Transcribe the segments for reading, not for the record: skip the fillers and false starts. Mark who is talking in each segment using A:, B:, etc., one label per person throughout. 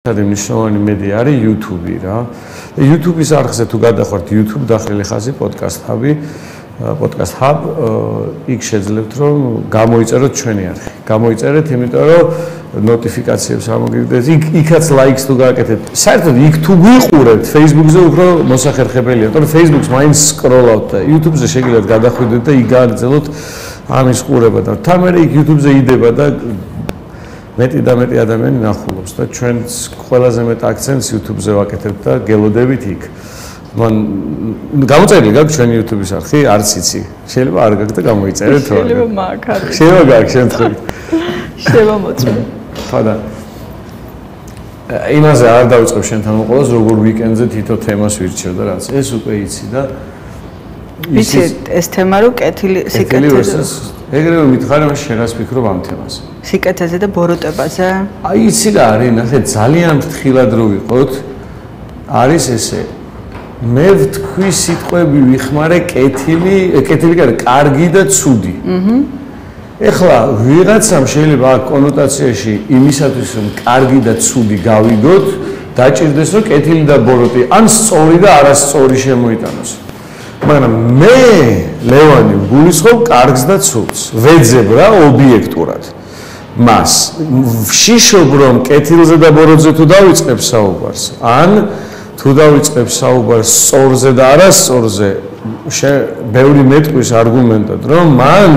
A: მნიშვნელოვანი მედია არის YouTube რა. YouTube-ის არხზე თუ გადახვართ YouTube დახრილი ხაზი podcast hub იქ შეძლებთ რომ გამოიწეროთ ჩვენი არხი. გამოიწერეთ, იმიტომ რომ ნოტიფიკაციებს ამოგიგდეთ. იქაც likes თუ გააკეთეთ. საერთოდ იქ თუ გვიყურებთ Facebook-ზე უფრო მოსახერხებელია, თორემ Facebook-ს მაინც scroll-ავთ და YouTube-ზე შეგიძლიათ გადახვიდეთ და იქ გააგრძელოთ ამის ყურება და თამერი იქ YouTube-ზე იდება და მეტი და მეტი ადამიანი ნახულობს და ჩვენს ყველაზე მეტ აქცენტს YouTube-ზე ვაკეთებთ და გელოდებით იქ. მან გამოწერილი გაქვს ჩვენი YouTube-ის არხი, არც იცი. შეიძლება არ გაქვს და გამოიწერეთ თორემ.
B: შეიძლება მაგ არის.
A: შეიძლება გაქვს შემთხვევით.
B: შეიძლება მოწმე.
A: ხოდა იმაზე არ დავიწყებ შენთან უყუროს როგორ ვიკენდზე თითო თემას ვირჩევ და რაც ეს უკვე იცი და
B: იცი ეს თემა რო კეთილი სიკეთეზე
A: ეგრევე მითხარ რომ შენ რას ფიქრობ ამ თემაზე
B: სიკეთეზე და ბოროტებაზე
A: აი იცი რა არის ნახე ძალიან ფრთხილად რო ვიყოთ არის ესე მე ვთქვი სიტყვები ვიხმარე კეთილი კარგი და ცუდი ეხლა ვიღაცამ შეიძლება აქ კონოტაციაში იმისათვის რომ კარგი და ცუდი გავიგოთ დაჭირდეს რომ კეთილი და ბოროტი ან სწორი და არასწორი შემოიტანოს მაგრამ მე ლევანი გულისხმობ კარგს და ცუდს ვეძებ რა ობიექტურად მას ვშიშობ რომ კეთილზე და ბოროტზე თუ დავიწყებ საუბარს ან თუ დავიწყებ საუბარს სწორზე და არასწორზე ბევრი მეტყვის არგუმენტად რომ მან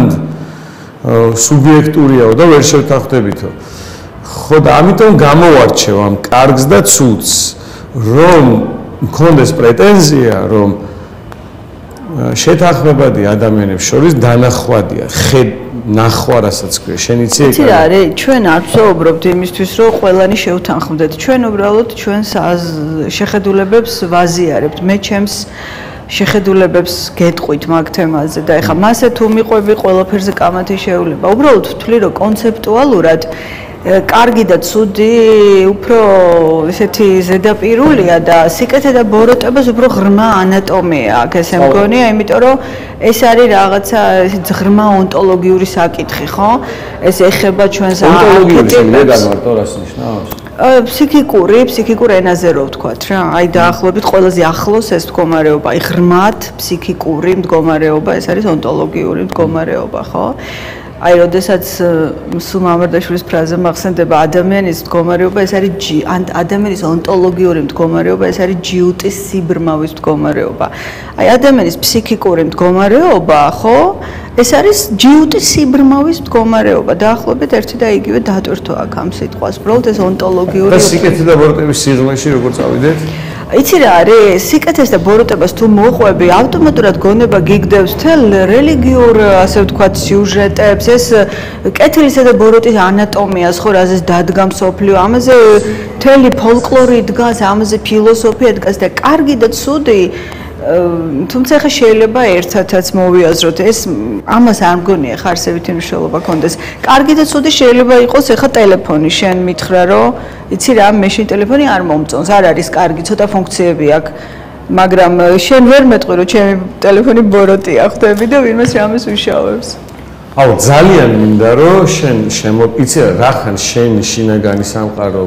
A: სუბიექტურიაო და ვერ შევთანხმდებითო. ხო და ამიტომ გამოვარჩევ ამ კარგს და ცუდს, რომ მქონდეს პრეტენზია, რომ შეთანხმებადი ადამიანებს შორის დანახვადია, ნახვა რასაც ქვია, შენ იცი ეგ.
B: იცი რა არის, ჩვენ არ ვსაუბრობთ იმისთვის, რომ ყველანი შევთანხმდეთ. ჩვენ უბრალოდ ჩვენს შეხედულებებს ვაზიარებთ. მე ჩემს შეხედულებებს გეტყვით მაგ თემაზე და ეხლა მასე თუ მიყვები ყველაფერზე კამათი შეუძლება. უბრალოდ ვთვლი რომ კონცეპტუალურად კარგი და ცუდი უფრო ესეთი ზედაპირულია და სიკეთე და ბოროტებას უფრო ღრმა ანატომია აქვს ესე მგონია, იმიტომ რომ ეს არის რაღაცა ღრმა ონტოლოგიური საკითხი, ხო? ეს ეხება ჩვენს
A: არქეტიპებს.
B: ფსიქიკურ ენაზე რო ვთქვათ რა, აი დაახლოებით ყველაზე ახლოს ეს მდგომარეობა, აი ღრმად ფსიქიკური მდგომარეობა, ეს არის ონტოლოგიური მდგომარეობა, ხო? აი როდესაც სულ მამარდაშვილის ფრაზა მახსენდება ადამიანის მდგომარეობა, ეს არის ადამიანის ონტოლოგიური მდგომარეობა, ეს არის ჯიუტის სიბრმავის მდგომარეობა. აი ადამიანის ფსიქიკური მდგომარეობა, ხო? ეს არის ჯიუტის სიბრმავის მდგომარეობა. დაახლოებით ერთი და იგივე დატვირთვა აქვს ამ სიტყვას. უბრალოდ ეს ონტოლოგიური
A: და სიკეთე და ბოროტების სიღრმეში როგორ წავიდეთ?
B: იცი რა არის? სიკეთეს და ბოროტებას თუ მოყვები, ავტომატურად გონება გიგდებს თელ რელიგიურ, ასე ვთქვათ, სიუჟეტებს, ეს კეთილისა და ბოროტის ანატომიას, ხო, რაზეც დადგა მსოფლიო, ამაზე მთელი ფოლკლორი დგას, ამაზე ფილოსოფია დგას და კარგი და ცუდი თუმცა ხა შეიძლება ერთადაც მოვიაზროთ ეს ამას არ მგონია ხა არსებითი მნიშვნელობა კონდეს კარგი და ცუდი შეიძლება იყოს ეხა ტელეფონი შენ მითხრა რომ იცი რა მე შენ ტელეფონი არ მომწონს არ არის კარგი ცოტა ფუნქციები აქვს მაგრამ შენ ვერ მეტყვი რომ ჩემი ტელეფონი ბოროტია ხვდები და ვინმეს რამეს ვიშავებს
A: აუ ძალიან მინდა რომ შენ იცი რა ხან შენ შინაგანი სამყარო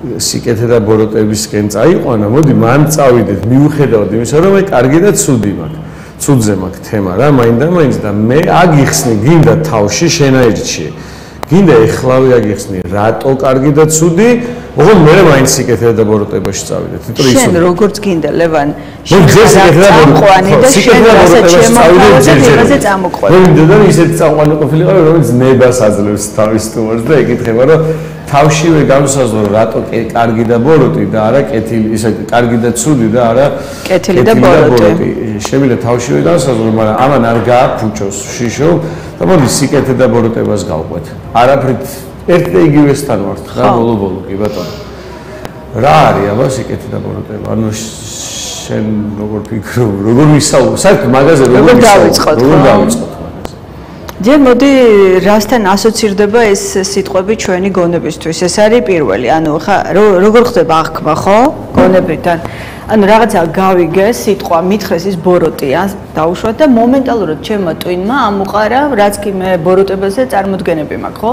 A: სიკეთე და ბოროტებისკენ წაიყვანა, მოდი მან წავიდეთ, მიუხედავად იმისა, რომ მე კარგი და ცუდი მაქვს. ცუდზე მაქვს თემა რა, მაინდა და მე აგიხსნი, გინდა თავში შენაირჩი. გინდა ეხლავე აგიხსნი, რატო კარგი და ცუდი, ოღონდ მე მაინც სიკეთე და ბოროტებაში წავიდეთ.
B: შენ როგორც გინდა ლევან, შენ წამყვანი და შენ რასაც შემოყვანილ იმაზე წამოყვანი.
A: მე მინდა და ისეთი წამყვანი ყოფილიყავი, რომელიც ნებას აძლევს თავის სტუმარს და ეკითხება, რომ თავშივე გამოსაზღვრო რატო კარგი და ბოროტი და არა კეთილი ისე კარგი და ცუდი და არა
B: კეთილი და ბოროტი
A: შემიძლია თავშივე გამოსაზღვრო მაგრამ ამან არ გააფუჭოს შიშო და მოდი სიკეთე და ბოროტებას გავყვეთ არაფრით ერთ და იგივესთან ვართ ხა ბოლო კი ბატონო რა არის აბა სიკეთე და ბოროტება ანუ შენ როგორ ფიქრობ როგორ ვისაუბრებ საერთოდ მაგაზე
B: როგორ დავიწყოთ
A: მაგაზე
B: ჯერ მოდი რასთან ასოცირდება ეს სიტყვები ჩვენი გონებისთვის ეს არის პირველი ანუ ხა როგორ ხდება აღქმა ხო გონებიდან ანუ რაღაცა გავიგე სიტყვა მითხრეს ის ბოროტია დაუშვა და მომენტალურად ჩემმა ტვინმა ამუყარა რაც კი მე ბოროტებაზე წარმოდგენები მაქვს ხო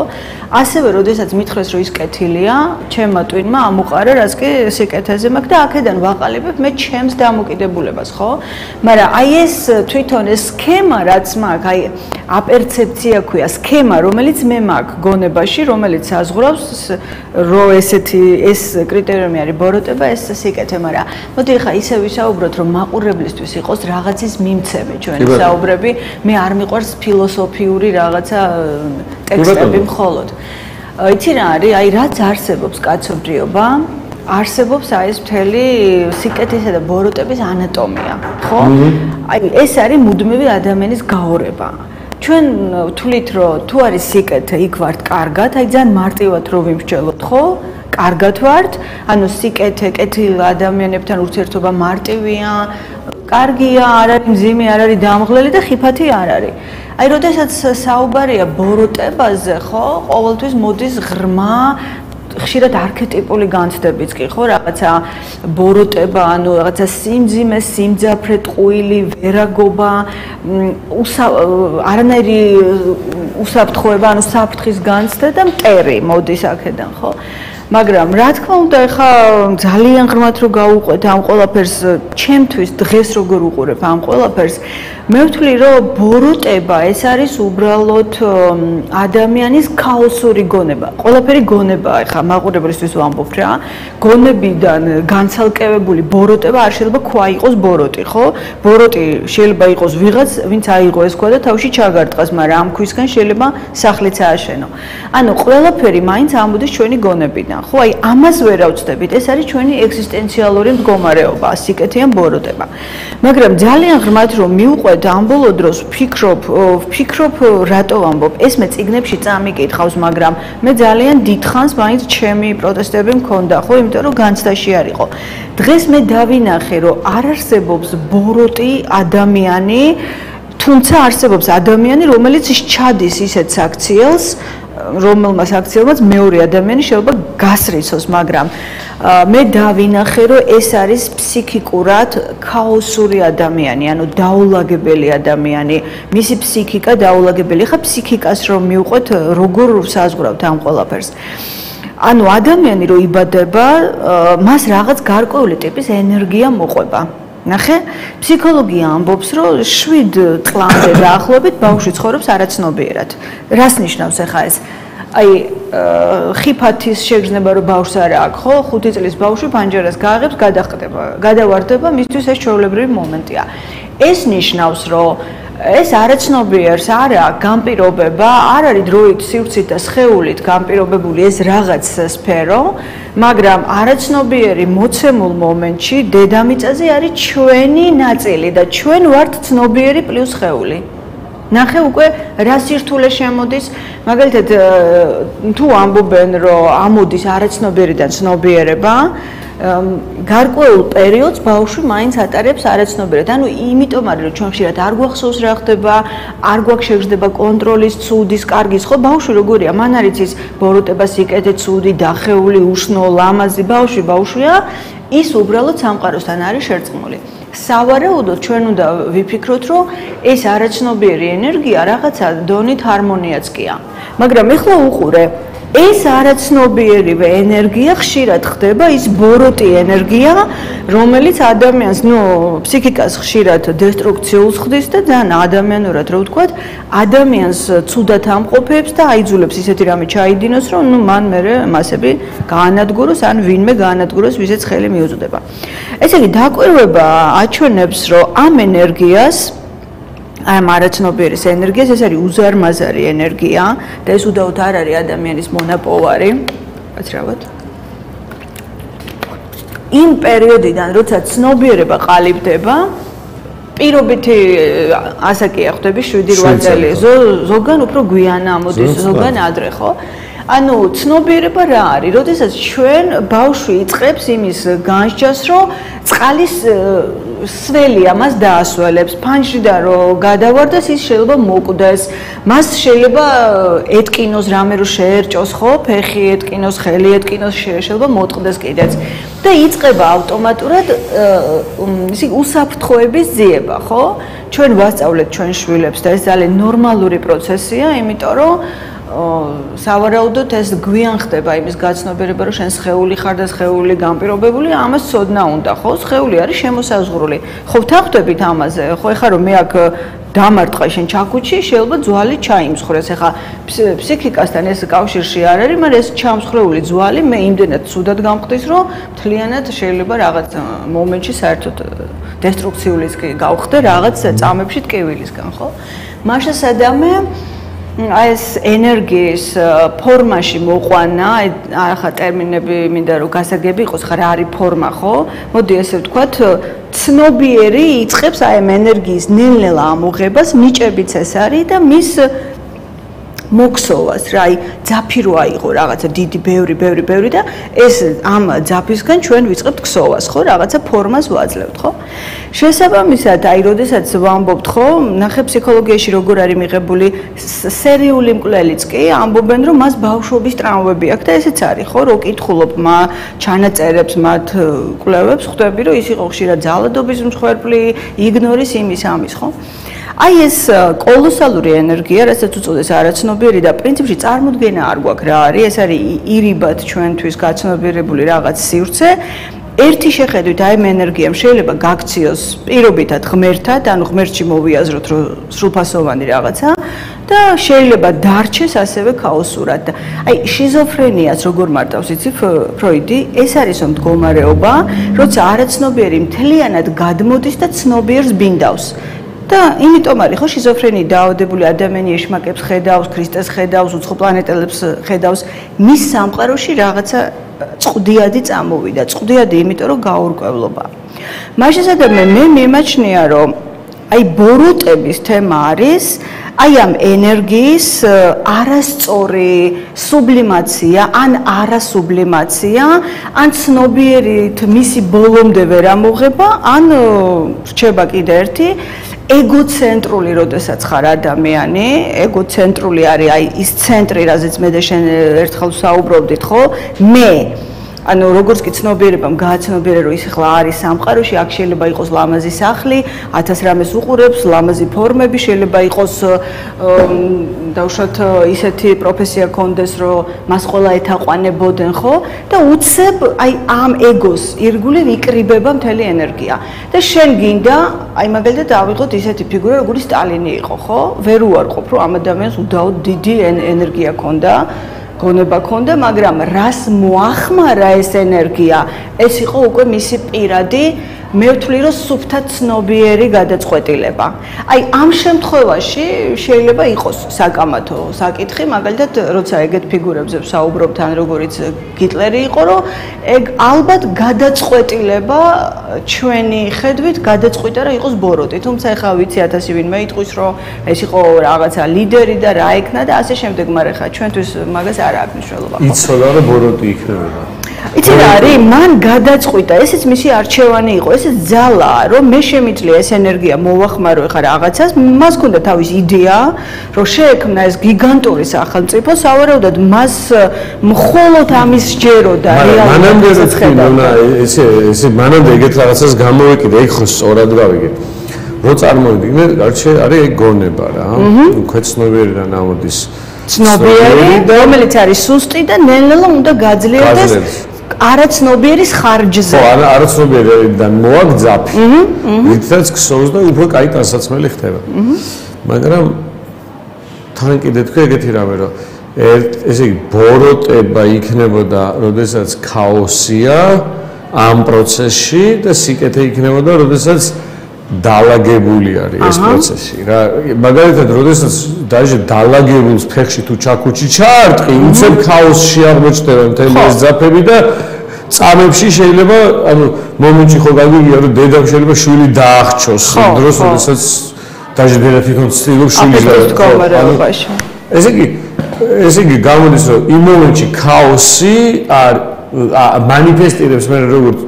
B: ასევე როდესაც მითხრეს რომ ის კეთილია ჩემმა ტვინმა ამუყარა რაც კი სიკეთეზე მაქვს და აქედან ვაყალიბებ მე ჩემს დამოკიდებულებას ხო მაგრამ აი ეს თვითონ ეს სქემა რაც მაქვს აი აპერცეფცია ქვია სქემა რომელიც მე მაქვს გონებაში რომელიც საზღვრავს რომ ესეთი ეს კრიტერიუმი არის ბოროტება ეს სიკეთე მაგრამ მოდი ხა ისე ვისაუბროთ რომ მაყურებლისთვის იყოს რაღაცის მიმცემი ჩვენი საუბრები მე არ მიყვარს ფილოსოფიური რაღაცა ტექსტები მხოლოდ იცი რა არის აი რაც არსებობს კაცობრიობა არსებობს აი ეს მთელი სიკეთისა და ბოროტების ანატომია ხო აი ეს არის მუდმივი ადამიანის გაორება ჩვენ ვთვლით რომ თუ არის სიკეთე იქ ვართ კარგად აი ძალიან მარტივად რო ვიმსჯელოთ ხო კარგად ვართ ანუ სიკეთე კეთილ ადამიანებთან ურთიერთობა მარტივია კარგია არ არის მძიმე არ არის დამღლელი და ხიფათი არ არის აი როდესაც საუბარია ბოროტებაზე ხო ყოველთვის მოდის ღრმა ხშირად არქეტიპული განცდებიც კი ხო რაღაცა ბოროტება ანუ რაღაცა სიმძიმე სიმძაფრე ტყუილი ვერაგობა არანაირი უსაფრთხოება ანუ საფრთხის განცდა და მტერი მოდის აქედან ხო მაგრამ რა თქმა უნდა ეხა ძალიან ღრმად რო გავუყვეთ ამ ყველაფერს ჩემთვის დღეს როგორ უყურებ ამ ყველაფერს მე ვთვლი რომ ბოროტება ეს არის უბრალოდ ადამიანის ქაოსური გონება ყველაფერი გონებაა ეხა მაყურებლისთვის ვამბობ რა გონებიდან განცალკევებული ბოროტება არ შეიძლება ქვა იყოს ბოროტი ხო ბოროტი შეიძლება იყოს ვიღაც ვინც აიღო ეს ქვა და თავში ჩაგარტყას მაგრამ ამ ქვისგან შეიძლება სახლიც ააშენო ანუ ყველაფერი მაინც ამოდის ჩვენი გონებიდან ხო აი ამას ვერ ავწდებით ეს არის ჩვენი ეგზისტენციალური მდგომარეობა სიკეთე ან ბოროტება მაგრამ ძალიან ღრმად რომ მივყვეთ ამ ბოლო დროს ვფიქრობ რატო ვამბობ ეს მე წიგნებში წამიკითხავს მაგრამ მე ძალიან დიდხანს მაინც ჩემი პროტესტები მქონდა ხო იმიტომ რომ განცდაში არ იყო დღეს მე დავინახე რომ არ არსებობს ბოროტი ადამიანი თუმცა არსებობს ადამიანი რომელიც ჩადის ისეთ საქციელს რომელმაც აქციელმაც მეორე ადამიანი შეიძლება გასრიცოს მაგრამ მე დავინახე რომ ეს არის ფსიქიკურად ქაოსური ადამიანი ანუ დაულაგებელი ადამიანი მისი ფსიქიკა დაულაგებელი ხა ფსიქიკას რომ მივყვეთ როგორ საზღვრავთ ამ ყველაფერს ანუ ადამიანი რო იბადება მას რაღაც გარკვეული ტიპის ენერგია მოყვება ნახე ფსიქოლოგია ამბობს რომ 7 წლამდე დაახლოებით ბავშვი ცხოვრობს არაცნობიერად რას ნიშნავს ახლა ეს აი ხიფათის შეგრძნება რომ ბავშვს არ აქვს ხო 5 წლის ბავშვი პანჯერას გააღებს გადავარდება მისთვის ეს ჩვეულებრივი მომენტია ეს ნიშნავს რომ ეს არაცნობიერს არ აქვს განპირობება არ არის დროით სივრცით და სხეულით განპირობებული ეს რაღაც სფერო მაგრამ არაცნობიერი მოცემულ მომენტში დედამიწაზე არის ჩვენი ნაწილი და ჩვენ ვართ ცნობიერი პლუს სხეული ნახე უკვე რა სირთულე შემოდის მაგალითად თუ ამბობენ რომ ამოდის არაცნობიერიდან ცნობიერება გარკვეულ პერიოდს ბავშვი მაინც ატარებს არაცნობიერად. ანუ იმიტომ არის რომ ჩვენ ხშირად არ გვახსოვს რა ხდება, არ გვაქვს შეგრძნება კონტროლის, ცუდის, კარგის, ხო ბავშვი როგორია, მან არის ის ბოროტება, სიკეთე, ცუდი, დახეული, უშნო, ლამაზი ბავშვია, ის უბრალოდ სამყაროსთან არის შერწყმული. სავარაუდოდ ჩვენ უნდა ვიფიქროთ, რომ ეს არაცნობიერი ენერგია რაღაცა დონით ჰარმონიაც კია. მაგრამ ეხლა უყურე ეს არაცნობიერივე ენერგია ხშირად ხდება ის ბოროტი ენერგია, რომელიც ადამიანს, ფსიქიკას ხშირად დესტრუქციულს ხდის და ძალიან ადამიანურად რო ვთქვათ, ადამიანს ცუდად ამყოფებს და აიძულებს ისეთი რამე ჩაიდინოს, რომ მან მერე მასები გაანადგუროს, ან ვინმე გაანადგუროს, ვისაც ხელი მიუწვდება. ესე იგი, დაკვირვება აჩვენებს, რომ ამ ენერგიას ამ არაცნობიერის ენერგიას ეს არის უზარმაზარი ენერგია და ეს უდაოდ არ არის ადამიანის მონაპოვარი. კაცრავად. იმ პერიოდიდან, როცა ცნობიერება ყალიბდება, პირობითი ასაკია ხდები 7-8 წელი, ზოგან უფრო გვიანა ამოდის, ზოგან ადრე, ხო? ანუ ცნობიერება რა არის? როდესაც ჩვენ ბავშვი იწყებს იმის განსჯას, რომ წყალის სველი ამას დაასველებს, ფანჯრიდან რომ გადავარდეს, ის შეიძლება მოკვდეს, მას შეიძლება ეტკინოს რამე რომ შეერჭოს, ხო? ფეხი ეტკინოს, ხელი ეტკინოს, შეიძლება მოტყდეს კიდეც. და იწყება ავტომატურად ისი უსაფრთხოების ძიება, ხო? ჩვენ ვასწავლეთ ჩვენ შვილებს და ეს ძალიან ნორმალური პროცესია, იმიტომ რომ სავარაუდოდ ეს გვიან ხდება იმის გაცნობიერება, რომ შენ სხეული ხარ და სხეული განპირობებული, ამას ცოდნა უნდა, ხო? სხეული არის შემოსაზღვრული. ხო, ვთანხმდებით ამაზე, ხო, ეხლა რომ მე აქ დამარტყა შენ ჩაქუჩი, შეიძლება ძვალი ჩაიმსხვრეს. ეხლა ფსიქიკასთან ეს კავშირში არ არის, მაგრამ ეს ჩამსხვრეული ძვალი მე იმდენად ცუდად გამყდის, რომ მთლიანად შეიძლება რაღაც მომენტში საერთოდ დესტრუქციულიც კი გავხდე რაღაც წამებში ტკივილისგან, ხო? მაშინ სადამე აი ეს ენერგიის ფორმაში მოყვანა, ახლა ტერმინები მინდა რომ გასაგები იყოს, ხარ არის ფორმა, ხო? მოდი ესე ვთქვათ, ცნობიერი იწყებს აი ამ ენერგიის ნელ-ნელა ამოღებას, ნიჭებიც ეს არის და მის მოქსოვას, რა, აი ძაფი რო აიღო რაღაცა დიდი, ბევრი და ეს ამ ძაფისგან ჩვენ ვიწყებთ ქსოვას, ხო? რაღაცა ფორმას ვაძლევთ, ხო? შესაბამისად, აი, როდესაც ვამბობთ, ხო, ნახე ფსიქოლოგიაში როგორ არის მიღებული სერიული მკვლელიც კი ამბობენ, რომ მას ბავშვობის ტრავმები აქვს და ესეც არის, ხო, რო კითხულობ ჩანაწერებს, მათ კვლევებს, ხვდები, რომ ის იყო ხშირად ძალადობის მსხვერპლი, იგნორის იმის ამის, ხო? აი ეს კოლოსალური ენერგია, რასაც უწოდეს არაცნობიერი და პრინციპში წარმოდგენა არ გვაქვს რა არის, ეს არის ირიბად ჩვენთვის გაცნობიერებული რაღაც სივრცე. ერთი შეხედვით აი ამ ენერგიამ შეიძლება გაქციოს პირობითად ღმერთად, ანუ ღმერთში მოვიაზროთ რომ სრულფასოვანი რაღაცა და შეიძლება დარჩეს ასევე ქაოსურად. აი შიზოფრენიას როგორ მარტავს იცი ფროიდი, ეს არის მდგომარეობა, როცა არაცნობიერი მთლიანად გადმოდის და ცნობიერს ბინდავს. და იმიტომ არის ხო შიზოფრენი დაავადებული ადამიანი ეშმაკებს ხედავს, ქრისტეს ხედავს, უცხო პლანეტელებს ხედავს, მის სამყაროში რაღაცა წვდიადი წამოვიდა. წვდიადი იმიტომ რომ გაურკვევლობა. მაშინ სადამე მე მიმაჩნია რომ აი ბოროტების თემა არის აი ამ ენერგიის არასწორი სუბლიმაცია ან არასუბლიმაცია, ან ცნობიერით მისი ბოლომდე ვერ ამოღება, ან რჩება კიდე ერთი ეგოცენტრული, როდესაც ხარ ადამიანი, ეგოცენტრული არის აი ის ცენტრი, რაზეც მე და შენ ერთხელ საუბრობდით, ხო? მე ანუ როგორც კი ცნობიერებამ გააცნობიერე რომ ის ახლა არის სამყაროში, აქ შეიძლება იყოს ლამაზი სახლი, 1000 რამეს უყურებს, ლამაზი ფორმები, შეიძლება იყოს დავუშვათ ისეთი პროფესია კონდეს, რომ მას ყველა ეთაყვანებოდნენ, ხო? და უცებ აი ამ ეგოს ირგვლივ იკრიბება მთელი ენერგია. და შენ გინდა აი მაგალითად ავიღოთ ისეთი ფიგურა, როგორიც სტალინი იყო, ხო? ვერ უარყოფ, რომ ამ ადამიანს უდაოდ დიდი ენერგია ჰქონდა. გონება ქონდა, მაგრამ რას მოახმარა ეს ენერგია? ეს იყო უკვე მისი პირადი, მე ვთვლი რომ სუფთა ცნობიერი გადაწყვეტილება. აი ამ შემთხვევაში შეიძლება იყოს საკამათო საკითხი, მაგალითად, როცა ეგეთ ფიგურებზე ვსაუბრობთ, ან როგორიც გიტლერი იყო, რომ ეგ ალბათ გადაწყვეტილება ჩვენი ხედვით გადაწყვიტა რა იყოს ბოროტი. თუმცა ეხლა ვიცი 1000 ვინმე იტყვის, რომ ეს იყო რაღაცა ლიდერი და რა ეკნა და ასე შემდეგ, მაგრამ ეხლა ჩვენთვის მაგას არ აქვს მნიშვნელობა.
A: იცოდა რომ ბოროტი იქნებოდა.
B: იცი რა არის, მან გადაწყვიტა, ესეც მისი არჩევანი იყო, ესეც ძალაა, რომ მე შემიძლია ეს ენერგია მოვახმარო ეხლა რაღაცას, მას ჰქონდა თავის იდეა, რომ შეექმნა ეს გიგანტური სახელმწიფო, სავარაუდოდ მას მხოლოდ ამის სჯეროდა რეალურად.
A: მანამდე ესე მანამდე ეგეთ რაღაცას გამოვეკიდე, ეგ ხო სწორად გავიგე. რო წარმოვიდგინე, გარჩე არის ეგ გონება რა, ქვეცნობიერიდან ამოდის
B: ცნობიერი, რომელიც არის სუსტი და ნელ-ნელა უნდა გაძლიერდეს არაცნობიერის ხარჯზე.
A: ხო, არაცნობიერიდან მოაგძაფი. ვიდრეც ქსოვს და უფრო კაი ტანსაცმელი ხდება. მაგრამ თან კიდე თქვი ეგეთი რამე, რომ ესე იგი ბოროტება იქნებოდა, როდესაც ქაოსია ამ პროცესში და სიკეთე იქნებოდა, როდესაც დალაგებული არის ეს პროცესი რა. მაგალითად, როდესაც დაჟე დალაგებულს ფეხში თუ ჩაქუჩი ჩაარტყი, უცებ ქაოსში აღმოჩნდება მთელი ეს ძაფები და წამებში შეიძლება, ანუ მომენტში ხო გაგიგია, რომ დედამ შეიძლება შვილი დაახჩოს დროს, როდესაც დაჟე დედა თვითონ ცდილობს შვილს
B: მდგომარეობაში.
A: ესე იგი ესე იგი გამოდის რომ იმ მომენტში ქაოსი არ მანიფესტირებს მე როგორც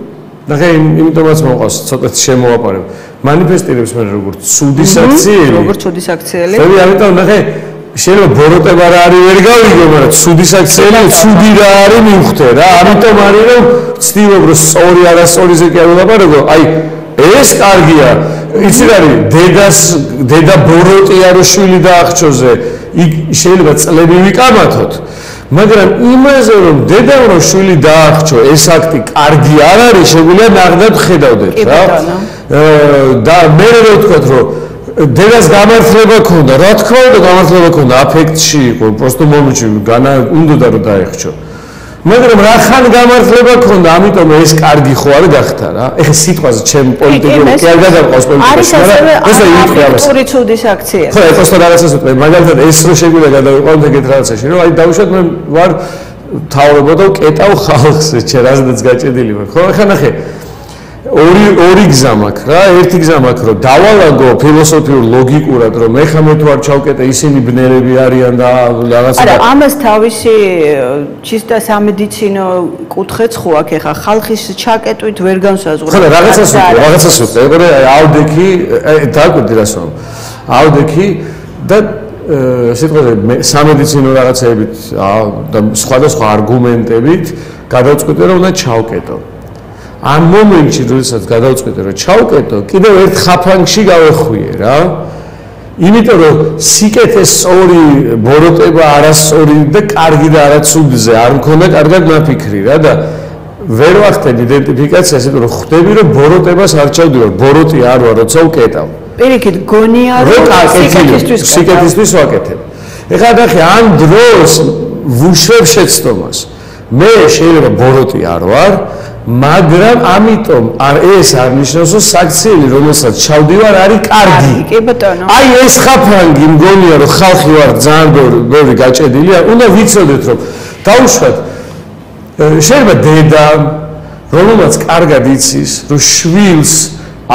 A: ნახე იმიტომაც მოყავს ცოტა შემოვაპარებ მანიფესტირებს მე როგორც ცუდის აქციელი
B: როგორც ცუდის აქციელი
A: ხები ამიტომ ნახე შეიძლება ბოროტება რა არის ვერ გავიგო მაგრამ ცუდის აქციელი ცუდი რა არის მივხვდე რა ამიტომ არის რომ ვცდილობ რომ სწორი არასწორიზე კი არ ვილაპარაკო აი ეს კარგია იცი რა არის დედა ბოროტია რომ შვილი დაახჩოზე იქ შეიძლება წლები ვიკამათოთ მაგრამ იმაზე რომ დედამ რომ შვილი დაახჩო ეს აქტი კარგი არ არის შეგვიძლია ნახდათ ხედავდეთ რა და მე რო ვთქვათ რომ დედას გამართლება ქონდა რა თქმა უნდა გამართლება ქონდა აფექტში იყო პროსტო მომენტში უნდა რომ დაეხჩო მაგრამ რახან გამართლება ქონდა ამიტომ ეს კარგი ხო არ გახდა რა ეხა სიტყვაზე ჩემ პოლიტიკურ კი არ გადავყავს პოლიტიკაში მაგრამ ეს
B: აფექტური ცუდის აქცია
A: ხო ეთოს და რაღაცას ვიტყვი მაგალითად ეს რო შეგვიძლია გადავიყავ ეგეთ რაღაცაში რომ აი დავუშვათ მე ვარ თავრობა და ვკეტავ ხალხს ჩე რაზედაც გაჭედილი ვარ ხო ეხა ნახე ორი გზა მაქვს რა ერთი გზა მაქვს რომ დავალაგო ფილოსოფიურ ლოგიკურად რომ ეხა მე თუ არ ჩავკეტე ისინი ბნელები არიან და რაღაცა
B: არა ამას თავისი ჩისტა სამედიცინო კუთხეც ხო აქვს ეხა ხალხის ჩაკეტვით ვერ განსაზღვრა
A: ხო რაღაცას ვიტყვი ავდექი დაკვირდი რას ვამ ავდექი და სიტყვაზე სამედიცინო რაღაცეებით და სხვადასხვა არგუმენტებით გადავწყვიტე რომ უნდა ჩავკეტო ამ მომენტში როდესაც გადავწყვიტე რომ ჩავკეტო კიდევ ერთ ხაფანგში გავეხვიე რა იმიტომ რომ სიკეთე სწორი ბოროტება არასწორი და კარგი და არაცუდზე არ მქონდა კარგად ნაფიქრი რა და ვერ ვახდები იდენტიფიკაცია ისე რომ ხვდები რომ ბოროტებას არ ჩავდივარ ბოროტი არ ვარ როცა ვკეტავ
B: პირიქით გონია რომ
A: სიკეთისთვის ვაკეთებ ეხლა ნახე ამ დროს ვუშვებ შეცდომას მე შეიძლება ბოროტი არ ვარ მაგრამ ამიტომ ეს არ ნიშნავს რომ საქციელი რომელსაც ჩავდივარ არის კარგი
B: კი ბატონო
A: აი ეს ხაფანგი მგონია რომ ხალხი ვარ ძალიან ბევრი გაჭედილია უნდა ვიცოდეთ რომ დაუშვათ შეიძლება დედა რომელმაც კარგად იცის რომ შვილს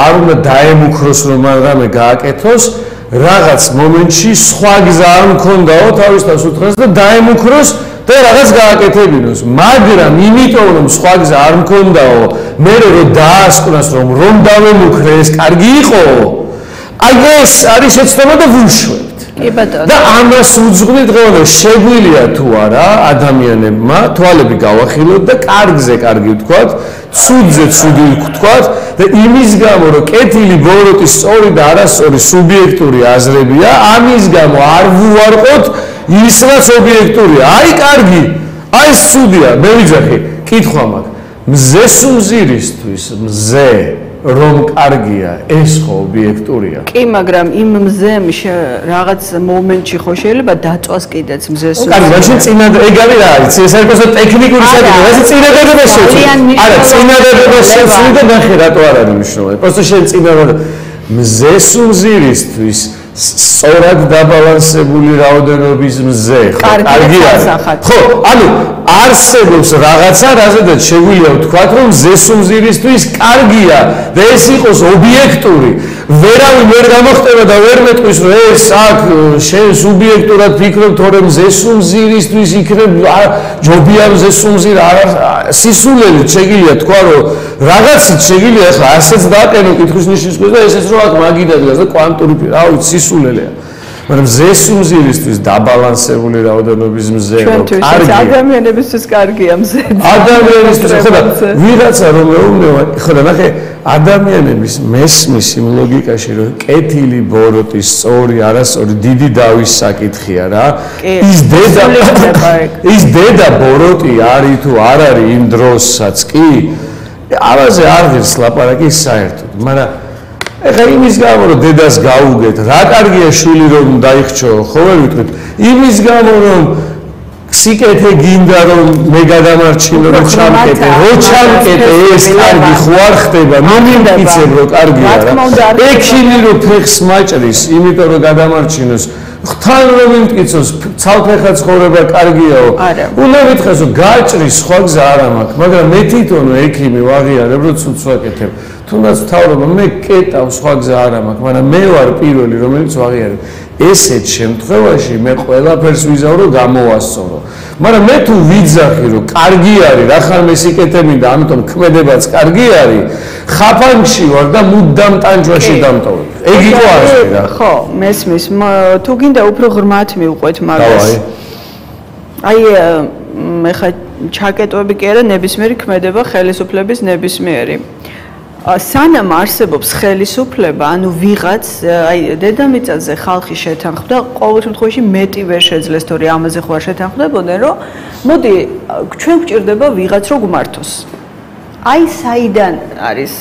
A: არ უნდა დაემუქროს რომ რამე გააკეთოს რაღაც მომენტში სხვა გზა არ მქონდაო თავის თავს უთხრას და დაემუქროს და რაღაც გააკეთებინოს მაგრამ იმიტომ რომ სხვა გზა არ მქონდაო მე რომ დაასკვნას რომ დავემუქრე ეს კარგი იყო აი ეს არის შეცდომა და ვუშვებთ
B: კი ბატონო
A: და ამას უძღვნით დღევანდელ შეგვიძლია თუ არა ადამიანებმა თვალები გავახილოთ და კარგზე კარგი ვთქვათ ცუდზე ცუდი ვთქვათ და იმის გამო რომ კეთილი ბოროტი სწორი და არასწორი სუბიექტური აზრებია ამის გამო არ ვუარყოთ ის რაც ობიექტურია აი კარგი აი ცუდია მე ვიძახი კითხვა მაქვს მზე სუმზირისთვის მზე რომ კარგია ეს ხო ობიექტურია
B: კი მაგრამ იმ მზემ რაღაც მომენტში ხო შეიძლება დაწვას კიდეც მზეს
A: კარგი მაშინ წინა ეგ არის რა არის ეს არის просто ტექნიკური საკითხი ეს წინადადება შეცვლი არა წინადადება შეცვლი და ნახე რატო არ არის მნიშვნელოვანი просто შენ წინადადება მზე სუმზირისთვის სწორად დაბალანსებული რაოდენობის მზე ხო კარგია ხო ანუ არსებობს რაღაცა რაზედაც შეგვიძლია ვთქვათ რომ მზესუმზირისთვის კარგია და ეს იყოს ობიექტური ვერავინ ვერ გამოხტება და ვერ მეტყვის რომ ეს აქ შენ სუბიექტურად ფიქრობ თორემ მზესუმზირისთვის იქნება ჯობია მზესუმზირ სისულელი შეგიძლია თქვა რომ რაღაცით შეგიძლია ახლა ასეც დააყენო კითხვის ნიშნის ქვეშ და ესეც რომ აქ მაგიდა დგას და კვანტური რა ვიცი სისულელია მაგრამ მზესუმზირისთვის დაბალანსებული რაოდენობის მზე რომ კარგია
B: ადამიანებისთვის კარგია მზე
A: ადამიანებისთვის ხო და ვიღაცა რომ მეუბნება ხო და ნახე ადამიანების მესმის იმ ლოგიკაში რომ კეთილი ბოროტი სწორი არასწორი დიდი დავის საკითხია რა ის დედა ბოროტი არის თუ არ არის იმ დროსაც კი ამაზე არ ღირს ლაპარაკი საერთოდ მაგრამ ეხლა იმის გამო რომ დედას გაუგეთ რა კარგია შვილი რომ დაიხჩო ხო ვერ ვიტყვით იმის გამო რომ სიკეთე გინდა რომ მე გადამარჩინო რომ ჩამკეტე ეს კარგი ხო არ ხდება მე მიმკიცებ რომ კარგია რა ექიმი რომ ფეხს მაჭრის იმიტომ რომ გადამარჩინოს თან რომ იმტკიცოს ცალფეხა ცხოვრება კარგიაო უნდა მითხრას რომ გაჭრის სხვა გზა არ მაქვს მაგრამ მე თვითონ ექიმი ვაღიარებ რომ ცუც ვაკეთებ თუნდაც თავრობა მე კეტავ სხვა გზა არ მაქვს მაგრამ მე ვარ პირველი რომელიც ვაღიარებ ესეთ შემთხვევაში მე ყველაფერს ვიზავრო გამოვასწორო მაგრამ მე თუ ვიძახი რომ კარგი არის რახან მე სიკეთები და ამიტომ ქმედებაც კარგი არის ხაფანგში ვარ და მუდამ ტანჯვაში დამტოვებ ეგ იყო ასე რა
B: ხო მესმის თუ გინდა უფრო ღრმად მივყვეთ მაგას აი მე ხა ჩაკეტვები კი არა ნებისმიერი ქმედება ხელისუფლების ნებისმიერი სანამ არსებობს ხელისუფლება, ანუ ვიღაც, აი დედამიწაზე ხალხი შეთანხმდა, ყოველ შემთხვევაში მეტი ვერ შეძლეს, თორე ამაზე ხო არ შეთანხმდებოდნენ, რომ მოდი ჩვენ გვჭირდება ვიღაც რო გმართოს. აი საიდან არის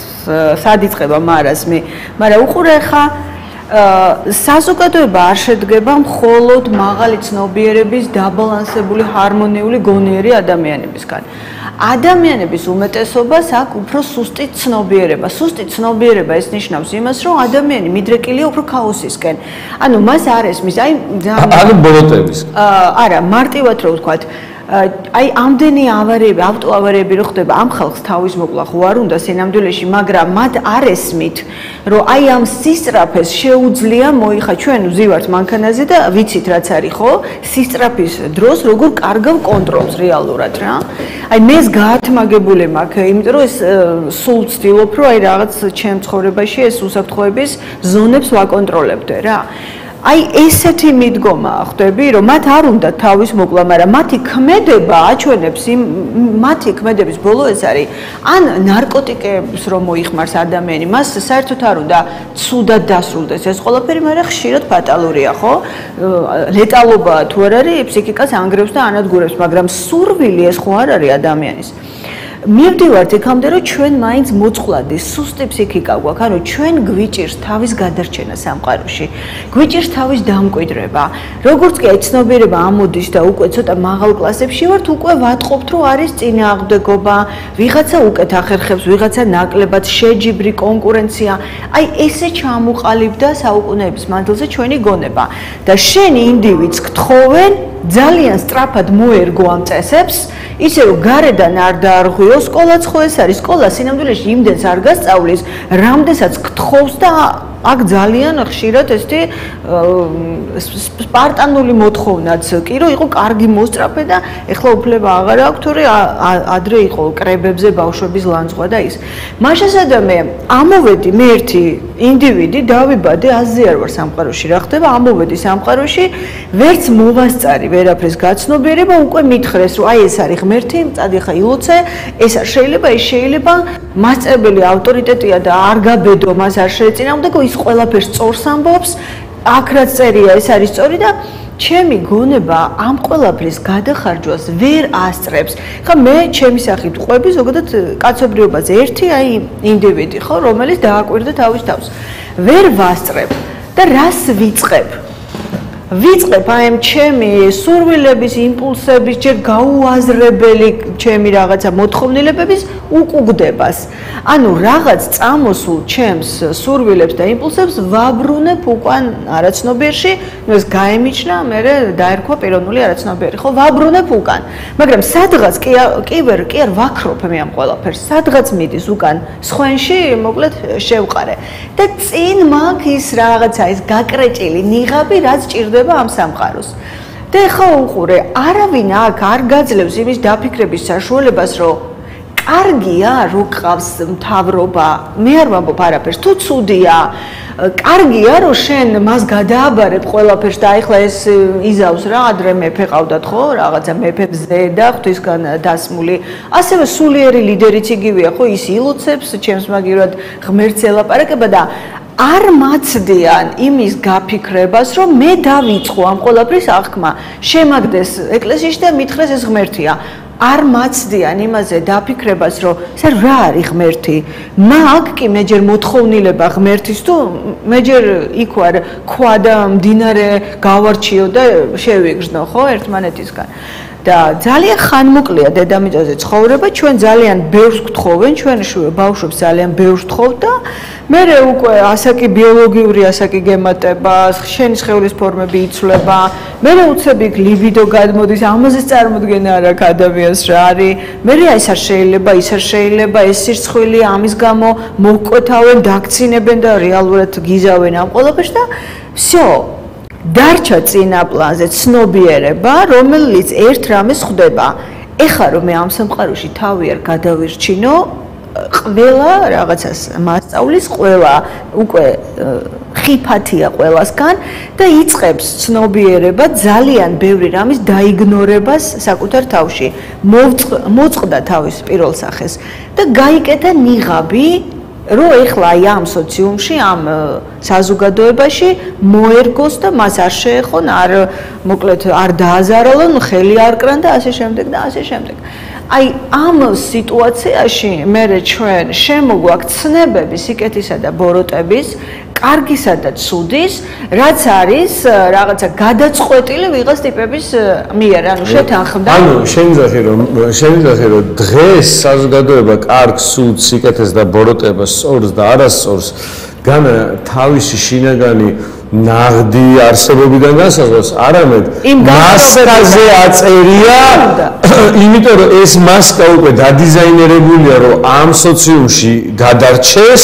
B: სად იწყება მარაზმი, მაგრამ უყურე ხა საზოგადოება არ შედგება მხოლოდ მაღალი ცნობიერების დაბალანსებული ჰარმონიული გონიერი ადამიანებისგან. ადამიანების უმეტესობას აქვს უფრო სუსტი ცნობიერება. სუსტი ცნობიერება ეს ნიშნავს იმას, რომ ადამიანი მიდრეკილია უფრო ქაოსისკენ. ანუ მას არ ესმის, აი
A: ანუ ბოლოტების.
B: არა, მარტივად რო ვთქვათ, აი ამდენი ავარიები, ავტოავარიები რო ხდება, ამ ხალხს თავის მოკლა ხო არ უნდა სინამდვილეში, მაგრამ მათ არ ესმით, რომ აი ამ სისწრაფეს შეუძლია მოიხა ჩვენ ვზივართ მანქანაზე და ვიცით რაც არის ხო? სისწრაფის დროს როგორ კარგავ კონტროლს რეალურად რა. აი მე ეს გაათმაგებული მაქვს, იმიტომ რომ ეს სულ ვცდილობ, რომ აი რაღაც ჩემ ცხოვრებაში ეს უსაფრთხოების ზონებს ვაკონტროლებდე რა. აი ესეთი მიდგომა ხვდები რომ მათ არ უნდა თავის მოკლა, მაგრამ მათი ქმედება აჩვენებს მათი ქმედების ბოლო ეს არის ან ნარკოტიკებს რომ მოიხმარს ადამიანი, მას საერთოდ არ უნდა ცუდად დასრულდეს ეს ყველაფერი, მაგრამ ხშირად ფატალურია, ხო? ლეტალობა თუ არ არის, ფსიქიკას ანგრევს და ანადგურებს, მაგრამ სურვილი ეს ხო არ არის ადამიანის. მივდივართ იქამდე რომ ჩვენ მაინც მოწყვლადი სუსტი ფსიქიკა გვაქვს, ანუ ჩვენ გვიჭირს თავის გადარჩენა სამყაროში, გვიჭირს თავის დამკვიდრება. როგორც კი ეცნობიერება ამოდის და უკვე ცოტა მაღალ კლასებში ვართ, უკვე ვატყობთ რომ არის წინააღმდეგობა, ვიღაცა უკეთ ახერხებს, ვიღაცა ნაკლებად შეჯიბრი კონკურენცია. აი ესე ჩამოყალიბდა საუკუნეების მანძილზე ჩვენი გონება და შენი ინდივიდს გთხოვენ ძალიან სწრაფად მოერგო ამ წესებს, ისე რომ გარედან არ დაარღვიო, სკოლაც ხო ეს არის, სკოლა სინამდვილეში იმდენს არ გასწავლის, რამდენსაც გთხოვს და აქ ძალიან ხშირად ესეთი სპარტანული მოთხოვნაც კი რომ იყო კარგი მოსწრაფე და ეხლა უფლება აღარ აქვს, თორე ადრე იყო კრებებზე ბავშვების ლანძღვა და ის. მაშასადა მე ამოვედი მე ერთი ინდივიდი დავიბადე აზრი არ ვარ სამყაროში რა ხდება, ამოვედი სამყაროში, ვერც მოვასწარი ვერაფრის გაცნობიერება, უკვე მითხრეს რომ აი ეს არის ღმერთი, წადი ხა ილოცე, ეს არ შეიძლება, ეს შეიძლება, მასწავლებელი ავტორიტეტია და არ გაბედო, მას არ შეეწინააღმდეგო, ის ყველაფერს სწორს ამბობს, აქ რაც წერია ეს არის სწორი და ჩემი გონება ამ ყველაფრის გადახარჯვას ვერ ასწრებს. ხა მე ჩემი სახით ყვები ზოგადად კაცობრიობაზე ერთი აი ინდივიდი ხო, რომელიც დააკვირდა თავის თავს. ვერ ვასწრებ და რას ვიწყებ? ვიწყებ აი ჩემი სურვილების, იმპულსების, ჯერ გაუაზრებელი ჩემი რაღაცა მოთხოვნილებების უკუგდებას. ანუ რაღაც წამოსულ ჩემს სურვილებს და იმპულსებს ვაბრუნებ უკან არაცნობიერში, ეს გაემიჩნა, მე დაერქვა პიროვნული არაცნობიერი, ხო, ვაბრუნებ უკან. მაგრამ სადღაც კი არ ვაქრობ მე ამ ყველაფერს, სადღაც მიდის უკან სხვენში, მოკლედ შევყარე. და წინ მაქვს ის რაღაცა, ის გაკრეჭილი ნიღაბი, რაც ჭირდება ამ სამყაროს. და ეხლა უყურე, არავინ აქ არ გაძლევს იმის დაფიქრების საშუალებას, რომ კარგია, რო ყავს მთავრობა, მე არ ვამბობ არაფერს, თუ ცუდია, კარგია, რომ შენ მას გადააბარებ ყველაფერს და ეხლა ეს იზავს რა, ადრე მეფე ყავდათ ხო, რაღაცა მეფებზე და ღვთისგან დასმული. ასევე სულიერი ლიდერიც იგივეა, ხო, ის ილოცებს, ჩემს მაგივრად ღმერთს ელაპარაკება და არ მაცდიან იმის გაფიქრებას, რომ მე დავიწყო ამ ყველაფრის აღქმა, შემაგდეს ეკლესიაში და მითხრეს ეს ღმერთია. არ მაცდიან იმაზე დაფიქრებას, რომ ეს რა არის ღმერთი. მაგ კი მე ჯერ მოთხოვნილება ღმერთის თუ მე ჯერ იქ ვარ ქვა და მდინარე გავარჩიო და შევიგრძნო, ხო, ერთმანეთისგან. და ძალიან ხანმოკლეა დედამიწაზე ცხოვრება, ჩვენ ძალიან ბევრს გთხოვენ, ჩვენ ბავშვებს ძალიან ბევრს გთხოვთ და მე უკვე ასაკი ბიოლოგიური ასაკი გემატება, შენი სხეულის ფორმები იცვლება, მე უცებ იქ ლიბიდო გადმოდის, ამაზე წარმოდგენა არ აქვს ადამიანს რა არის, მე ეს არ შეიძლება, ის არ შეიძლება, ეს სირცხვილი ამის გამო მოგკვეთავენ, დაქცინებენ და რეალურად გიზავენ ამ ყველაფერს და всё დარჩა წინა პლანზე ცნობიერება, რომელიც ერთ რამეს ხვდება. ეხლა რომ მე ამ სამყაროში თავი არ გადავირჩინო, ყველა რაღაცას მასწავლის, ყველა უკვე ხიფათია ყველასგან და იწყებს ცნობიერება ძალიან ბევრი რამის დაიგნორებას საკუთარ თავში. მოწყდა თავის პირველ სახეს და გაიკეთა ნიღაბი რომ ეხლა აი ამ სოციუმში, ამ საზოგადოებაში მოერგოს და მას არ შეეხონ, არ მოკლედ არ დააზარალონ, ხელი არ კრან და ასე შემდეგ და ასე შემდეგ. აი ამ სიტუაციაში მე ჩვენ შემოგვაქვს ცნებები სიკეთისა და ბოროტების, კარგისა და ცუდის, რაც არის რაღაცა გადაწყვეტილი ვიღაც ტიპების მიერ, ანუ შეთანხმდა.
A: ანუ შევიძახე რომ დღეს საზოგადოება კარგს, ცუდს, სიკეთეს და ბოროტებას სწორს და არასწორს განა თავისი შინაგანი ნაღდი არსებობიდან განსაზღვრავს, არამედ მასკაზე აწერია, იმიტომ რომ ეს მასკა უკვე დადიზაინერებულია, რომ ამ სოციუმში გადარჩეს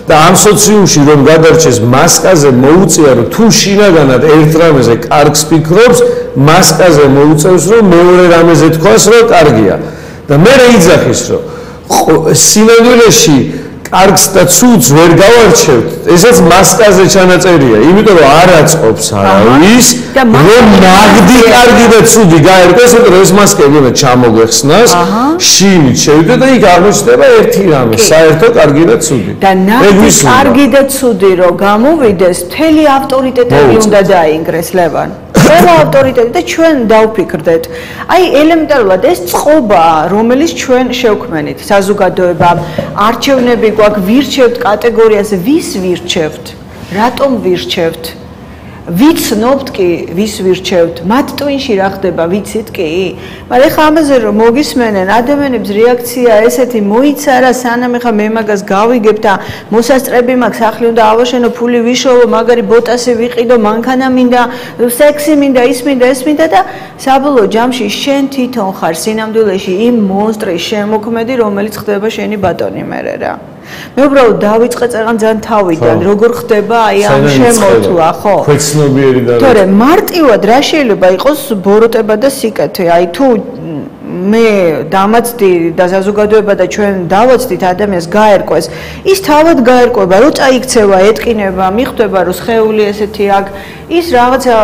A: და ამ სოციუმში რომ გადარჩეს, მასკაზე მოუწია, რომ თუ შინაგანად ერთ რამეზე კარგს ფიქრობს, მასკაზე მოუწევს, რომ მეორე რამეზე თქვას, რომ კარგია. და მე იძახის, რომ სინამდვილეში კარგს და ცუდს ვერ გავარჩევთ, ესაც მასკაზე ჩანაწერია, იმიტომ რომ არ აწყობს არავის, რომ ნაღდი კარგი და ცუდი გაერკვეს, იმიტომ რომ ეს მასკები უნდა ჩამოგვეხსნას, შინით შევიდეთ და იქ აღმოჩნდება ერთი რამე, საერთო კარგი და ცუდი.
B: და ნაღდი კარგი და ცუდი რომ გამოვიდეს, მთელი ავტორიტეტები უნდა დაინგრეს, ლევან. ყველა ავტორიტეტი და ჩვენ დავფიქრდეთ. აი ელემენტარულად ეს წყობა, რომელიც ჩვენ შევქმნით, საზოგადოება, არჩევნები გვაქვს, ვირჩევთ კატეგორიაზე, ვის ვირჩევთ? რატომ ვირჩევთ? ვიცნობთ კი, ვის ვირჩევთ? მათ ტვინში რა ხდება, ვიცით კი? მაგრამ ეხლა ამაზე რომ მოგისმენენ, ადამიანებს რეაქცია ესეთი მოიცარა, სანამ ეხლა მე მაგას გავიგებ და მოსასწრები მაქვს, სახლი უნდა ავაშენო, ფული ვიშოვო, მაგარი ბოტასი ვიყიდო, მანქანა მინდა, სექსი მინდა, ის მინდა, ეს მინდა და საბოლოო ჯამში შენ თვითონ ხარ სინამდვილეში იმ მონსტრის შემოქმედი, რომელიც ხდება შენი ბატონი მერე რა. მე უბრალოდ დავიწყე წეღან ძალიან თავიდან, როგორ ხდება აი ამ შემოთვლა, ხო?
A: ქვეცნობიერი და
B: თორე მარტივად რა შეიძლება იყოს ბოროტება და სიკეთე, აი თუ მე დამაცდი და საზოგადოება და ჩვენ დავაცდით ადამიანს გაერკვეს, ის თავად გაერკვება, რომ წაიქცევა, ეტკინება, მიხვდება, რომ სხეული ესეთი აქვს, ის რაღაცა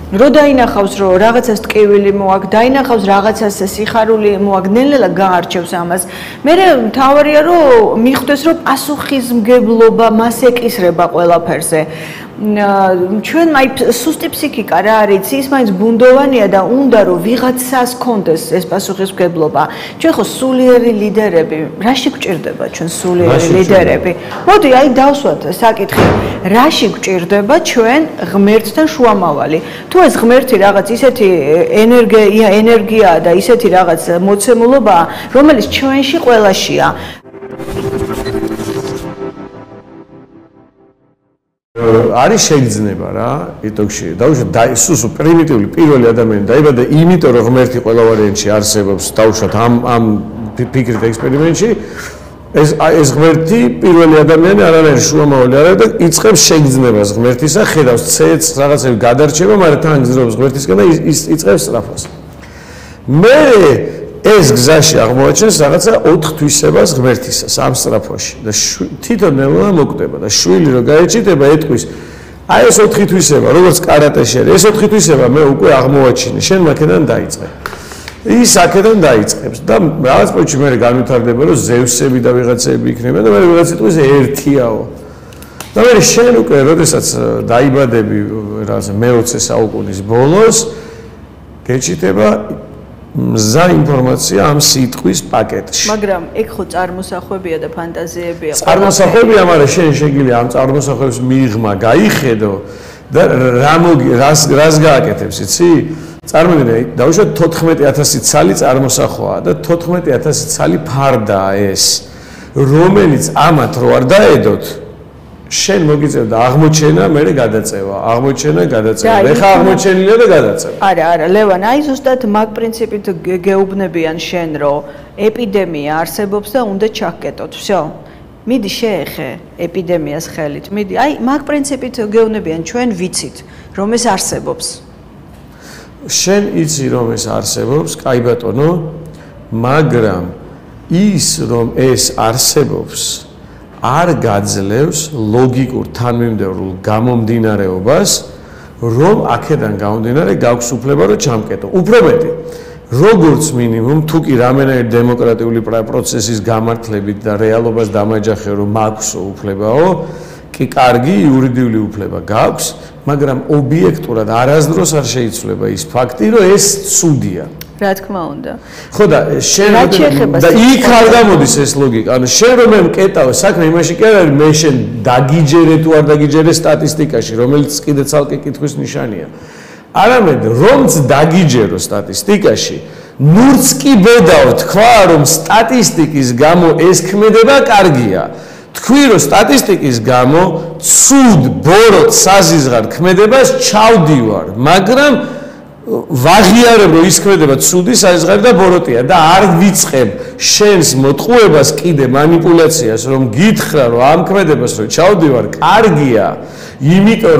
B: რო დაინახავს, რომ რაღაცას ტკივილი მოაქვს, დაინახავს რაღაცას სიხარული მოაქვს, ნელ-ნელა გაარჩევს ამას. მე მთავარია რომ მიხვდეს, რომ პასუხისმგებლობა მას ეკისრება ყველაფერზე. ჩვენ აი სუსტი ფსიქიკა რა არის, ის მაინც ბუნდოვანია და უნდა რომ ვიღაცას კონდეს ეს პასუხისმგებლობა. ჩვენ ხო სულიერი ლიდერები, რაში გვჭირდება ჩვენ სულიერი ლიდერები? მოდი აი დავსვათ საკითხი, რაში გვჭირდება ჩვენ ღმერთთან შუამავალი? თუ ეს ღმერთი რაღაც ისეთი ენერგია და ისეთი რაღაც მოცემულობაა, რომელიც ჩვენში ყველაშია.
A: არის შეგრძნება რა, იტოქში. დაუშვათ სუსუ პრიმიტიული პირველი ადამიანი დაიბადა, იმიტომ რომ ღმერთი ყველა ვარიანტში არსებობს, დაუშვათ ამ ფიქრით ექსპერიმენტში, ეს ღმერთი პირველი ადამიანი არანაირი შუამავალი არ არის და იწყებს შეგრძნებას ღმერთისა, ხედავს ცეცს, რაღაცები გადარჩება, მაგრამ თან გზნობს ღმერთისგან და იწყებს სწრაფას. მე ეს გზაში აღმოაჩენს რაღაცა 4 თვისებას ღმერთისას ამ სწრაფაში და თვითონ ნელა მოკვდება და შვილი რო გაეჭიტება ეთქვის აი ეს 4 თვისება როგორც კარატეში არის ეს 4 თვისება მე უკვე აღმოაჩინე შენ მაქედან დაიწყე ის აქედან დაიწყებს და რაღაც პოინტში მე განვითარდება რომ ზევსები და ვიღაცები იქნება და მე ვიღაც იტყვის ერთიაო და მე შენ უკვე როდესაც დაიბადები რაღაც მე-20 საუკუნის ბოლოს გეჭიტება მზა ინფორმაცია ამ სიტყვის პაკეტში.
B: მაგრამ ეგ ხო წარმოსახვებია და ფანტაზიებია.
A: წარმოსახვებია, მაგრამ შენ შეგიძლია ამ წარმოსახვების მიღმა გაიხედო და რას გააკეთებს, იცი? წარმოგიდგენთ, დავუშვათ 14000 ცალი წარმოსახვა და 14000 ცალი ფარდაა ეს, რომელიც ამათ რო არ დაედოთ, შენ მოგიწევდა აღმოჩენა, მერე გადაწევა, აღმოჩენა, გადაწევა. ეხა აღმოჩენილია და გადაწევა.
B: არა, ლევან, აი ზუსტად მაგ პრინციპით გეუბნებიან შენ, რომ ეპიდემია არსებობს და უნდა ჩაგკეტოთ. всё. მიდი შეეხე ეპიდემიას ხელით. მიდი, აი მაგ პრინციპით გეუბნებიან, ჩვენ ვიცით, რომ ეს არსებობს.
A: შენ იცი რომ ეს არსებობს, კაი ბატონო, მაგრამ ის რომ ეს არსებობს არ გაძლევს ლოგიკურ თანმიმდევრულ გამომდინარეობას, რომ აქედან გამომდინარე გაქვს უფლება რომ ჩამკეტო. უფრო მეტი, როგორც მინიმუმ თუ კი რამენაირ დემოკრატიული პროცესის გამართლებით და რეალობას დამაჯახე რომ მაქვს უფლებაო, კი კარგი იურიდიული უფლება გაქვს, მაგრამ ობიექტურად არასდროს არ შეიცვლება ის ფაქტი, რომ ეს ცუდია.
B: რა თქმა უნდა.
A: ხო და შენ და იქ არ გამოდის ეს ლოგიკა. ანუ შენ რომ მე მკეტავ, საქმე იმაში კი არ არის, მე შენ დაგიჯერე თუ არ დაგიჯერე სტატისტიკაში, რომელიც კიდე ცალკე კითხვის ნიშანია. არამედ რომც დაგიჯერო სტატისტიკაში, ნურც კი ბედავ თქვა, რომ სტატისტიკის გამო ეს ქმედება კარგია. თქვი რომ სტატისტიკის გამო ცუდ ბოროტ საზიზღარ ქმედებას ჩავდივარ, მაგრამ ვაღიარებ რომ ის ქმედება ცუდი საზღარი და ბოროტია და არ ვიწყებ შენს მოტყუებას კიდე манипуляციას რომ გითხრა რომ ამ ქმედებას რომ ჩავდივარ კარგია იმიტომ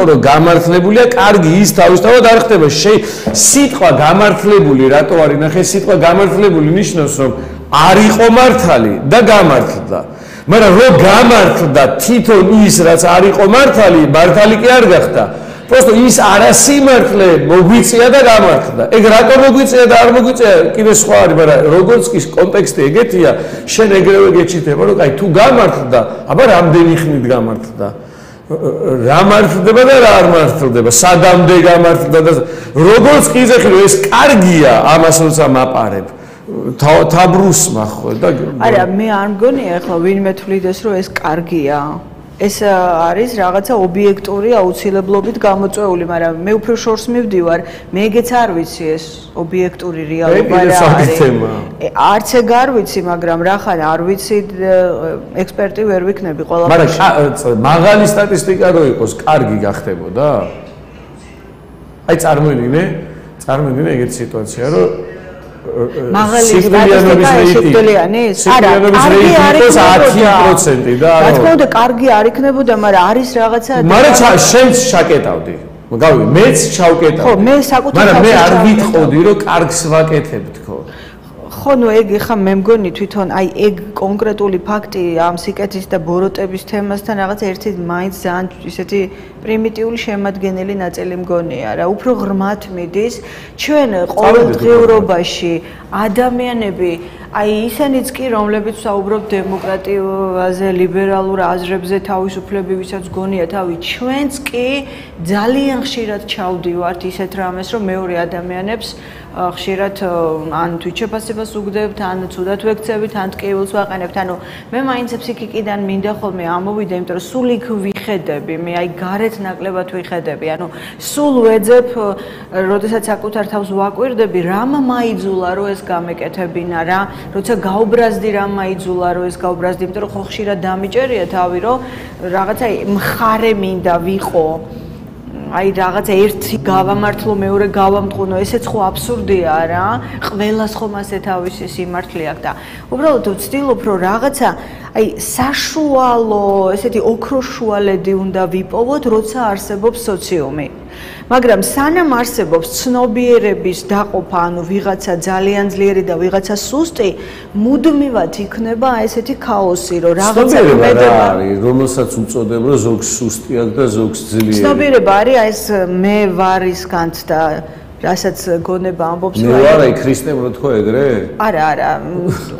A: რომ გამართლებულია კარგი ის თავისთავად არ ხდება სიტყვა გამართლებული რატო არის ნახე სიტყვა გამართლებული ნიშნავს რომ არ იყო მართალი და გამართლდა მაგრამ რომ გამართლდა თვითონ ის რაც არ იყო მართალი კი არ გახდა просто ის არასიმართლე მოგვიწია და გამართლდა. ეგ რატო მოგვიწია და არ მოგვიწია, კიდე სხვა არის, მაგრამ როგორც კი კონტექსტი ეგეთია, შენ ეგრევე გეჩიტება, რომ აი თუ გამართლდა, აბა რამდენი ხნით გამართლდა. რა მართლდება და რა არ მართლდება, სადამდე გამართლდა და როგორც კი იზახი რომ ეს კარგია, ამას როცა მაპარებ. თაბრუსმა ხო და
B: არა, მე არ მგონია ახლა ვინმე თვლიდეს რომ ეს კარგია. ეს არის რაღაცა ობიექტური აუცილებლობით გამოწვეული, მაგრამ მე უფრო შორს მივდივარ, მეგეც არ ვიცი ეს ობიექტური რეალობა რა არის. არც ეგ არ ვიცი, მაგრამ რახან არ ვიცი, ექსპერტი ვერ ვიქნები ყველა.
A: მაგრამ მაღალი სტატისტიკა რო იყოს, კარგი გახდებოდა? აი წარმოიდგინე ეგეთი სიტუაცია, რომ
B: მაღალი სტატისტიკა შეგვიძლიანის? არა, კარგი არ იქნებოდა. 10% და რა თქმა უნდა, კარგი არ იქნებოდა, მაგრამ არის რაღაცა.
A: მაგრამ შენც ჩაკეტავდი. გავიგე, მეც ჩავკეტავდი.
B: ხო, მე საკუთარ
A: მაგრამ მე არ ვიტყოდი, რომ კარგს ვაკეთებ თქო.
B: ხო, ნუ ეგ ხა მე მგონი თვითონ აი ეგ კონკრეტული ფაქტი ამ სიკეთის და ბოროტების თემასთან რაღაც ერთი მაინც ძალიან ისეთი პრიმიტიული შემადგენელი ნაწილი მგონია რა. უფრო ღრმად მიდის ჩვენ ყოველდღიურობაში ადამიანები აი ისინიც კი რომლებიც საუბრობ დემოკრატიაზე, ლიბერალურ აზრებზე, თავისუფლებებისაც გონია თავი, ჩვენც კი ძალიან ხშირად ჩავდივართ ისეთ რამეს, რომ მეორე ადამიანებს ხშირად ან თვითშეფასებას უგდებთ, ან ცუდად ვექცევით, ან ტკივილს ვაყენებთ. ანუ მე მაინც ფსიქიკიდან მინდა ხოლმე ამოვიდე, იმიტომ რომ სულ იქ ვიხედები, მე აი გარეთ ნაკლებად ვიხედები. ანუ სულ ვეძებ, როდესაც საკუთარ თავს ვაკვირდები, რამ მაიძულა რომ ეს გამეკეთებინა რა, როცა გაუბრაზდი რამ მაიძულა რომ ეს გაუბრაზდი, იმიტომ რომ ხო ხშირად დამიჭერია თავი, რომ რაღაცა მხარე მინდა ვიყო. აი რაღაცა ერთი გავამართლო, მეორე გავამტყუნო, ესეც ხო აბსურდია რა. ყველას ხომ ასე თავისი სიმართლე აქვს და უბრალოდ ვცდილობ რომ რაღაცა აი საშუალო, ესეთი ოქროშუალედი უნდა ვიპოვოთ, როცა არსებობს სოციუმი. მაგრამ სანამ არსებობს ცნობიერების დაყოფა, ანუ ვიღაცა ძალიან ძლიერი და ვიღაცა სუსტი, მუდმივად იქნება ესეთი ქაოსი, რომ რაღაცა ქმედება
A: არის, რომელსაც უწოდებ, რომ ზოგს სუსტი აქვს და ზოგს ძლიერი.
B: ცნობიერება არის ეს მე ვარისკანთ და რასაც გონება ამბობს
A: მე ვარ აი ქრისტემ რო თქო ეგრე?
B: არა,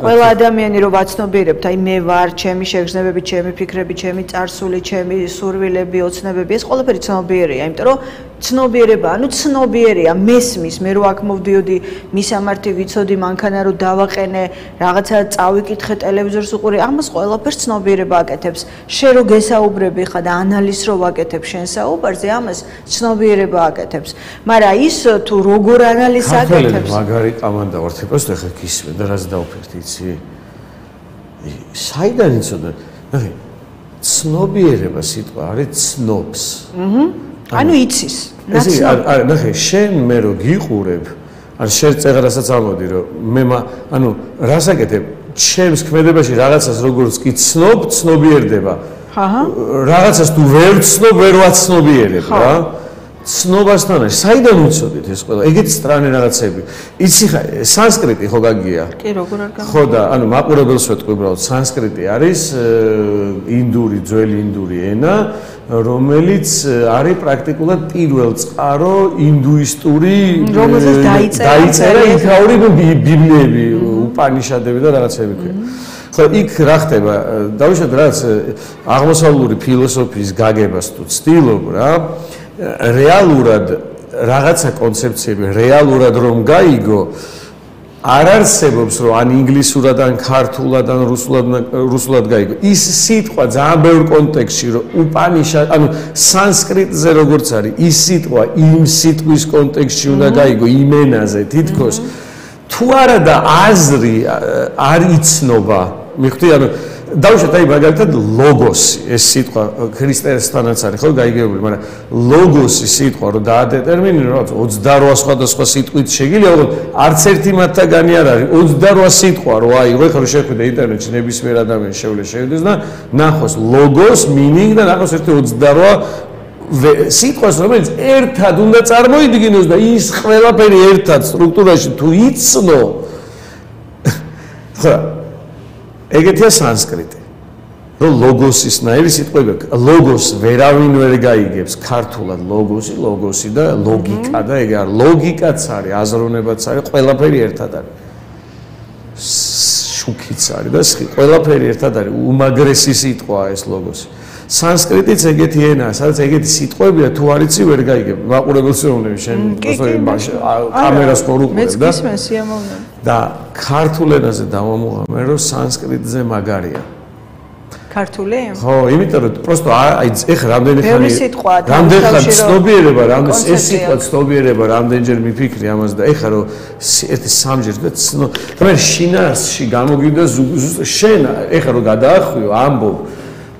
B: ყველა ადამიანი რო ვაცნობიერებთ, აი მე ვარ, ჩემი შეგრძნებები, ჩემი ფიქრები, ჩემი წარსული, ჩემი სურვილები, ოცნებები, ეს ყველაფერი ცნობიერია, იმიტომ რომ ცნობიერება, ანუ ცნობიერია, მესმის, მე რო აქ მოვდიოდი, მისამართი ვიცოდი, მანქანა რო დავაყენე, რაღაცა წავიკითხე ტელევიზორს უყურე, ამას ყველაფერს ცნობიერება აკეთებს. შენ რო გესაუბრები ხა და ანალიზს რო ვაკეთებ შენ საუბარზე, ამას ცნობიერება აკეთებს. მაგრამ ის თუ როგორ ანალიზს აკეთებს?
A: მაგარი კამანდა ვარ, თვითონ ახლა გისმენ და რაც დავფიქრდი, იცი? საიდან იცოდე? ნახე, ცნობიერება სიტყვა არის ცნობს.
B: ანუ იცის.
A: არა, ნახე, შენ მე რო გიყურებ, ან შენ წეღრასაც ამოდი რომ მე ანუ რას აკეთებ? ჩემს ქმედებაში რაღაცას როგორც კი ცნობ, ცნობიერდება. რაღაცას თუ ვერ ცნობ, ვერ ვაცნობიერებ რა. ცნობასთან საიდან უცოდეთ ეს ყველა? ეგეთი სტრანი რაღაცები. იცი ხა სანსკრიტი ხო გაგია?
B: კი, როგორ არ გამა?
A: ხო და ანუ მაყურებელს ვეთქვი უბრალოდ სანსკრიტი არის ინდური, ძველი ინდური ენა, რომელიც არის პრაქტიკულად პირველწყარო ინდუისტური
B: რომელზეც
A: დაიწერა იქაური ბიბლიები, უპანიშადები და რაღაცები ქვია. ხო, იქ რა ხდება? დავუშვათ რაც აღმოსავლური ფილოსოფიის გაგებას თუ ცდილობ რა, რეალურად რაღაცა კონცეფციები რეალურად რომ გაიგო არ არსებობს რომ ან ინგლისურად ან ქართულად ან რუსულად გაიგო ის სიტყვა ძალიან ბევრ კონტექსტში რომ უპანიშა ანუ სანსკრიტზე როგორც არის ის სიტყვა იმ სიტყვის კონტექსტში უნდა გაიგო იმ ენაზე თითქოს თუ არა და აზრი არ იცნობა მიხვდი ანუ დავუშვათ აი მაგალითად ლოგოსი ეს სიტყვა ქრისტესთანაც არის ხო გაიგებული მაგრამ ლოგოსი სიტყვა რომ დაადეტერმინირო რაღაც 28 სხვადასხვა სიტყვით შეგიძლია რომ არც ერთი მათგანი არ არის 28 სიტყვა რომ აი ხო შეხვიდე ინტერნეტში ნებისმიერ ადამიანს შეუძლია შევიდეს და ნახოს ლოგოს მინინგ და ნახოს ერთი 28 სიტყვას რომელიც ერთად უნდა წარმოიდგინოს და ის ყველაფერი ერთად სტრუქტურაში თუ იცნო ხო ეგეთია სანსკრიტი. რომ ლოგოსისნაირი სიტყვები ლოგოს ვერავინ ვერ გაიგებს ქართულად ლოგოსი და ლოგიკა და ეგ არის ლოგიკაც არის აზროვნებაც არის ყველაფერი ერთად არის. შუქიც არის და ყველაფერი ერთად არის უმაგრესი სიტყვაა ეს ლოგოსი. სანსკრიტიც ეგეთი ენაა, სადაც ეგეთი სიტყვებია თუ არ იცი ვერ გაიგებ. მაყურებელს ვეუბნები შენ კამერას ხო უყურებ და და ქართულ ენაზე დავამოღამე რომ სანსკრიტზე მაგარია.
B: ქართული?
A: ხო, იმიტომ რომ პროსტო აი ეხლა რამდენი
B: ხანი
A: ცნობიერება, რამდენი ეს სიტყვა ცნობიერება, რამდენჯერ მიფიქრი ამას და ეხლა რომ ერთი სამჯერ და და შინაარსში გამოგივიდა შენ ეხლა რომ გადაახვიო ამბობ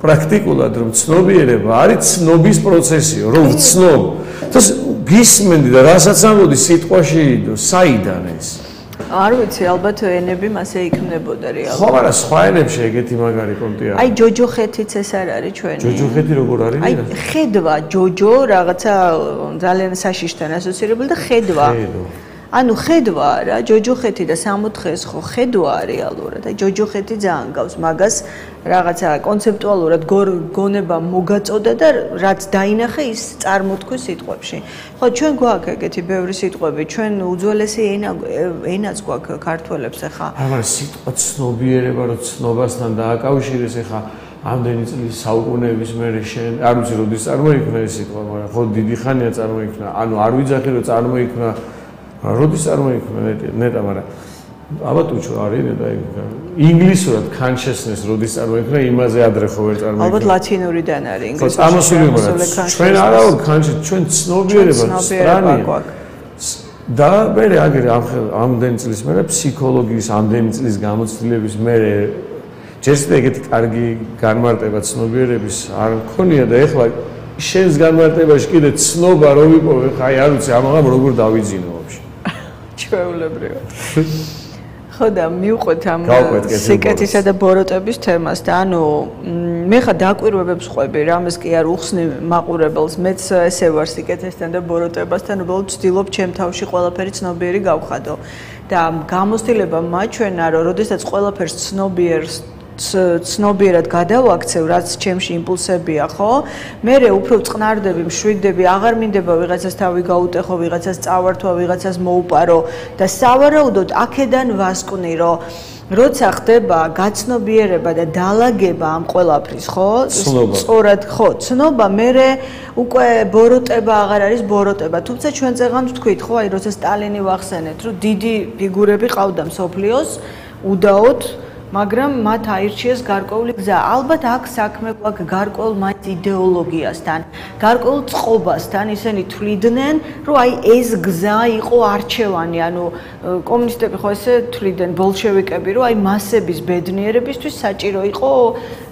A: პრაქტიკულად რომ ცნობიერება არის ცნობის პროცესიო, რომ ვცნობ. და გისმენდი და რასაც ამბობდი სიტყვაში საიდან ეს?
B: არ ვიცი, ალბათ ენები მასე იქმნებოდა რეალურად.
A: ხო, მაგრამ სხვა ენებში ეგეთი მაგარი კონტი არის.
B: აი ჯოჯოხეთიც ეს არ არის ჩვენი.
A: ჯოჯოხეთი როგორ არის?
B: აი ხედვა, ჯოჯო რაღაცა ძალიან საშიშთან ასოცირებული და ხედვა. ანუ ხედვა რა, ჯოჯოხეთი და 64-ის ხო ხედვა რეალურად. აი ჯოჯოხეთი ძალიან გავს მაგას რაღაცა კონცეპტუალურად გონება მოგაწოდა და რაც დაინახე ის წარმოთქვი სიტყვებში. ხო, ჩვენ გვაქვს ეგეთი ბევრი სიტყვები, ჩვენ უძველესი ენაც გვაქვს ქართველებს ახლა.
A: მაგრამ სიტყვა ცნობიერება რო ცნობასთან დააკავშირეს ახლა ამდენი წლის საუკუნეების მერე შენ არ ვიცი როდის წარმოიქმნა ეს სიტყვა, მაგრამ ხო დიდი ხანია წარმოიქმნა. ანუ არ ვიძახი რომ წარმოიქმნა როდის წარმოიქმნა ნეტა, მაგრამ ალბათ უჩვე არის და ინგლისურად consciousness როდის წარმოიქმნა იმაზე ადრე ხო ვერ წარმოიქმნა.
B: ალბათ ლათინურიდან არის
A: ინგლისური. ამასული მაგრამ ჩვენ არა ვარ conscious, ჩვენ ცნობიერება სტრანია. და მე აგერ ამდენი წლის მერე ფსიქოლოგიის ამდენი წლის გამოცდილების მერე ჯერ ეგეთი კარგი განმარტება ცნობიერების არ მქონია და ეხლა შენს განმარტებაში კიდე ცნობა რომ ვიპოვე, ხაი არ ვიცი ამაღამ როგორ დავიძინო ვაფშე.
B: ჩვეულებრივად. ხო და მივყვეთ ამ სიკეთისა და ბოროტების თემას და ანუ მე ხა დაკვირვებებს ყვები, რამეს კი არ უხსნი მაყურებელს, მეც ესე ვარ სიკეთესთან და ბოროტებასთან, უბრალოდ ვცდილობ ჩემ თავში ყველაფერი ცნობიერი გავხადო. და გამოცდილება მაჩვენა, რომ როდესაც ყველაფერს ცნობიერს ცნობიერად გადავაქცევ, რაც ჩემში იმპულსებია, ხო? მე უფრო წყნარდები, მშვიდები, აღარ მინდება ვიღაცას თავი გაუტეხო, ვიღაცას წავართვა, ვიღაცას მოუპარო და სავარაუდოდ აქედან ვასკვნირო. როცა ხდება გაცნობიერება და დალაგება ამ ყველაფრის, ხო? სწორად, ხო, ცნობა მე უკვე ბოროტება აღარ არის ბოროტება. თუმცა ჩვენ წეღან ვთქვით, ხო, აი როცა სტალინი ვახსენეთ, რომ დიდი ფიგურები ყავდა მსოფლიოს, უდაოდ მაგრამ მათ აირჩიეს გარკვეული გზა. ალბათ აქ საქმე გვაქვს გარკვეულ მათ იდეოლოგიასთან, გარკვეულ წყობასთან, ისინი თვლიდნენ, რომ აი ეს გზა იყო არჩევანი, ანუ კომუნისტები ხო ესე თვლიდნენ ბოლშევიკები, რომ აი მასების ბედნიერებისთვის საჭირო იყო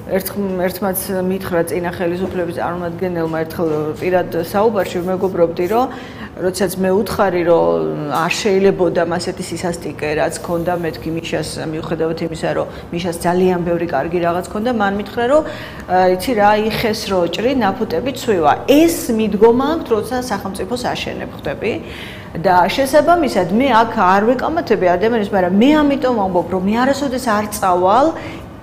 B: ერთმაც მითხრა წინა ხელისუფლების წარმომადგენელმა ერთხელ პირად საუბარში მეგობრობდი, რომ როდესაც მე უთხარი, რომ არ შეიძლებოდა ასეთი სისასტიკე, რაც ქონდა მეთქი მიშას, მიუხედავად იმისა, რომ მიშას ძალიან ბევრი კარგი რაღაც ქონდა, მან მითხრა, რომ იცი რა, იხეს რო ჭრი, ნაფუტები ცვივა. ეს მიდგომა აქვს, როცა სახელმწიფოს აშენებ ხდები. და შესაბამისად მე აქ არ ვეკამათები ადამიანებს, მაგრამ მე ამიტომ ვამბობ, რომ მე არასოდეს არ წავალ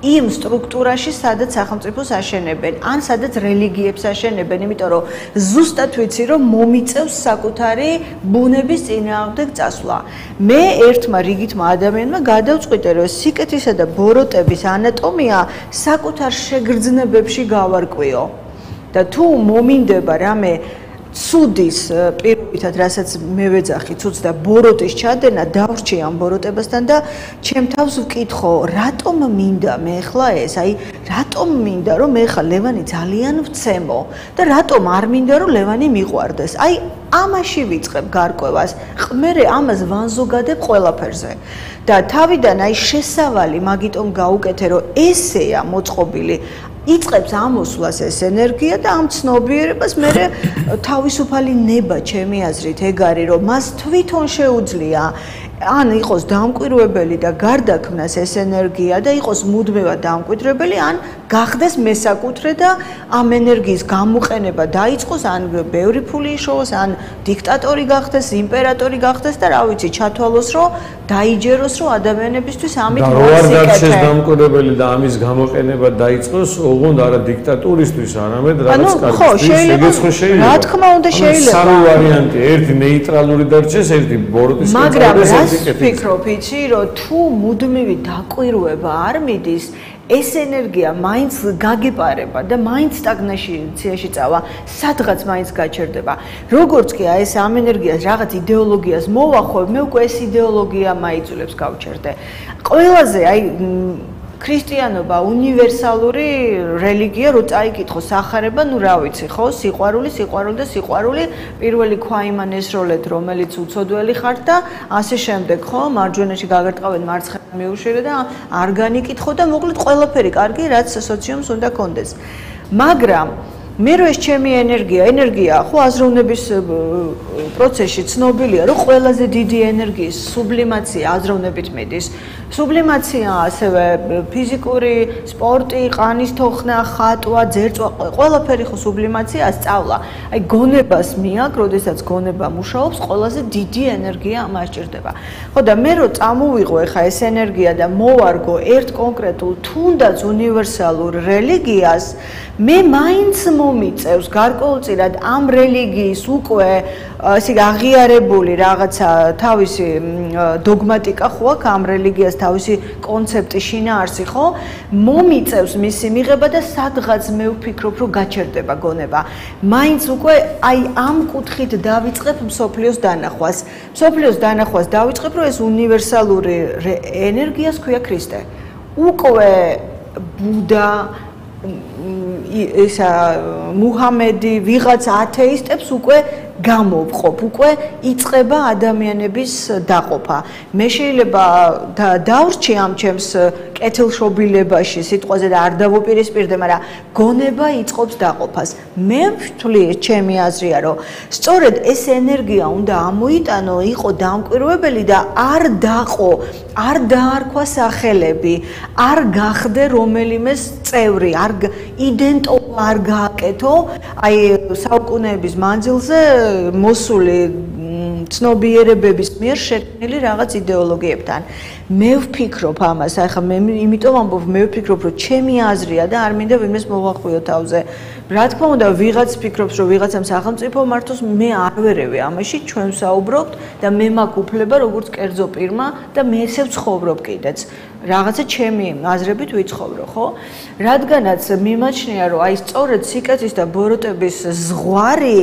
B: იმ სტრუქტურაში, სადაც სახელმწიფოს აშენებენ, ან სადაც რელიგიებს აშენებენ, იმიტომ რომ ზუსტად ვიცი, რომ მომიწევს საკუთარი ბუნების წინააღმდეგ წასვლა. მე ერთმა რიგითმა ადამიანმა გადავწყვიტე, რომ სიკეთისა და ბოროტების ანატომია საკუთარ შეგრძნებებში გავარკვიო. და თუ მომინდება რამე ცუდის პირობითად, რასაც მე ვეძახი, ცუდს და ბოროტის ჩადენა, დავრჩი ამ ბოროტებასთან და ჩემ თავს ვკითხო, რატომ მინდა მე ხლა ეს, აი, რატომ მინდა, რომ მე ხა ლევანი ძალიან ვცემო და რატომ არ მინდა, რომ ლევანი მიყვარდეს. აი, ამაში ვიწყებ გარკვევას, მერე ამას ვანზოგადებ ყველაფერზე. და თავიდან აი შესავალი მაგიტომ გაუკეთე, რომ ესეა მოწყობილი იწყებს ამოსვლას ეს ენერგია და ამ ცნობიერებას მე თავისუფალი ნება ჩემი აზრით ეგ არის რომ მას თვითონ შეუძლია ან იყოს დამკვირვებელი და გარდაქმნას ეს ენერგია და იყოს მუდმივად დამკვიდრებელი ან გახდეს მესაკუთრე და ამ ენერგიის გამოყენება დაიწყოს ან ბევრი ფული იშოვოს ან დიქტატორი გახდეს იმპერატორი გახდეს და რა ვიცი ჩათვალოს რომ დაიჯეროს რომ ადამიანებისთვის ამით
A: მოსიკეთე და როარ დამკვირვებელი და ამის გამოყენება დაიწყოს ოღონდ არა დიქტატურისთვის არამედ რაღაც კარგისთვის
B: რა თქმა უნდა შეიძლება
A: სამი ვარიანტი ერთი ნეიტრალური დარჩეს ერთი ბოროტის
B: მაგრამ ვფიქრობ იცი რომ თუ მუდმივი დაკვირვება არ მიდის ეს ენერგია მაინც გაგეპარება და მაინც სტაგნაციაში წავა, სადღაც მაინც გაჩერდება. როგორც კი ეს ამ ენერგიას რაღაც იდეოლოგიას მოვახვევ, მე უკვე ეს იდეოლოგია მაიძულებს გავჩერდე. ყველაზე აი ქრისტიანობა უნივერსალური რელიგია რო წაიკითხო სახარება, ნუ რა ვიცი, ხო, სიყვარული და სიყვარული პირველი ქვა იმან ესროლეთ, რომელიც უცოდველი ხარ და ასე შემდეგ, ხო, მარჯვენაში გაგარტყავენ, მარცხენა მიუშვირე და არ განიკითხო და მოკლედ ყველაფერი კარგი, რაც სოციუმს უნდა კონდეს. მაგრამ მე რო ეს ჩემი ენერგია, ხო, აზროვნების პროცესში ცნობილია, რომ ყველაზე დიდი ენერგიის სუბლიმაცია აზროვნებით მიდის. სუბლიმაცია ასევე ფიზიკური სპორტი, ყანის თოხნა, ხატვა, ძერწვა, ყველაფერი ხო სუბლიმაციაა სწავლა. აი გონებას მიაქვს, როდესაც გონება მუშაობს, ყველაზე დიდი ენერგია ამას ჭირდება. ხო და მე რო წამოვიღო ეხა ეს ენერგია და მოვარგო ერთ კონკრეტულ თუნდაც უნივერსალურ რელიგიას, მე მაინც მომიწევს გარკვეულწილად ამ რელიგიის უკვე ესე აღიარებული რაღაცა თავისი დოგმატიკა ხო აქვს ამ რელიგიას თავისი კონცეფტი შინაარსი ხო მომიწევს მისი მიღება და სადღაც მე ვფიქრობ რომ გაჩერდება გონება მაინც უკვე აი ამ კუთხით დავიწყებ მსოფლიოს დანახვას დავიწყებ რომ ეს უნივერსალური ენერგიას ქვია ქრისტე უკვე ბუდა ისა მუჰამედი ვიღაც ათეისტებს უკვე გამოვყოფ უკვე იწყება ადამიანების დაყოფა მე შეიძლება დავრჩი ამ ჩემს კეთილშობილებაში სიტყვაზე და არ დავუპირისპირდე მაგრამ გონება იწყობს დაყოფას მე ვთვლი ჩემი აზრია რომ სწორედ ეს ენერგია უნდა ამოიტანო იყო დამკვირვებელი და არ დაყო არ დაარქვა სახელები არ გახდე რომელიმეს წევრი არ იდენტობა არ გააკეთო აი საუკუნეების მანძილზე მოსული ცნობიერებების მიერ შექმნილი რაღაც იდეოლოგიებთან. მე ვფიქრობ ამას, ახლა მე იმიტომ ამბობ, მე ვფიქრობ, რომ ჩემი აზრია და არ მინდა ვინმეს მოვახვიო თავზე. რა თქმა უნდა, ვიღაც ფიქრობს, რომ ვიღაცამ სახელმწიფო მართოს, მე არ ვერევი ამაში, ჩვენ ვსაუბრობთ და მე მაქვს უფლება როგორც კერძო პირმა და მე ესე ვცხოვრობ კიდეც. რაღაცა ჩემი აზრებით ვიცხოვრო, ხო? რადგანაც მიმაჩნია, რომ აი სწორედ სიკეთის და ბოროტების ზღვარი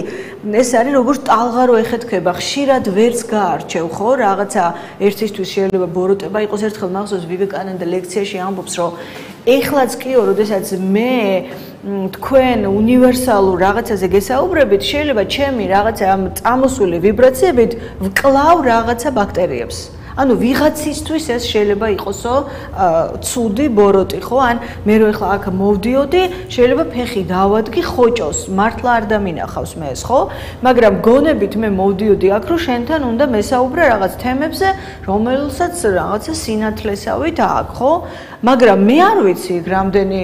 B: ეს არის როგორც ტალღარო ეხეთქება, ხშირად ვერც გაარჩევ, ხო? რაღაცა ერთისთვის შეიძლება ბოროტება იყოს, ერთხელ მახსოვს ვივეკანენდა ლექციაში ამბობს, რომ ეხლაც კიო, როდესაც მე თქვენ უნივერსალურ რაღაცაზე გესაუბრებით, შეიძლება ჩემი რაღაცა ამ წამოსული ვიბრაციებით ვკლავ რაღაცა ბაქტერიებს. ანუ ვიღაცისთვის ეს შეიძლება იყოსო ცუდი ბოროტი, ხო? ან მე რო ეხლა აქ მოვდიოდი, შეიძლება ფეხი დავადგი ხოჭოს, მართლა არ დამინახავს მე ეს, ხო? მაგრამ გონებით მე მოვდიოდი აქ, რომ შენთან უნდა მესაუბრე რაღაც თემებზე, რომელსაც რაღაცა სინათლესავით აქ, ხო? მაგრამ მე არ ვიცი რამდენი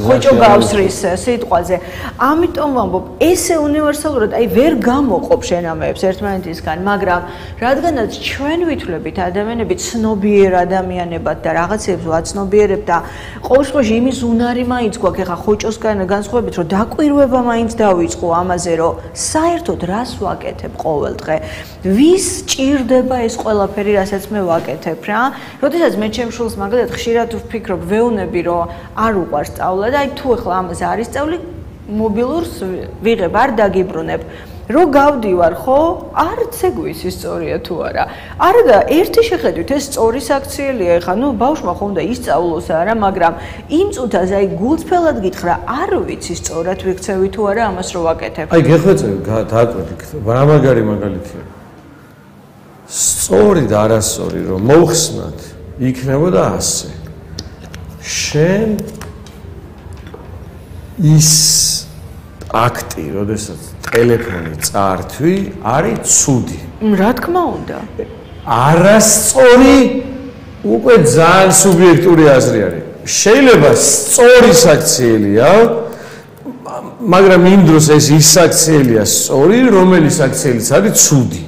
B: ხოჭო გავსრის სიტყვაზე. ამიტომ ვამბობ, ესე უნივერსალურად აი ვერ გამოყოფ შენამეებს ერთმანეთისგან, მაგრამ რადგანაც ჩვენ ვითვლებით ადამიანები ცნობიერ ადამიანებად და რაღაცებს ვაცნობიერებ და ყოველ შემთხვევაში იმის უნარი მაინც გვაქვს, ეხა ხოჭოსგან განსხვავებით, რომ დაკვირვება მაინც დავიწყო ამაზე, რომ საერთოდ რას ვაკეთებ ყოველდღე, ვის ჭირდება ეს ყველაფერი, რასაც მე ვაკეთებ რა. როდესაც მე ჩემ შულს მაგალითად ხშირად ვფიქრობ, ვეუნები, რომ არ უყვარს სწავლა და აი თუ ეხლა ამაზე არ ისწავლი, მობილურს ვიღებ, არ დაგიბრუნებ. რო გავდივარ, ხო? არც ეგვისი სწორია თუ არა. არა და ერთი შეხედვით ეს სწორი საქციელია, ეხა ნუ ბავშვმა ხომ და ისწავლოს არა, მაგრამ იმ წუთაზე აი გულწრფელად გითხრა, არ ვიცი სწორად ვიქცევი თუ არა ამას რო ვაკეთებ.
A: აი გეხვეწები, დააკვირდით, რა მაგალითია. სწორი და არასწორი რომ მოხსნათ, იქნებოდა ასე. შენ ის აქტი, როდესაც ტელეფონი წართვი, არის ცუდი.
B: რა თქმა უნდა.
A: არასწორი უკვე ძალიან სუბიექტური აზრი არის. შეიძლება სწორი საქციელია, მაგრამ იმ დროს ეს ის საქციელია სწორი, რომელიც საქციელიც არის ცუდი.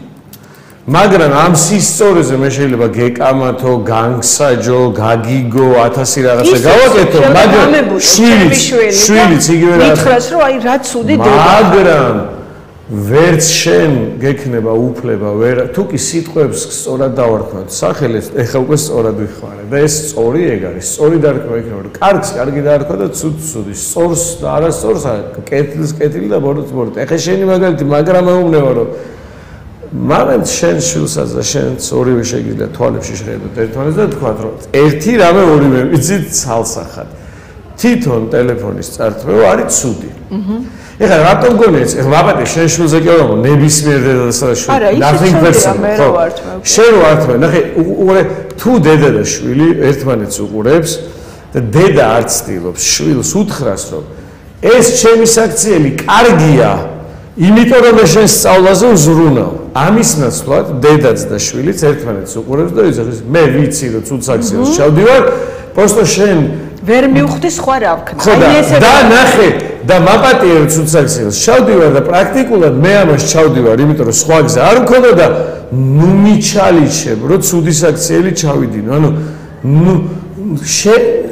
A: მაგრამ ამ სისწორეზე მე შეიძლება გეკამათო, განგსაჯო, გაგიგო, 1000 რაღაცა გავაკეთო, მაგრამ შვილიც იგივე რა.
B: მითხრას რომ აი რა ცუდი დება.
A: მაგრამ ვერც შენ გექნება უფლება, თუ კი სიტყვებს სწორად დავარქვათ, სახელებს ეხა უკვე სწორად ვიხმარებ და ეს სწორი ეგ არის, სწორი დარქმევა იქნება, რომ კარგს კარგი დაარქვა და ცუდს ცუდი, სწორს და არასწორს, კეთილს კეთილი და ბოროტს ბოროტი. ეხა შენი მაგალითი, მაგრამ მეუბნება რომ მაგრამ შენ შვილსაც და შენც ორივე შეგიძლია თვალებში შეხედოთ ერთმანეთს და თქვათ რომ ერთი რამე ორივე ვიცით ცალსახად. თვითონ ტელეფონის წართმევა არის ცუდი. ეხლა რატომ გონიეთ? ეხლა ვაპატე შენ შვილზე კი არა, ნებისმიერ დედასა და შვილს. nothing personal. შენ ვარ თმე. ნახე, უყურე თუ დედა და შვილი ერთმანეთს უყურებს და დედა არ ცდილობს შვილს უთხრას რომ ეს ჩემი საქციელი კარგია, იმიტომ რომ შენ სწავლაზე უზრუნავ. ამის ნაცვლად დედაც და შვილიც ერთმანეთს უყურებს და იცის მე ვიცი რომ ცუდ საქციელს ჩავდივარ, просто შენ
B: ვერ მივხვდი სხვა რა ვქნა.
A: აი ესე და ნახე და მაპატიე ცუდ საქციელს ჩავდივარ და პრაქტიკულად მე ამას ჩავდივარ, იმიტომ რომ სხვა გზა არ მქონდა და ნუ მიჩალიჩებ რომ ცუდი საქციელი ჩავიდინო. ანუ ნუ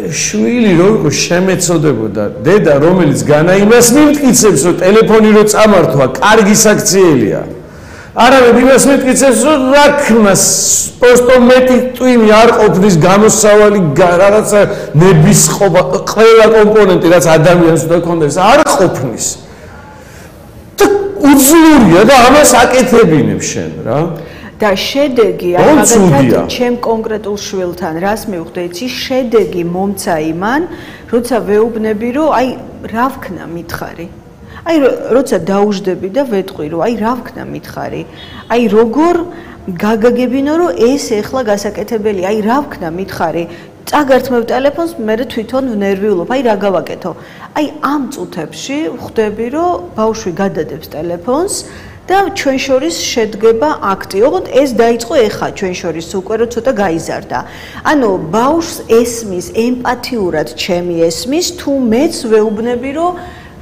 A: შვილი რო იყო შემეწოდებოდა დედა რომელიც განა იმას მიმტკიცებს რომ ტელეფონი რო წამართვა კარგი საქციელია. არავე იმას მიტკიცებს რომ რა ქნას просто მეტი ტვინი არ ყოფნის გამოსავალი რაღაცა ნების ყველა კომპონენტი რაც ადამიანს უნდა ქონდეს არ ყოფნის და უძლურია და ამას აკეთებინებ შენ რა
B: და შედეგი მაგალითად ჩემ კონკრეტულ შვილთან რას მივხვდი იცი შედეგი მომცა იმან როცა ვეუბნები რომ აი რა ვქნა მითხარი აი როცა დაუждები და ვეტყვი რომ აი რა ვქნა მითხარი აი როგორ გაგაგებინო რომ ეს ეხლა გასაკეთებელი აი რა ვქნა მითხარი წაგართმევ ტელეფონს მე თვითონ ვნერვიულობ აი რა გავაკეთო აი ამ წუთებში ხვდები რომ ბავშვი გადადებს ტელეფონს და ჩვენ შორის შედგება აქტი. ოღონდ ეს დაიწყო ეხა ჩვენ შორის უკვე რომ ცოტა გაიზარდა. ანუ ბავშვს ესმის ემპათიურად ჩემი ესმის თუ მეც ვეუბნები რომ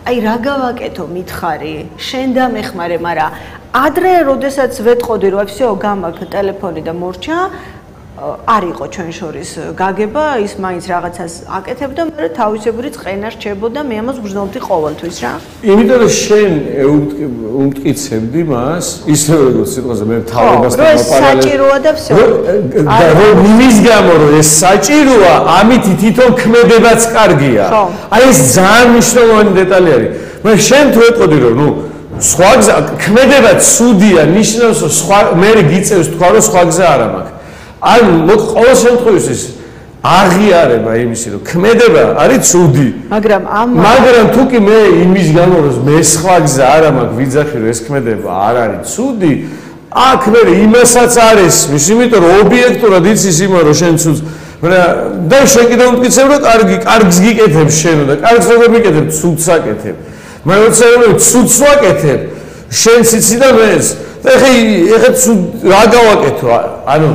B: აი რა გავაკეთო მითხარი შენ დამეხმარე, მაგრამ ადრე როდესაც ვეთყოდი რომ всё გამაქვს ტელეფონი და მორჩა არ იყო ჩვენ შორის გაგება ის მაინც რაღაცას აკეთებდა მაგრამ თავისებური წენა რჩებოდა მე ამას გრძნობდი ყოველთვის რა
A: იმიტომ რომ შენ უმტკიცებდი მას ისე როგორც სიტყვაზე მე თავებასთან
B: ვაპარალებ საჭიროა და всё
A: რომ იმის გამო რომ ეს საჭიროა ამით თვითონ ქმედებაც კარგია აი ეს ძალიან მნიშვნელოვანი დეტალი არის მაგრამ შენ თუ ეტყოდი რომ ნუ სხვა გზა ქმედება ცუდია ნიშნავს რომ სხვა მე გიწევს თქვა რომ სხვა გზა არ მაქვს ან ყოველ შემთხვევაში აღიარება იმისი რომ ქმედება არის ცუდი მაგრამ თუ კი მე იმის გამო რომ მე სხვა გზა არ მაქვს ვიძახი რომ ეს ქმედება არ არის ცუდი აქ მე იმასაც არის ის იმიტომ რომ ობიექტურად იცის იმა რომ შენ ცუდს და შენ კიდევ მტკიცებ რომ კარგს გიკეთებ შენ და კარგს როგორ მიკეთებ ცუდს აკეთებ მაგრამ როცა ცუდს ვაკეთებ შენც იცი და მეც ეხლა ცუდ რა გავაკეთო ანუ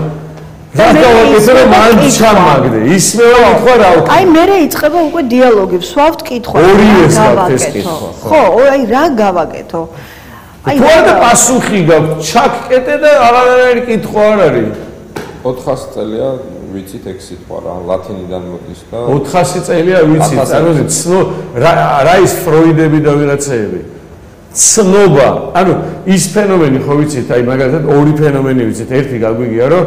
A: რაგავაკეთე რომ მან ჩამაგდე ისმე ვაკითხვა რა ვქნა
B: აი მე იწყება უკვე დიალოგი ვსვავთ კითხვა
A: ორივე სვავთ ეს კითხვა
B: ხო აი რა გავაკეთო
A: აი თუ არა პასუხი გაქვს ჩაკეტე და აღარანაირი კითხვა არ არის
C: 400 წელია ვიცით ეგ სიტყვა რა ლათინიდან მოდის და
A: 400 წელია ვიცით წარმოიდგინე ცნო რა ის ფროიდები და ვიღაცეები ცნობა ანუ ის ფენომენი ხო ვიცით აი მაგალითად ორი ფენომენი ვიცით ერთი გაგვიგია რომ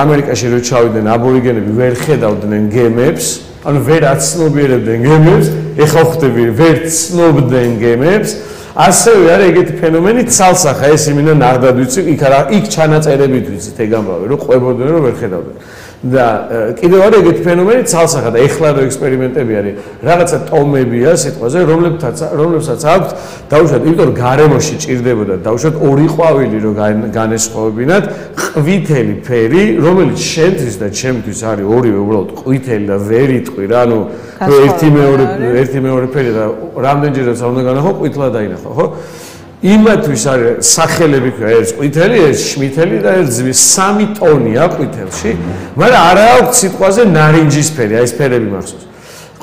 A: ამერიკაში რო ჩავიდნენ აბორიგენები ვერ ხედავდნენ გემებს ანუ ვერ აცნობიერებდნენ გემებს ეხლა ხვდები ვერ ცნობდნენ გემებს ასევე არის ეგეთი ფენომენი ცალსახა ეს იმინა ნახდად ვიცი იქ ჩანაწერებით ვიცით ეგ ამბავი რომ ყვებოდნენ რომ ვერ ხედავდნენ და კიდევ არის ეგეთი ფენომენი ცალსახა და ეხლა რო ექსპერიმენტები არის რაღაცა ტომებია სიტყვაზე რომლებსაც აქვს დაუშვათ იმიტომ რომ გარემოში ჭირდებოდა დაუშვათ ორი ყვავილი რომ განესხვავებინათ ყვითელი ფერი რომელიც შენთვის და ჩემთვის არის ორივე უბრალოდ ყვითელი და ვერ იტყვი რა ანუ ერთი მეორე ფერი და რამდენჯერაც უნდა განახო ყვითლად დაინახო ხო იმათვის არის სახელები ქვია ეს ყვითელი ეს შმითელი და ეს ძვის 3 ტონია ყვითელში მაგრამ არა აქვს სიტყვაზე ნარინჯისფერი აი ეს ფერები მახსოვს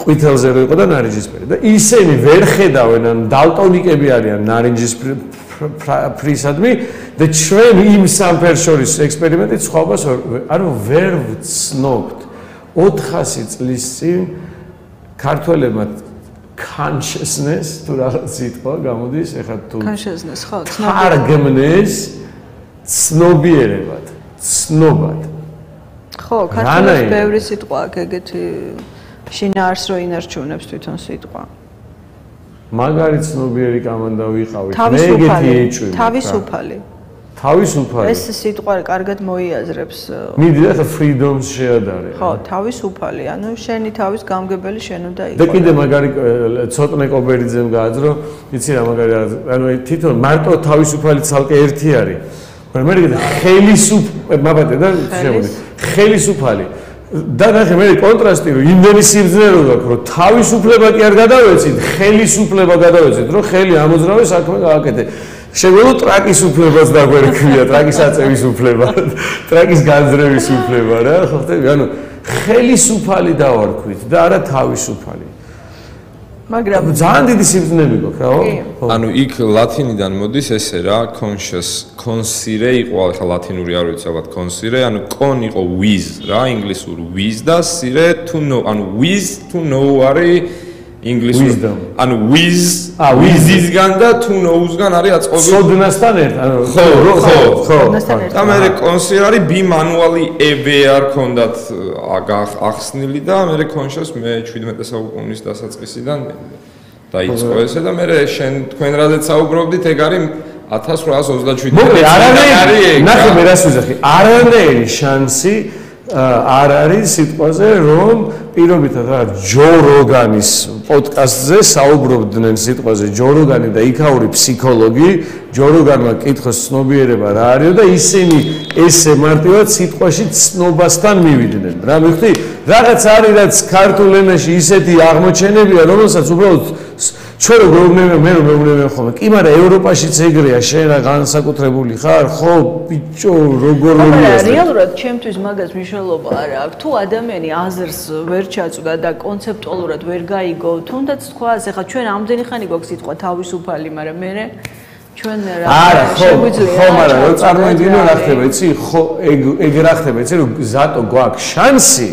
A: ყვითელზე რო იყო და ნარინჯისფერი და ისინი ვერ ხედავენ ან დალტონიკები არიან ნარინჯისფრისადმი და ჩვენ იმ სამფერს შორის ექსპერიმენტით სხვაობას ანუ ვერ ვცნობთ 400 წლის წინ ქართველებმა consciousness თუ რაღაც სიტყვა გამოდის ეხლა თუ
B: consciousness ხო
A: თარგმნეს ცნობიერებად ცნობად
B: ხო ქართულად ბევრი სიტყვა აქვს ეგეთი შინაარს რო ინარჩუნებს თვითონ სიტყვა
A: მაგარი ცნობიერი კამანდა ვიყავით მე ეგეთი ეჭვი თავისუფალი
B: ეს სიტყვა კარგად მოიაზრებს
A: მიდი და freedoms შეადარე
B: ხო თავისუფალი ანუ შენი თავის გამგებელი შენ უნდა იყოს
A: და კიდე მაგარი ცოტნე კობერიძემ გააძრო იცი რა მაგარი ანუ თვითონ მარტო თავისუფალი ცალკე ერთი არის მაგრამ მე კიდე მაბატე და შემოდი ხელისუფალი და ნახე მე კონტრასტი რომ იმდენი სიბრძნე რო გაქვს რომ თავისუფლება კი არ გადავეცით ხელისუფლება გადავეცით რომ ხელი ამოძრავე საქმე გააკეთე შეგვიძლია ტრაკის უფლებას დაგვერქვია, ტრაკის აწევის უფლება, ტრაკის განძრევის უფლება რა, ხო ხტები? ანუ ხელისუფალი დავარქვით და არა თავისუფალი.
B: მაგრამ
A: ძალიან დიდი სიბრძნეები გვაქვს რა, ხო?
C: ანუ იქ ლათინიდან მოდის ესე რა, conscious, consire იყო, ახლა ლათინური არ ვიცი ალბათ consire, ანუ con იყო with რა, ინგლისურ with და sire to know, ანუ with to know არის ინგლისურ ანუ with-ისგან და to know-სგან არის აწყობილი
A: სოდნასთან ერთ ანუ
C: ხო და მე კონსირ არის be manually aware კონდათ ახსნილი და მე conscious მე 17 საუკუნის დასაწყისიდან დაიწყო ესე და მე შენ თქვენ რადგან საუბრობდით ეგ არის 1827
A: მოკლედ არანაირი ნახე მე რას ვიზახი არანაირი შანსი არ არის სიტყვაზე რომ პირობითად რა ჯო როგანის პოდკასტზე საუბრობდნენ სიტყვაზე ჯო როგანი და იქაური ფსიქოლოგი ჯო როგანმა კითხოს ცნობიერება რა არისო და ისინი ესე მარტივად სიტყვაში ცნობასთან მივიდნენ რა მივხვდი რაღაც არის რაც ქართულ ენაში ისეთი აღმოჩენებია რომელსაც უბრალოდ ჩვენ როგორ მე მეუბნები ხოლმე კი მაგრამ ევროპაშიც ეგრეა შენ რა განსაკუთრებული ხარ ხო ბიჭო როგორ
B: მოიაზრე რეალურად ჩემთვის მაგას მნიშვნელობა არ აქვს თუ ადამიანი აზრს ვერ ჩაწვდა და კონცეპტუალურად ვერ გაიგო თუნდაც თქვა ეხლა ჩვენ ამდენი ხანი გვაქვს სიტყვა თავისუფალი მაგრამ მე ჩვენ
A: არა ხო მაგრამ რო წარმოიდგინო რა ხდება იცი ხო ეგ რა ხდება იცი რომ ზატო გვაქვს შანსი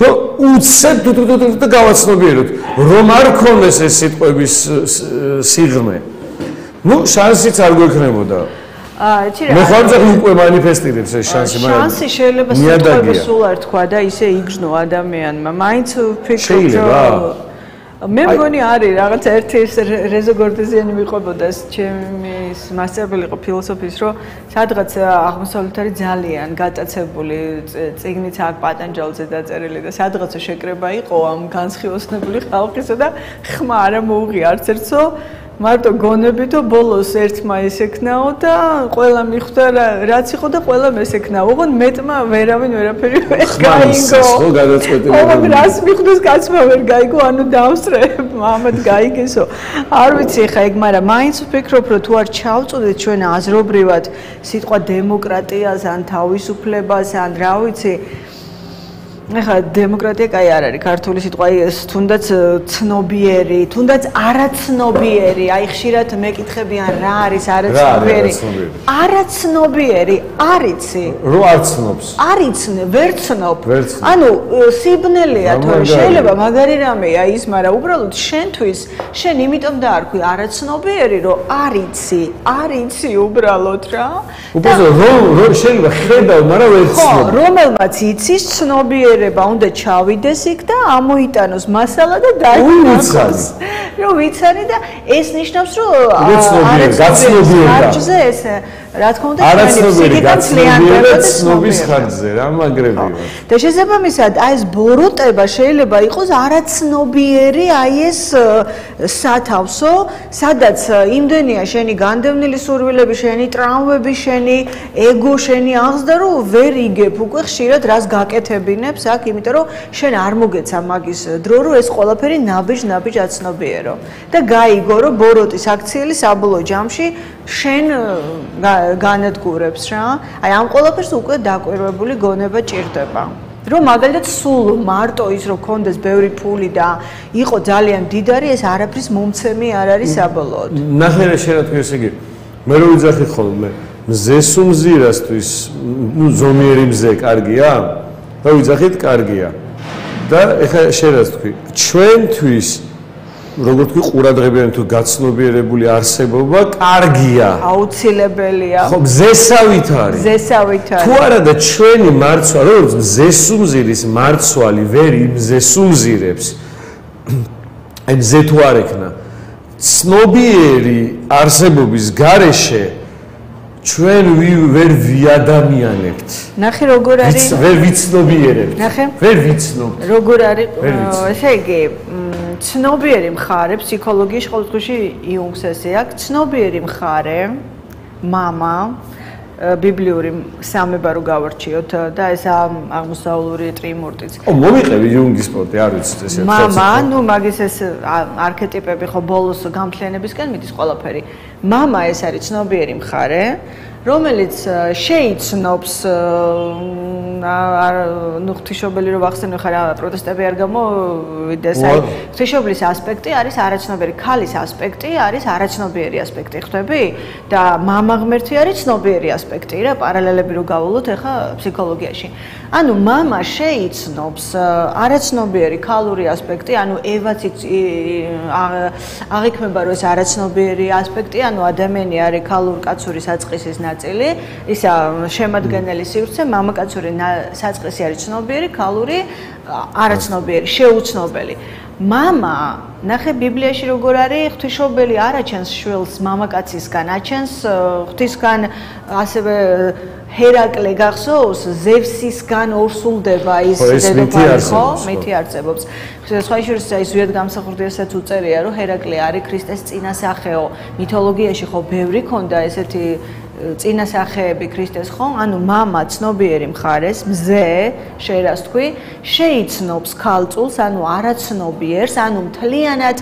A: რომ უცებ და გავაცნობიეროთ რომ არ ქონდეს ეს სიტყვების სიღრმე ну შანსიც არ გვექნებოდა მე ხვალ უკვე მანიფესტირებს ეს შანსი მაგრამ
B: შანსი შეიძლება სიტყვების სულ არ თქვა და ისე იგრძნო ადამიანმა მაინც ფიქრობ რომ მე მგონი არის რაღაც ერთი ეს რეზო გორდეზიანი მიყვებოდა ჩემი მასწავლებელი იყო ფილოსოფიის რომ სადღაც აღმოსავლეთ არის ძალიან გატაცებული წიგნიც აქ პატანჯალზე დაწერილი და სადღაც შეკრება იყო ამ განსხიოსნებული ხალხისა და ხმა არა მოუღია არც ერთო მარტო გონებითო ბოლოს ერთმა ესექნაო და ყველა მიხვდა რაც იყო და ყველა ესექნაო. ოღონდ მეტმა ვერავინ ვერაფერი ვერ გაიგო.
A: ხო გადაწყვეტილი.
B: ოღონდ რას მიხვდეს კაცმა ვერ გაიგო, ანუ დავსწრებ, ამათ გაიგესო. არ ვიცი ხა ეგ, მაგრამ მაინც ვფიქრობ, რომ თუ არ ჩავწოდეთ ჩვენ აზრობრივად სიტყვა დემოკრატიას ან თავისუფლებას ან რა ვიცი ეხლა დემოკრატია კაი არ არის ქართული სიტყვა თუნდაც ცნობიერი, თუნდაც არაცნობიერი, აი ხშირად მეკითხებიან რა არის არაცნობიერი. არაცნობიერი, არიცი.
A: რო არ ცნობს.
B: არიცნე, ვერ ცნობ. ანუ სიბნელეა თორე შეიძლება მაგარი რამეა ის, მაგრამ უბრალოდ შენთვის, შენ იმიტომ დაარქვი არაცნობიერი, რომ არიცი, არიცი უბრალოდ რა.
A: უბრალოდ რომ შეიძლება ხედავ, მაგრამ ვერ ცნობ.
B: ხო, რომელმაც იცის ცნობიერი უნდა ჩავიდეს იქ და ამოიტანოს მასალა და დაიწყოს. რომ ვიცარი და ეს ნიშნავს რომ არაცნობიერია. ეს რა თქმა უნდა
A: არაცნობიერი გაცნობიერება ცნობის ხარჯზე რა მაგრებია.
B: და შესაბამისად აი ეს ბოროტება შეიძლება იყოს არაცნობიერი აი ეს სათავსო, სადაც იმდენია შენი განდევნილი სურვილები, შენი ტრამვები, შენი ეგო, შენი აღზრდა რომ ვერ იგებ უკვე ხშირად რას გაკეთებინებს აქ, იმიტომ რომ შენ არ მოგეცა მაგის დრო რომ ეს ყველაფერი ნაბიჯ აცნობიერო. და გაიგო რომ ბოროტის აქციელი საბოლოო ჯამში შენ განადგურებს რა. აი ამ ყველაფერს უკვე დაკვირვებული გონება ჭირდება. რომ მაგალითად სულ მარტო ის რომ კონდეს ბევრი ფული და იყო ძალიან დიდარი, ეს არაფრის მომცემი არ არის საბოლოოდ.
A: ნახე რა შენათქვი ესე იგი. მე რო ვიძახი ხოლმე მზესუმზირასთვის, ნუ ზომიერი მზე კარგია? რა ვიძახით კარგია. და ეხლა შენაც თქვი, ჩვენთვის როგორც თქვი ყურადღებიანი თუ გაცნობიერებული არსებობა კარგია.
B: აუცილებელია.
A: ხო, მზესავით არის.
B: მზესავით არის.
A: თუ არა და ჩვენი მარცვა, როგორც მზესუმზირის მარცვალი ვერ იმზესუმზირებს. აი მზე თუ არ ექნა. ცნობიერი არსებობის გარეშე ჩვენ ვერ ვიადამიანებთ.
B: ნახე როგორ არის?
A: ვერ ვიცნობიერებთ.
B: ნახე?
A: ვერ ვიცნობთ.
B: როგორ არის? ესე იგი, ცნობიერი მხარე ფსიქოლოგიაში ყოველთვის იუნგს ესე აქვს, ცნობიერი მხარე, მამა, ბიბლიური სამება რო გავარჩიოთ და ეს აღმოსავლური ტრიმურტიც.
A: ო, მომიყევი იუნგის პორტი, არ ვიცი ესე.
B: მამა, ნუ მაგის ეს არქეტიპები ხო ბოლოს გამთლიანებისკენ მიდის ყველაფერი. მამა ეს არის ცნობიერი მხარე, რომელიც შეიცნობს ნუ ღვთისმშობელი რო ვახსენე ხარა პროტესტები არ გამოვიდეს აი ღვთისმშობლის ასპექტი არის არაცნობიერი, ქალის ასპექტი არის არაცნობიერი ასპექტი, ხვდები? და მამა ღმერთი არის ცნობიერი ასპექტი რა, პარალელები რო გავულოთ ახლა ფსიქოლოგიაში. ანუ მამა შეიცნობს არაცნობიერი ქალური ასპექტი, ანუ ევაც აღიქმება რომ ეს არაცნობიერი ასპექტი, ანუ ადამიანი არის ქალურ-კაცური საწყისის ნაწილი, ისა შემადგენელი სივრცე, მამაკაცური საწყისი არის ცნობიერი, ქალური არაცნობიერი, შეუცნობელი. მამა, ნახე ბიბლიაში როგორ არის, ღვთისმშობელი არ აჩენს შვილს მამაკაცისგან, აჩენს ღვთისგან, ასევე ჰერაკლე გახსოვს, ზევსისგან ორსულდება ის დედოფალი, ხო? მითი არსებობს. სხვა შორის აი ზვიად გამსახურდიასაც უწერია, რომ ჰერაკლე არის ქრისტეს წინასახეო. მითოლოგიაში ხო ბევრი ქონდა ესეთი წინასახეები ქრისტეს, ხო? ანუ მამა ცნობიერი მხარეს, მზე, შეიძლება თქვი, შეიცნობს ქალწულს, ანუ არაცნობიერს, ანუ მთლიანად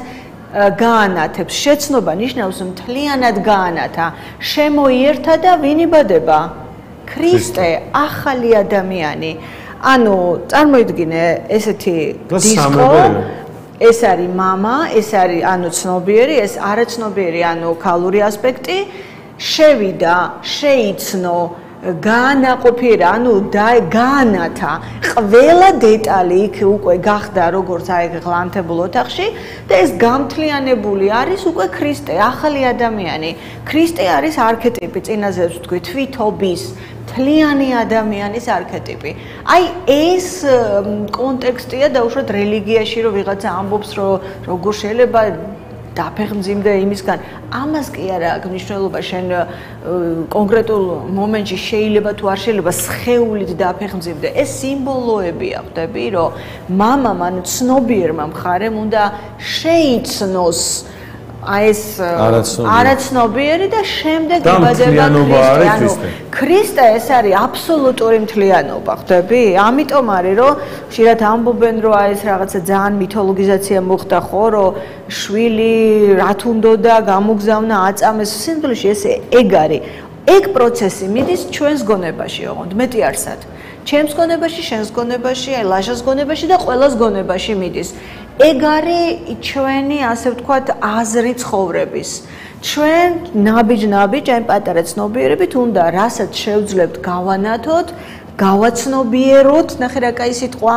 B: გაანათებს. შეცნობა ნიშნავს მთლიანად გაანათა. შემოიერთა და ვინ იბადება? ქრისტე, ახალი ადამიანი. ანუ წარმოიდგინე ესეთი დისკო ეს არის мама, ეს არის ანუ ცნობიერი, ეს არაცნობიერი, ანუ ქალური ასპექტი შევიდა, შეიცნო გაანაყოფიერა, ანუ გაანათა ყველა დეტალი იქ უკვე გახდა როგორც აი ღლანთებულ ოთახში და ეს გამთლიანებული არის უკვე ქრისტე, ახალი ადამიანი. ქრისტე არის არქეტიპი, წინაზე ვთქვი, თვითობის თლიანი ადამიანის არქეტიპი. აი ეს კონტექსტია დაუშვათ რელიგიაში, რომ ვიღაცა ამბობს, რომ როგორ შეიძლება დაფეხმძიმდე იმისგან, ამას კი არა აქვს მნიშვნელობა, შენ კონკრეტულ მომენტში შეიძლება თუ არ შეიძლება სხეულით დაფეხმძიმდე. ეს სიმბოლოებია, ხვდები, რომ მამამ ანუ ცნობიერმა მხარემ უნდა შეიცნოს აი ეს არაცნობიერი და შემდეგ იბადება ქრისტე. ქრისტე ეს არის აბსოლუტური მთლიანობა, ხვდები? ამიტომ არის რომ ხშირად ამბობენ რომ აი ეს რაღაცა ძალიან მითოლოგიზაცია მოხდა ხო, რომ შვილი რათ უნდოდა გამოგზავნა აწამეს სიმბოლოში ეს ეგ არის. ეგ პროცესი მიდის ჩვენს გონებაში, ოღონდ მეტი არსად. ჩემს გონებაში, შენს გონებაში, აი ლაშას გონებაში და ყველას გონებაში მიდის. ეგ არის ჩვენი, ასე ვთქვათ, აზრი ცხოვრების. ჩვენ ნაბიჯ-ნაბიჯ, აი პატარა ცნობიერებით უნდა რასაც შევძლებთ გავანათოთ, გავაცნობიეროთ, ნახე რა კაი სიტყვა,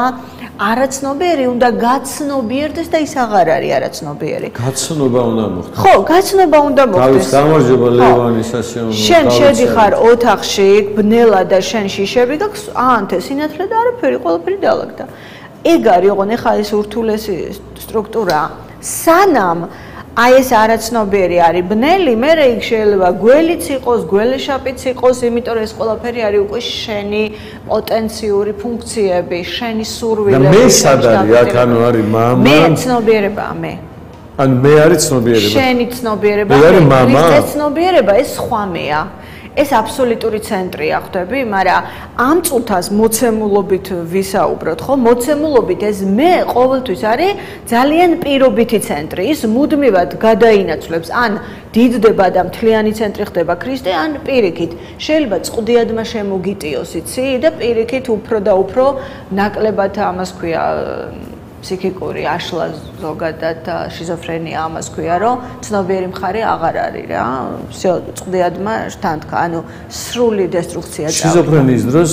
B: არაცნობიერი უნდა გაცნობიერდეს და ის აღარ არის არაცნობიერი.
A: გაცნობა უნდა მოხდეს.
B: ხო, გაცნობა უნდა მოხდეს.
A: თავის გამარჯობა ლევანის ასეულო.
B: შენ შედიხარ ოთახში, ბნელა და შენ შიშები გაქვს, ანთე სინათლე და არაფერი, ყველაფერი დაალაგდა. ეგ არის, ოღონ ეხლა ეს ურთულესი სტრუქტურა. სანამ აი ეს არაცნობიერი არის ბნელი, მე იქ შეიძლება გველიც იყოს, გველეშაპიც იყოს, იმიტომ რომ ეს ყველაფერი არის უკვე შენი პოტენციური ფუნქციები, შენი სურვილები.
A: და მე სად არის აქ ანუ არის მამა?
B: მე ცნობიერებაა მე.
A: ანუ მე არის ცნობიერება.
B: შენი ცნობიერება, ქრისტეს ცნობიერება, ეს სხვამეა. ეს აბსოლუტური ცენტრია, ხვდები, მაგრამ ამ წუთას მოცემულობით ვისაუბროთ, ხო? მოცემულობით ეს მე ყოველთვის არის ძალიან პირობითი ცენტრი. ის მუდმივად გადაინაცვლებს, ან დიდდება და მთლიანი ცენტრი ხდება ქრისტე, ან პირიქით. შეიძლება წყდიადმა შემოგიტიოს, იცი, და პირიქით უფრო და უფრო ნაკლებად ამას ქვია ფსიქიკური აშლა ზოგადად შიზოფრენია ამას ქვია, რომ ცნობიერი მხარე აღარ არის რა. всё, წყდიადმა შთანთქა, ანუ სრული დესტრუქცია წავიდა.
A: შიზოფრენიის დროს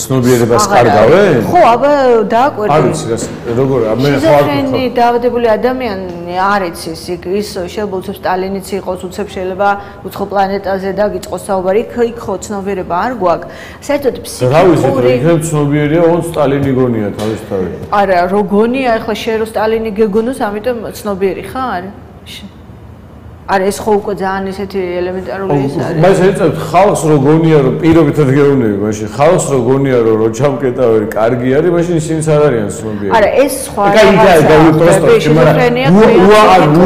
A: ცნობიერებას კარგავენ?
B: ხო, აბა დააკვირდი.
A: არ ვიცი, როგორ მე ხო
B: შიზოფრენი დაავადებული ადამიანი არ იცის, ის შეიძლება უცებ სტალინიც იყოს, უცებ შეიძლება უცხო პლანეტაზე და გიწყოს საუბარი, იქ ხო ცნობიერება არ გვაქვს. საერთოდ
A: რა ვიცი, იქნებ ცნობიერია, ოღონდ სტალინი გონია თავისთავად.
B: არა, რო გონია ახლა შენ რო სტალინი გეგონოს, ამიტომ ცნობიერი ხარ? არა, ეს ხო უკვე ძალიან ესეთი ელემენტარული ის არის.
A: მას ეცევთ ხალხს რო გონია რომ პირობითად გეუბნები, მაშინ ხალხს რო გონია რომ ჩამკეტავერი კარგი არის, მაშინ ისინიც არ არიან ცნობიერი.
B: არა, ეს სხვა
A: რაღაცაა.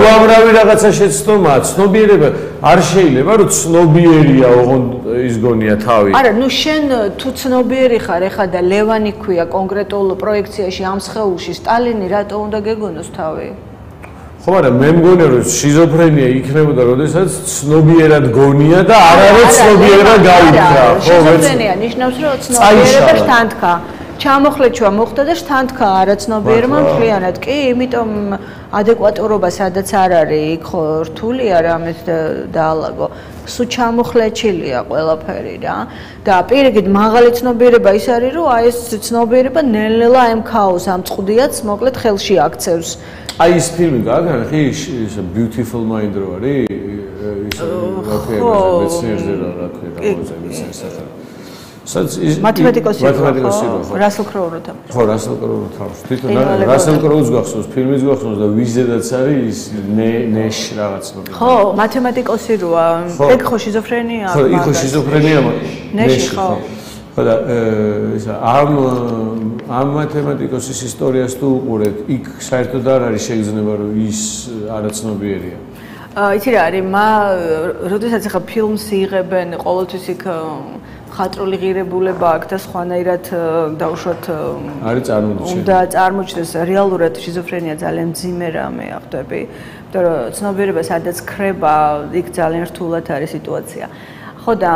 A: უამრავი რაღაცა შეცდომა, ცნობიერება არ შეიძლება რომ ცნობიერია ოღონდ ის გონია თავი.
B: არა, ნუ შენ თუ ცნობიერი ხარ ეხა და ლევანი ქვია კონკრეტულ პროექციაში ამ სხეულში, სტალინი რატო უნდა გეგონოს თავი?
A: ხო, მაგრამ მე მგონია რომ შიზოფრენია იქნებოდა, როდესაც ცნობიერად გონია და არავე ცნობიერება გაიქრა.
B: ხო, შიზოფრენია ნიშნავს, რომ ცნობიერება შთანთქა. ჩამოხლეჩვა მოხდა და შთანთქა არაცნობიერმა მთლიანად. კი, იმიტომ ადეკვატურობა სადაც არ არის, იქ ხო რთულია რამეთ დაალაგო. სულ ჩამოხლეჩილია ყველაფერი რა. და პირიქით მაღალი ცნობიერება ის არის, რომ აი ეს ცნობიერება ნელ-ნელა ემქაოს ამ წყდიაც, მოკლედ ხელში აქცევს.
A: აი ეს ფილმი გააგანი, ის Beautiful Mind რო არის, ის რა ქვია, მეცნიერზე რა ქვია, მეცნიერს ახლა.
B: მათემატიკოსი ხო? რასელ კროუ რო თამაშობს.
A: ხო, რასელ კროუ რო თამაშობს. თვითონ რასელ კროუს გახსოვს, ფილმიც გახსოვს და ვიზედაც არის ის ნეშ რაღაც მოგება.
B: ხო, მათემატიკოსი როა. ეგ ხო შიზოფრენია?
A: ხო, იქ ხო შიზოფრენია.
B: ნეში ხო.
A: ხო და ისა ამ მათემატიკოსის ისტორიას თუ უყურეთ, იქ საერთოდ არ არის შეგრძნება რომ ის არაცნობიერია.
B: იცი რა არის, როდესაც ახლა ფილმს იღებენ, ყოველთვის იქ ხატრული ღირებულება აქვს და სხვანაირად დაუშვათ
A: არის წარმოჩენილი.
B: უნდა წარმოჩნდეს რეალურად შიზოფრენია ძალიან მძიმე რამეა, ხვდები? იმიტომ რომ ცნობიერება სადაც ქრება, იქ ძალიან რთულად არის სიტუაცია. ხო და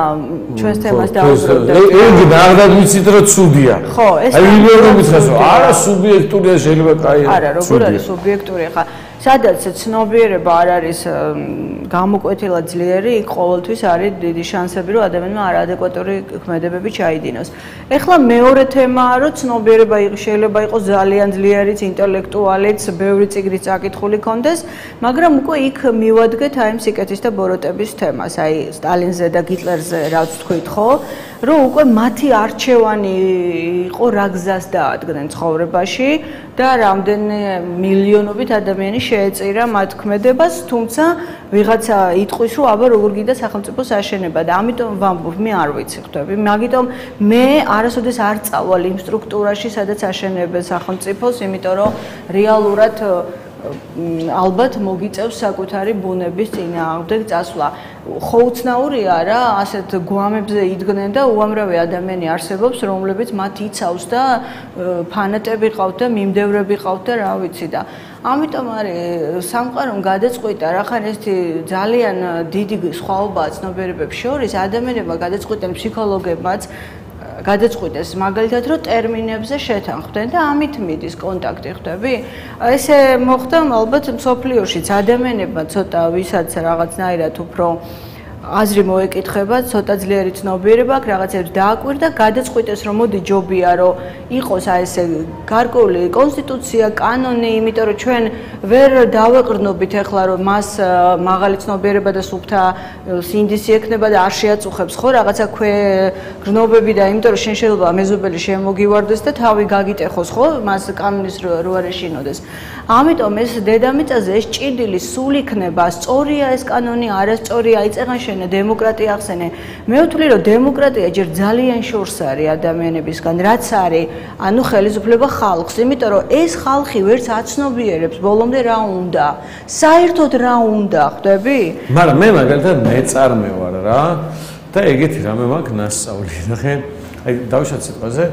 B: ჩვენს თემას დავუბრუნდეთ.
A: იგი ნახდათ ვიცით რომ ცუდია.
B: ხო, ეს
A: აი ვინმე მითხეს რომ არა სუბიექტურია შეიძლება კაია.
B: არა, როგორ არის სუბიექტური ხა? სადაც ცნობიერება არ არის გამოკვეთილად ძლიერი, იქ ყოველთვის არის დიდი შანსები, რომ ადამიანმა არაადეკვატური ქმედებები ჩაიდინოს. ეხლა მეორე თემაა, რომ ცნობიერება შეიძლება იყოს ძალიან ძლიერიც, ინტელექტუალიც, ბევრი წიგნი წაკითხული კონდეს, მაგრამ უკვე იქ მივადგეთ აი სიკეთის და ბოროტების თემას, აი სტალინზე და გიტლერზე რაც თქვით, ხო? რომ უკვე მათი არჩევანი იყო რა გზას დაადგნენ ცხოვრებაში და რამდენი მილიონობით ადამიანი შეეწირა მათ ქმედებას, თუმცა ვიღაცა იტყვის, რომ აბა როგორ გინდა სახელმწიფოს აშენება და ამიტომ ვამბობ, მე არ ვიცი ხვდები, მაგიტომ მე არასოდეს არ წავალ იმ სტრუქტურაში, სადაც აშენებენ სახელმწიფოს, იმიტომ რომ რეალურად ალბათ მოგიწევს საკუთარი ბუნების წინააღმდეგ წასვლა. ხო უცნაურია რა, ასეთ გვამებზე იდგნენ და უამრავი ადამიანი არსებობს, რომლებიც მათ იცავს და ფანატები ყავთ და მიმდევრები ყავთ და რა ვიცი და ამიტომ არის სამყარომ გადაწყვიტა რახან ეს ძალიან დიდი სხვაობაა ცნობიერებებს შორის, ადამიანებმა გადაწყვიტენ ფსიქოლოგებმაც გადაწყვიტეს მაგალითად რომ ტერმინებზე შეთანხმდნენ და ამით მიდის კონტაქტი ხვდები? ესე მოხდა ალბათ მსოფლიოშიც ადამიანებმა ცოტა ვისაც რაღაცნაირად უფრო აზრი მოეკითხება, ცოტა ძლიერი ცნობიერება აქვს, რაღაცებს დააკვირდა, გადაწყვიტეს რომ მოდი ჯობია რომ იყოს აი ესე გარკვეული კონსტიტუცია, კანონი, იმიტომ რომ ჩვენ ვერ დავეყრდნობით ახლა რომ მას მაღალი ცნობიერება და სუფთა სინდისი ექნება და არ შეაწუხებს ხო რაღაცა გრძნობები და იმიტომ რომ შენ შეიძლება მეზობელი შემოგივარდეს და თავი გაგიტეხოს ხო მას კანონის რო არ ეშინოდეს. ამიტომ ეს დედამიწაზე ეს ჭიდილი სულ იქნება, სწორია ეს კანონი, არასწორია, აიწეღან შენ დემოკრატია ახსენე. მე ვთვლი რომ დემოკრატია ჯერ ძალიან შორს არის ადამიანებისგან, რაც არის, ანუ ხელისუფლება ხალხს, იმიტომ რომ ეს ხალხი ვერც აცნობიერებს ბოლომდე რა უნდა, საერთოდ რა უნდა, ხვდები?
A: მაგრამ მე მაგალითად მეწარმე ვარ რა და ეგეთი რამე მაქვს ნასწავლი. ნახე, აი დავუშვათ სიტყვაზე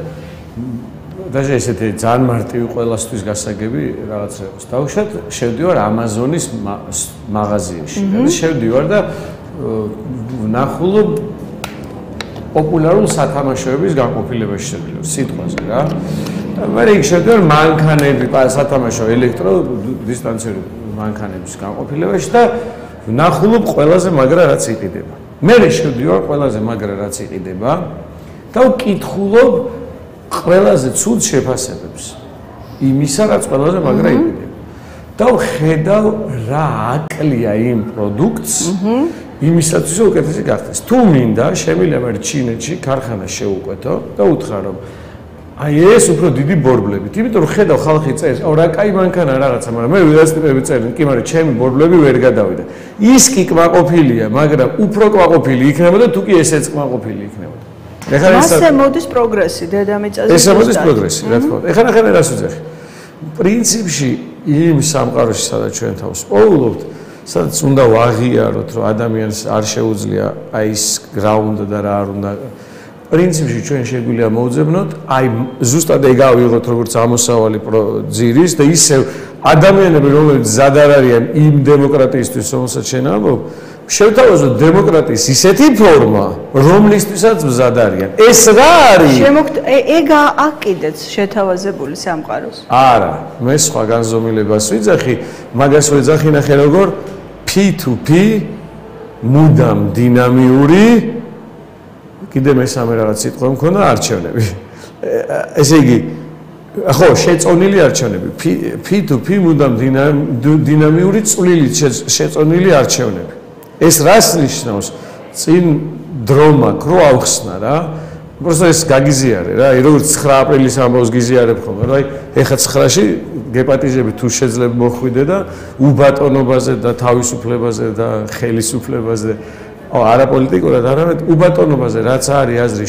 A: даже ესეთი ძალიან მარტივი ყველასთვის გასაგები რაღაც იყოს. დავუშვათ, შევდივარ Amazon-ის მაღაზიაში. შევდივარ და ვნახულობ პოპულარულ სათამაშოების განყოფილებაში შევდივარ სიტყვაზე რა. მე იქ შევდივარ მანქანები, სათამაშო ელექტრო დისტანციური მანქანების განყოფილებაში და ვნახულობ ყველაზე მაგრა რაც იყიდება. მე შევდივარ ყველაზე მაგრა რაც იყიდება და ვკითხულობ ყველაზე ცუდ შეფასებებს იმისა, რაც ყველაზე მაგრა იყიდება. და ვხედავ რა აკლია იმ პროდუქტს იმისათვის რომ უკეთესი გახდეს. თუ მინდა, შემიძლია ჩინეთში ქარხანა შეუკვეთო და უთხრა რომ აი ეს უფრო დიდი ბორბლებით, იმიტომ რომ ხედავ ხალხი წერს, აუ რა კაი მანქანა რაღაცა, მაგრამ მე ვიდასტიპები წერენ, კი, მაგრამ ჩემი ბორბლები ვერ გადავიდა. ის კი კმაყოფილია, მაგრამ უფრო კმაყოფილი იქნება და თუ კი ესეც კმაყოფილი იქნება.
B: მასე მოდის პროგრესი დედამიწაზე.
A: ესე მოდის პროგრესი, რა თქმა უნდა. ეხლა ნახე რას ვიძახი. პრინციპში იმ სამყაროში, სადაც ჩვენ თავს პოულობთ, სადაც უნდა ვაღიაროთ, რომ ადამიანს არ შეუძლია აი ის რა უნდა და რა არ უნდა. პრინციპში ჩვენ შეგვიძლია მოვძებნოთ, აი ზუსტად ეგ ავიღოთ, როგორც ამოსავალი ძირის და ისევ ადამიანები, რომლებიც ზად არ არიან იმ დემოკრატიისთვის, რომელსაც შენ ამბობ, შევთავაზოთ დემოკრატიის ისეთი ფორმა, რომლისთვისაც მზად არიან. ეს რა არის?
B: ეგ აქ კიდეც შეთავაზებული სამყაროს.
A: არა, მე სხვა განზომილებას ვიძახი, მაგას ვეძახი ნახე როგორ P2P მუდამ დინამიური კიდე მესამე რაღაც სიტყვა მქონდა არჩევნები. ესე იგი, ხო, შეწონილი არჩევნები. P2P მუდამ დინამიური წვლილით შეწონილი არჩევნები. ეს რას ნიშნავს? წინ დრომა კრო ავხსნა რა. просто ეს გაგიზიარე რა. როგორც 9 აპრილის ამბავს გიზიარებ ხოლმე, რა. ეხა 9-ში გეპატიჟები თუ შეძლებ მოხვიდე და უბატონობაზე და თავისუფლებაზე და ხელისუფლებაზე არაპოლიტიკურად არამედ უბატონობაზე რაც არის აზრი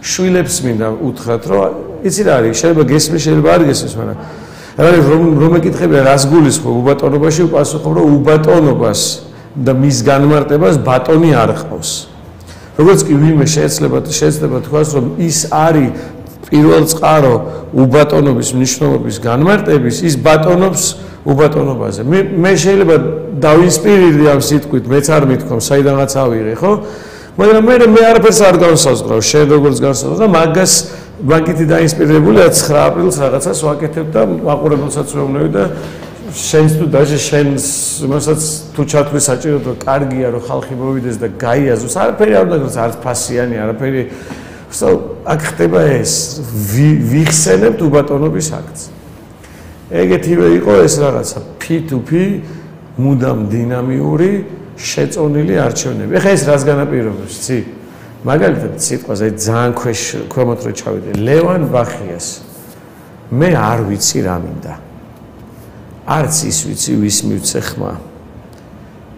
A: შვილებს მინდა უთხრათ რომ იცი რა არის შეიძლება გესმის შეიძლება არ გესმის მაგრამ რომ ეკითხებია რას გულისხმობ უბატონობაში უპასუხობ რომ უბატონობას და მის განმარტებას ბატონი არ ყავს როგორც კი ვინმე შეიძლება თქვას რომ ის არის პირველ წყარო უბატონობის მნიშვნელობის განმარტების ის ბატონობს უბატონობაზე მე შეიძლება დავინსპირირდი ამ სიტყვით მეც არ მithkom საიდანაც ავიღე ხო მაგრამ მე არაფერს არ განსაზღვრავ, შენ როგორც განსაზღვრა, მაგას ბანკეთი დაინსპირებულია 9 აპრილს რაღაცას ვაკეთებ და მაყურებელსაც ვეუბნები და შენს თუ დაჟე შენს მასაც თუ ჩათვლი საჭირო და კარგია რომ ხალხი მოვიდეს და გაიაზროს, არაფერი არ უნდა გქონდეს, არც ფასიანი, არაფერი. აქ ხდება ეს ვიხსენებთ უბატონობის აქტს. ეგეთივე იყო ეს რაღაცა P2P მუდამ დინამიური შეწონილი არჩევნები. ეხლა ეს რას განაპირობებს, ცი? მაგალითად სიტყვაზე ძალიან ქვემოთ რო ჩავიდე, ლევან ბახიას. მე არ ვიცი რა მინდა. არც ის ვიცი, ვის მივცე ხმა.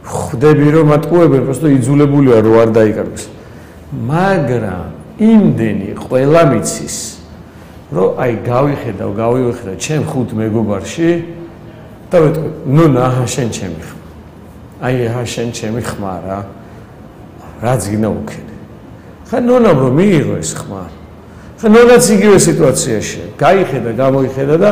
A: ხვდები რომ მატყუებენ, просто იძულებულია რომ არ დაიკარგოს. მაგრამ იმდენი ყველა მიცის, რომ აი გავიხედავ ჩემ ხუთ მეგობარში და ვეთქვი, ნუნა აჰა შენ ჩემი ხმა. აი აჰა შენ ჩემი ხმა რა. რაც გინდა უქენე. ხა ნონამ რომ მიიღო ეს ხმა. ხა ნონაც იგივე სიტუაციაში. გაიხედა, გამოიხედა და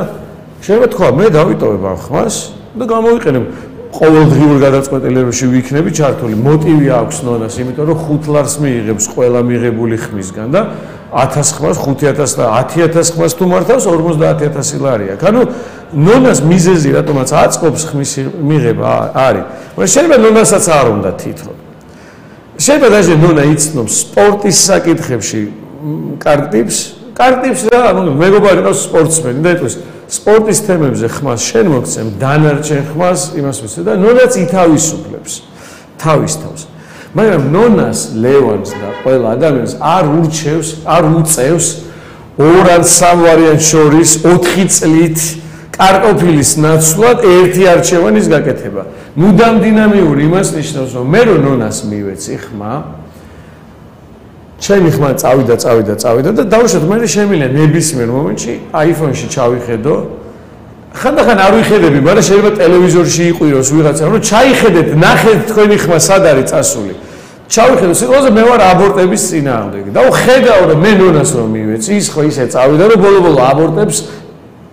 A: შეიძლება თქვა მე დავიტოვებ ამ ხმას და გამოვიყენებ ყოველდღიურ გადაწყვეტილებებში ვიქნები ჩართული. მოტივი აქვს ნონას, იმიტომ რომ 5 ლარს მიიღებს ყველა მიღებული ხმისგან და 1000 ხმას 5000 და 10000 ხმას თუ მართავს 50000 ლარი აქვს. ანუ ნონას მიზეზი რატომაც აწყობს ხმის მიღება არის. მაგრამ შეიძლება ნონასაც არ უნდა თითქოს. შეიძლება даже ნონა იცნობს სპორტის საკითხებში კარტიპს რა, ანუ მეგობარი ყავს სპორტსმენი და ეტყვის სპორტის თემებზე ხმას შენ მოგცემ, დანარჩენ ხმას იმას მისცემ და ნონაც ითავისუფლებს თავის თავს. მაგრამ ნონას, ლევანს და ყველა ადამიანს არ ურჩევს, არ უწევს 2 ან 3 ვარიანტ შორის 4 წლით კარტოფილის ნაცვლად ერთი არჩევანის გაკეთება. მუდამ დინამიური იმას ნიშნავს, რომ მე რო ნონას მივეცი ხმა, ჩემი ხმა წავიდა და დავუშვათ მე შემიძლია ნებისმიერ მომენტში iPhone-ში ჩავიხედო. ხანდახან არ ვიხედები, მაგრამ შეიძლება ტელევიზორში იყვიროს ვიღაცა, რომ ჩაიხედეთ, ნახეთ თქვენი ხმა სად არის წასული. ჩავიხედო, სიტყვაზე მე ვარ აბორტების წინააღმდეგ და ვხედავ რომ მე ნონას რომ მივეცი, ის ხო ისე წავიდა, რომ ბოლო აბორტებს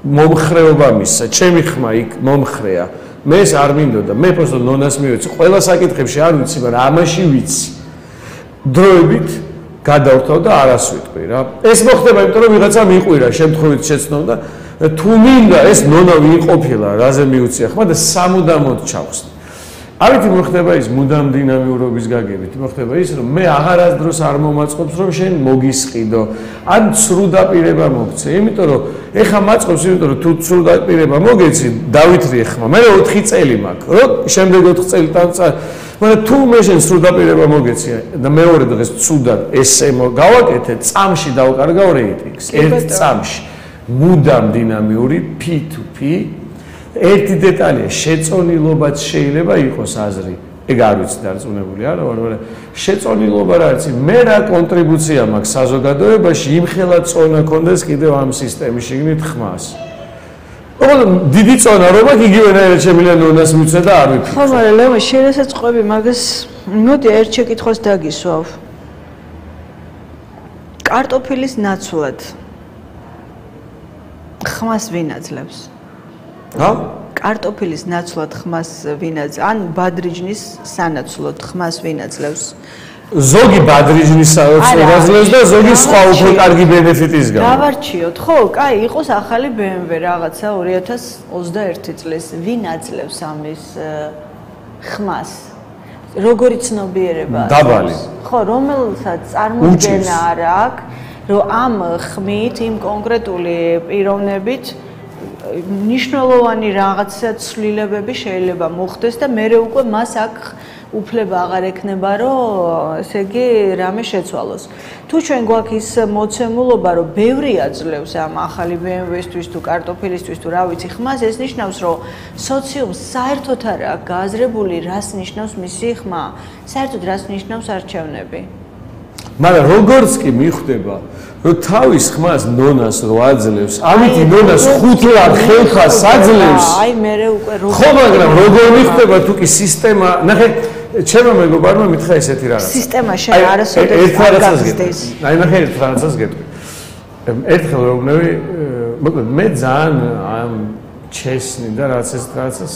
A: მომხრეობა მისცა, ჩემი ხმა იქ მომხრეა. მე ეს არ მინდოდა, მე просто ნონას მივეცი, ყველა საკითხებში არ ვიცი, მაგრამ ამაში ვიცი. დროებით გადავრთავ და არას ვიტყვი რა. ეს მოხდება, იმიტომ რომ ვიღაცა მიყვირა, შემთხვევით შეცნობდა, თუ მინდა ეს ნონა ვიყოფილა, რაზე მიუწია ხმა და სამუდამოდ ჩავხსნი. ამით მოხდება ის მუდამ დინამიურობის გაგებით, მოხდება ის, რომ მე აღარასდროს არ მომაწყობს, რომ შენ მოგისყიდო, ან ცრუ დაპირება მოგცე, იმიტომ რომ ეხა მაწყობს, იმიტომ რომ თუ ცრუ დაპირება მოგეცი, დავითრიე ხმა, მე 4 წელი მაქვს, რომ შემდეგ 4 წელი დავწა, მაგრამ თუ მე შენ ცრუ დაპირება მოგეცი და მეორე დღეს ცუდად ესე გავაკეთე, წამში დავკარგავ რეიტინგს, ერთ წამში. მუდამ დინამიური P2P ერთი დეტალია, შეწონილობაც შეიძლება იყოს აზრი. ეგ არ ვიცი დარწმუნებული არა ვარ, მაგრამ შეწონილობა რა არის? მე რა კონტრიბუცია მაქვს საზოგადოებაში, იმხელა წონა კონდეს კიდევ ამ სისტემის შიგნით ხმას. ოღონდ დიდი წონა რომ აქ იგივენაირად შემიძლია ნონას მიცე და არ ვიფიქრე.
B: ხო, მაგრამ ლევან, შენასაც ყვები მაგას, მოდი ერთ შეკითხვას დაგისვავ. კარტოფილის ნაცვლად ხმას ვინ აძლევს?
A: რა?
B: კარტოფილის ნაცვლად ხმას ვინ აძლევს? ან ბადრიჯნის სანაცვლოდ ხმას ვინ აძლევს?
A: ზოგი ბადრიჯნის სანაცვლოდ აძლევს და ზოგი სხვა უფრო კარგი ბენეფიტის გამო.
B: დავარჩიოთ, ხო, კაი, იყოს ახალი BMW რაღაცა 2021 წლის. ვინ აძლევს ამის ხმას? როგორი ცნობიერება?
A: დაბალი.
B: ხო, რომელსაც წარმოდგენა არ აქვს, რომ ამ ხმით, იმ კონკრეტული პიროვნებით ნიშნულოვანი რაღაცა ცვლილებები შეიძლება მოხდეს და მე უკვე მას აქ უფლება აღარ ექნება, რომ ესე იგი რამე შეცვალოს. თუ ჩვენ გვაქვს ის მოცემულობა, რომ ბევრი აძლევს ამ ახალი BMW-ისთვის თუ კარტოფილისთვის თუ რა ვიცი ხმას, ეს ნიშნავს, რომ სოციუმს საერთოდ არ აქვს გააზრებული, რას ნიშნავს მისი ხმა, საერთოდ რას ნიშნავს არჩევნები.
A: მაგრამ როგორც კი მიხვდება, რომ თავის ხმას ნონას რო აძლევს, ამით ნონას 5 ლარ ხელფას აძლევს.
B: აი მე უკვე
A: როგორ ხო, მაგრამ როგორ მიხვდება თუ კი სისტემა, ნახე, ჩემო მეგობარმა მითხრა ესეთი რაღაცა.
B: სისტემა შენ არასოდეს არ გაგზდეს.
A: აი ნახე ერთ რაღაცას გეტყვი. ერთხელ ვეუბნები, მოკლედ მე ძალიან ამ ჩესნი და რაღაცას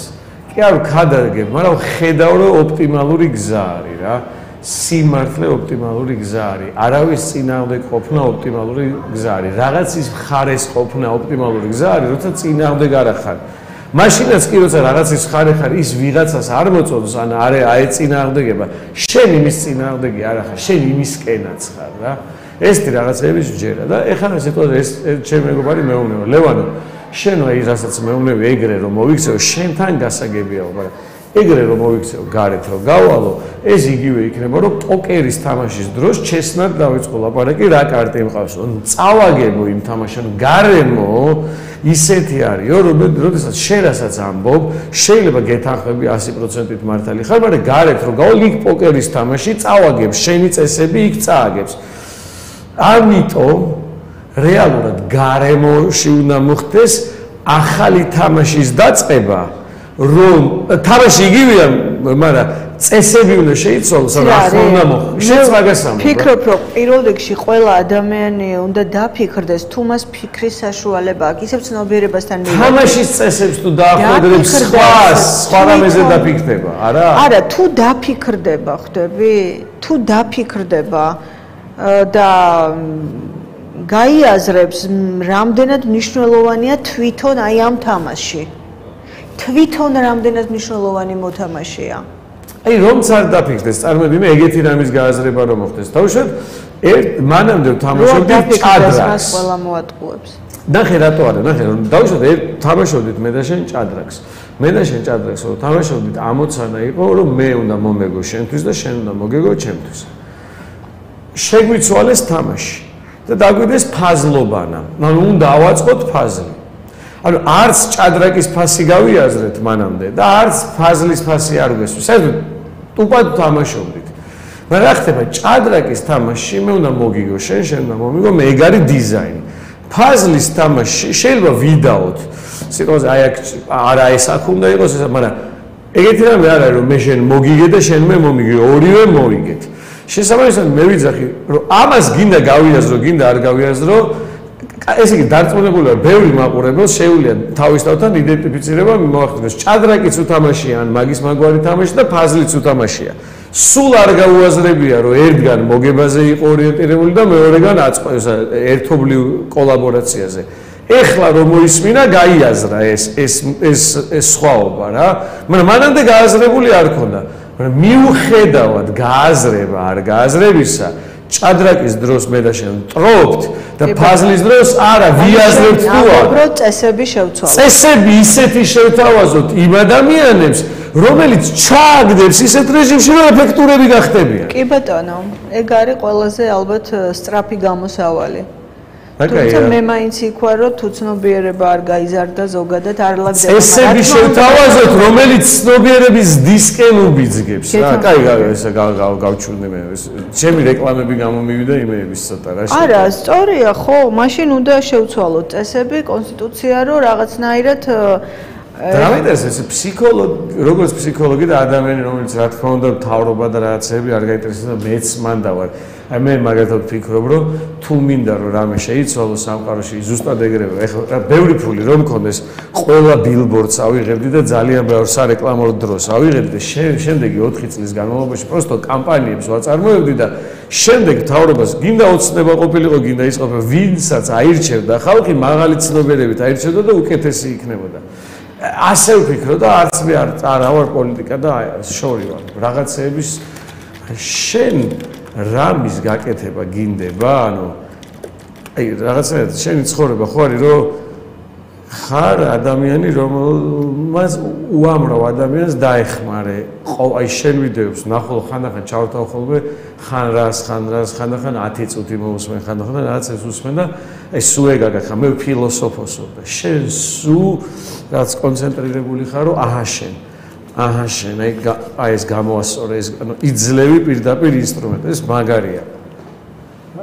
A: კი არ ვქადაგებ, მაგრამ ხედავ რომ ოპტიმალური გზა არის რა. სიმართლე ოპტიმალური გზა არის. არავის წინააღმდეგ ყოფნა ოპტიმალური გზა არის. რაღაცის მხარეს ყოფნა ოპტიმალური გზა არის, როცა წინააღმდეგ არ ხარ. მაშინაც კი როცა რაღაცის მხარე ხარ, ის ვიღაცას არ მოწონს, ან არ აეწინააღმდეგება, შენ იმის წინააღმდეგი არ ხარ, შენ იმისკენაც ხარ რა. ესეთი რაღაცები შეჯერა და ეხლა სიტუაცია ეს ჩემი მეგობარი მეუბნება, ლევანო, შენ აი რასაც მეუბნები ეგრე რომ მოიქცეო, შენთან გასაგებია, მაგრამ ეგრე რომ მოიქცეო გარეთ რომ გავალო, ეს იგივე იქნება, რომ პოკერის თამაშის დროს ჩესნად დავიწყო ლაპარაკი, რა კარტი მყავს, წავაგებო იმ თამაშს, გარემო ისეთი არის, რომ როდესაც შენ რასაც ამბობ, შეიძლება გეთანხმები 100%-ით მართალი ხარ, მაგრამ გარეთ რომ გავალ იქ პოკერის თამაში წავაგებს, შენი წესები იქ წააგებს. ამიტომ რეალურად გარემოში უნდა მოხდეს ახალი თამაშის დაწყება, რომ თამაში იგივეა, მაგრამ წესები უნდა შეიცვალოს, რა თქმა უნდა მოხდეს. შენც მაგას ამბობ.
B: ფიქრობ, რომ პირველ რიგში ყველა ადამიანი უნდა დაფიქრდეს, თუ მას ფიქრის საშუალება აქვს, ისევ ცნობიერებასთან მიიღოს.
A: თამაშის წესებს თუ დაახვედრებს სხვა რამეზე დაფიქრდება, არა?
B: არა, თუ დაფიქრდება, ხვდები? თუ დაფიქრდება და გაიაზრებს, რამდენად მნიშვნელოვანია თვითონ აი ამ თამაში. თვითონ რამდენად მნიშვნელოვანი მოთამაშეა.
A: აი რომც არ დაფიქრდეს, წარმოიდგინე ეგეთი რამის გააზრება რომ მოხდეს. თავშოთ მანამდე თამაშობდი ჭადრაკს.
B: ყველა მოატყუებს.
A: ნახე რატო არა, ნახე რომ დავუშვათ თამაშობდით მე და შენ ჭადრაკს. მე და შენ ჭადრაკს რომ თამაშობდით ამოცანა იყო რომ მე უნდა მომეგო შენთვის და შენ უნდა მოგეგო ჩემთვის. შეგვიცვალეს თამაში და დაგვიდეს ფაზლობანა. ანუ უნდა ავაწყოთ ფაზლი. ანუ არც ჭადრაკის ფასი გავიაზრეთ მანამდე და არც ფაზლის ფასი არ გვესვი. საერთოდ ტუპად თამაშობდით. მაგრამ რა ხდება ჭადრაკის თამაშში მე უნდა მოგიგო შენ უნდა მომიგო მე ეგ არის დიზაინი. ფაზლის თამაშში შეიძლება ვიდაოთ. სიტყვაზე აი აქ არა ეს აქ უნდა იყოს ეს, მაგრამ ეგეთი რამე არ არის რომ მე შენ მოგიგე და შენ მე მომიგე, ორივე მოვიგეთ. შესაბამისად მე ვიძახი რომ ამას გინდა გავიაზრო, გინდა არ გავიაზრო, ესე იგი დარწმუნებულია ბევრი მაყურებელს შეუძლია თავისთავად იდენტიფიცირება მოახდინოს ჭადრაკიც უთამაშია ან მაგის მაგვარი თამაში და ფაზლიც უთამაშია. სულ არ გაუაზრებია რომ ერთგან მოგებაზე იყო ორიენტირებული და მეორეგან ერთობლივ კოლაბორაციაზე. ეხლა რომ მოისმინა გაიაზრა ეს სხვაობა რა, მაგრამ მანამდე გააზრებული არ ქონდა. მიუხედავად გააზრება არ გააზრებისა, ჭადრაკის დროს მე და შენ ვტრობთ და ფაზლის დროს არა ვიაზრებთ თუ არა.
B: უბრალოდ წესები შევცვალოთ.
A: წესები ისეთი შევთავაზოთ იმ ადამიანებს, რომელიც ჩააგდებს ისეთ რეჟიმში, რომ ეფექტურები გახდებიან.
B: კი ბატონო, ეგ არის ყველაზე ალბათ სწრაფი გამოსავალი.
A: თუმცა
B: თუმცა მე მაინც იქვა რომ თუ ცნობიერება არ გაიზარდა ზოგადად არ ლაგდება.
A: წესები შევთავაზოთ, რომელიც ცნობიერების დისკენ უბიძგებს რა. კაი, ესე გავჩვენე მე. ჩემი რეკლამები გამომივიდა იმეების ცოტა რა.
B: არა, სწორია, ხო, მაშინ უნდა შევცვალოთ წესები, კონსტიტუცია, რომ რაღაცნაირად
A: რა მეინტერესებს ფსიქოლოგი, როგორც ფსიქოლოგი და ადამიანი, რომელიც რა თქმა უნდა მთავრობა და რაღაცები არ გაინტერესებს, მეც მან დავარ. აი მე მაგათად ვფიქრობ, რომ თუ მინდა რომ რამე შეიცვალოს სამყაროში, ზუსტად ეგრევე. ეხლა ბევრი ფული რომ მქონდეს, ყველა ბილბორდს ავიღებდი და ძალიან ბევრ სარეკლამო დროს ავიღებდი და შემდეგი 4 წლის განმავლობაში პროსტო კამპანიებს ვაწარმოებდი და შემდეგ მთავრობას გინდა ოცნება ყოფილიყო, გინდა ის ყოფილიყო, ვინცაც აირჩევდა ხალხი მაღალი ცნობიერებით აირჩევდა და უკეთესი იქნებოდა. ასე ვფიქრო და არც მე არ ვარ პოლიტიკა და შორი ვარ. რაღაცეების შენ რამის გაკეთება გინდება, ანუ აი რაღაცნაირად შენი ცხოვრება ხო არის რომ ხარ ადამიანი რომელმაც უამრავ ადამიანს დაეხმარე. აი შენ ვიდეოებს ნახო ხანდახან ჩავთავ ხოლმე ხან რას 10 წუთი მოусმენ ხანდახან რაღაცას უსმენ და აი სულ ეგაგა ხა მე ფილოსოფოსო და შენ სულ რაც კონცენტრირებული ხარ რომ აჰა შენ აი ეს გამოასწორე ეს ანუ იძლევი პირდაპირ ინსტრუმენტი ეს მაგარია.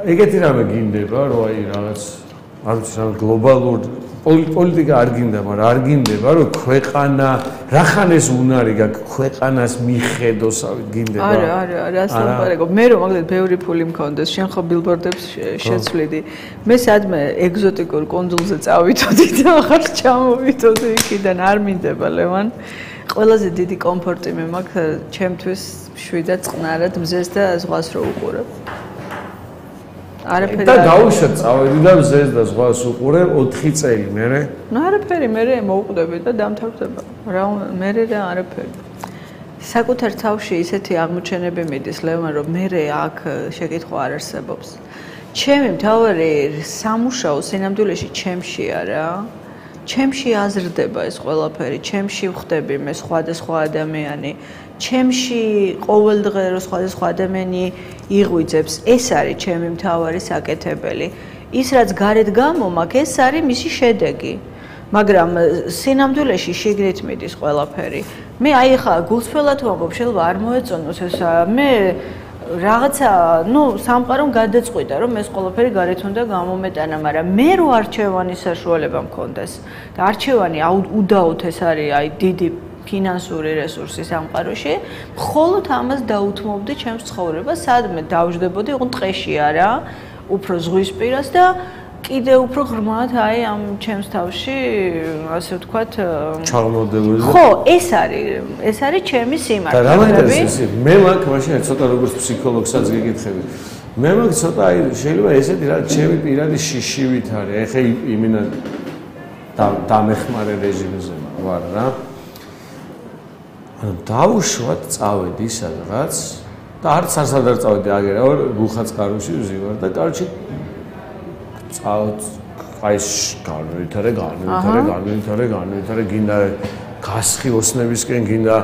A: ეგეთი რამე გინდება რომ აი რაღაც არ ვიცი რა გლობალურ პოლიტიკა არ გინდა, მაგრამ არ გინდება რომ ქვეყანა რახან ეს უნარი გაქვს ქვეყანას მიხედოსავით გინდება.
B: არა, რას ლაპარაკობ. მე რომ მაგალითად ბევრი ფული მქონდეს, შენ ხო ბილბორდებს შეცვლიდი. მე სადმე ეგზოტიკურ კონძულზე წავითოდი და ახალ ჩამოვიდოდი იქიდან არ მინდება ლევან. ყველაზე დიდი კომფორტი მე მაქვს ჩემთვის შვიდად წყნარად მზეს და ზღვას რო უყურებ. არაფერი.
A: და გავუშვათ წავედი და მზეს და ზღვას უყურებ 4 წელი მერე.
B: ნუ არაფერი მერე მოვუყდები და დამთავრდება. რა მერე რა არაფერი. საკუთარ თავში ისეთი აღმოჩენები მიდის ლევან რომ მერე აქ შეკითხვა არ არსებობს. ჩემი მთავარი სამუშაო სინამდვილეში ჩემშია რა. ჩემში აზრდება ეს ყველაფერი, ჩემში ვხდები მე სხვადასხვა ადამიანი, ჩემში ყოველდღე რო სხვადასხვა ადამიანი იღვიძებს, ეს არის ჩემი მთავარი საკეთებელი. ის რაც გარეთ გამომაქვს, ეს არის მისი შედეგი. მაგრამ სინამდვილეში შიგნით მიდის ყველაფერი. მე აი ხა გულსფელად ვამბობ, შეიძლება არ მოეწონოს ეს მე რაღაცა, სამყარომ გადაწყვიტა, რომ ეს ყველაფერი გარეთ უნდა გამომეტანა, მაგრამ მე რო არჩევანი საშუალება მქონდეს და არჩევანი უდაოდ ეს არის აი დიდი ფინანსური რესურსი სამყაროში, მხოლოდ ამას დაუთმობდი ჩემს ცხოვრებას, სადმე დავждდებოდი, ოღონდ ტყეში არა, უფრო ზღვის პირას და კიდე უფრო ღრმად აი ამ ჩემს თავში, ასე ვთქვათ,
A: ჩაღმოდებოდი.
B: ხო, ეს არის ჩემი სიმართლე.
A: და რა მაინტერესებს, მე მაგ მაშინ ცოტა როგორც ფსიქოლოგსაც გეკითხები. მე მაგ ცოტა აი შეიძლება ესეთი რა ჩემი პირადი შიშივით არის. ეხა იმენა დამეხმარე რეჟიმზე ვარ რა. ანუ დავუშვათ წავედი სადღაც და არც არ წავედი აგერა ვარ ბუხაწყაროში ვზივარ და კარჩი აი განვითარე გინდა გასხიოსნებისკენ გინდა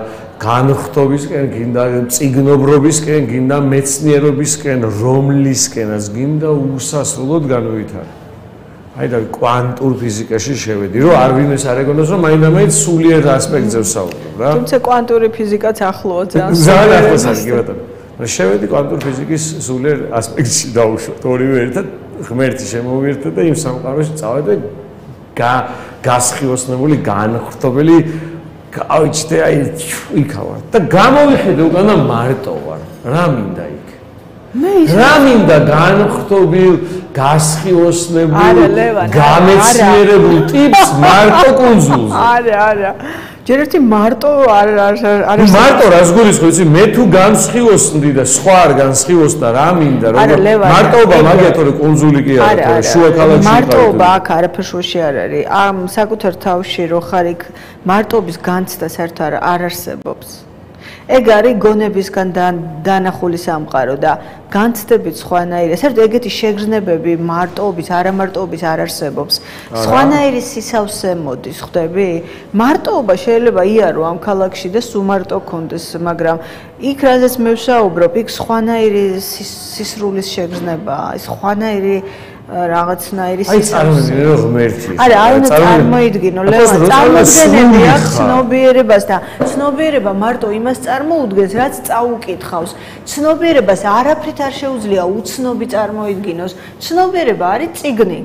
A: განხტობისკენ გინდა წიგნობრობისკენ გინდა მეცნიერობისკენ რომლისკენაც გინდა უსასრულოდ განვითარე აი და კვანტურ ფიზიკაში შევედი რომ არ ვინმეს არ ეგონოს რომ მაინდა-მაინც სულიერ ასპექტზე ვსაუბრობ რა
B: თუმცა კვანტური ფიზიკა ახლოა
A: ძალიან ახლოს არის კი ბატონო შევედი კვანტურ ფიზიკის სულიერ ასპექტში დავუშვათ ორივე ერთად ღმერთი შემოვიერთდა და იმ სამყაროში წავედი გასხიოსნებული განხტობილი გავიჩნდა აი იქა ვარ და გამოვიხედე უკანა მარტო ვარ რა მინდა იქ რა მინდა განხტობილ გასხიოსნებულ გამეცნიერებულ ტიპს მარტო კუნძულზე
B: არა ჯერ ერთი მარტო არ
A: მარტო რას გულისხმობ იცი მე თუ განსხიოსნდი და სხვა არ განსხიოსდა რა მინდა რომ მარტოობა მაგათო რომ კუნძული კი არა შუა ქალაქში
B: მარტოობა აქ არაფერ შუაში არ არის ამ საკუთარ თავში რო ხარ იქ მარტოობის განცდა საერთოდ არ არსებობს ეგ არის გონებისგან დანახული სამყარო და განცდებით სხვანაირი საერთოდ ეგეთი შეგრძნებები მარტოობის არამარტოობის არ არსებობს სხვანაირი სისავსე მოდის ხვდები მარტოობა შეიძლება იარო ამ ქალაქში და სუმარტო კონდეს მაგრამ იქ რაზეც მე ვსაუბრობ იქ სხვანაირი სისრულის შეგრძნებაა სხვანაირი რაღაცნაირი
A: სისავსე აი ღმერთი
B: არა არ უნდა წარმოიდგინო ლევან წარმოდგენები აქვს ცნობიერებას და ცნობიერება მარტო იმას წარმოუდგენს რაც წაუკითხავს ცნობიერებას არაფრით არ შეუძლია უცნობი წარმოიდგინოს ცნობიერება არის წიგნი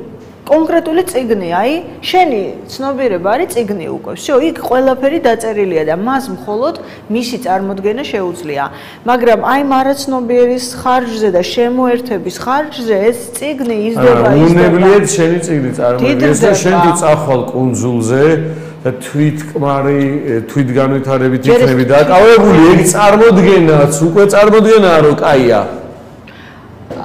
B: კონკრეტული წიგნი აი შენი ცნობიერება არის წიგნი უკვე всё იქ ყველაფერი დაწერილია და მას მხოლოდ მისი წარმოდგენა შეუძლია მაგრამ აი მარაცნობიერის ხარჯზე და შემოერთების ხარჯზე ეს წიგნი იზრდება
A: უნებლიეთ შენი წიგნი წარმოდგენს და შენ წახვალ კუნძულზე და თვითგანვითარებით იქნები დაკავებული ეგ წარმოდგენაც უკვე წარმოდგენაა რომ კაია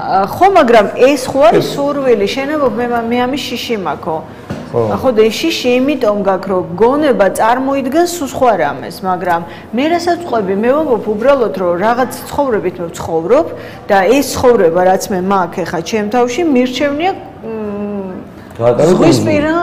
B: ხო მაგრამ ეს ხო არის სურვილი შენებობ მე ამის შიში მაქვს ხო და შიში იმიტომ გაქვს რომ გონება წარმოიდგენს სხვა რამეს მაგრამ მე რასაც ვყვები მე ვამბობ უბრალოდ რომ რაღაც ცხოვრებით მე ვცხოვრობ და ეს ცხოვრება რაც მე მაქვს ხა ჩემ თავში მირჩევნია ზღვისპირა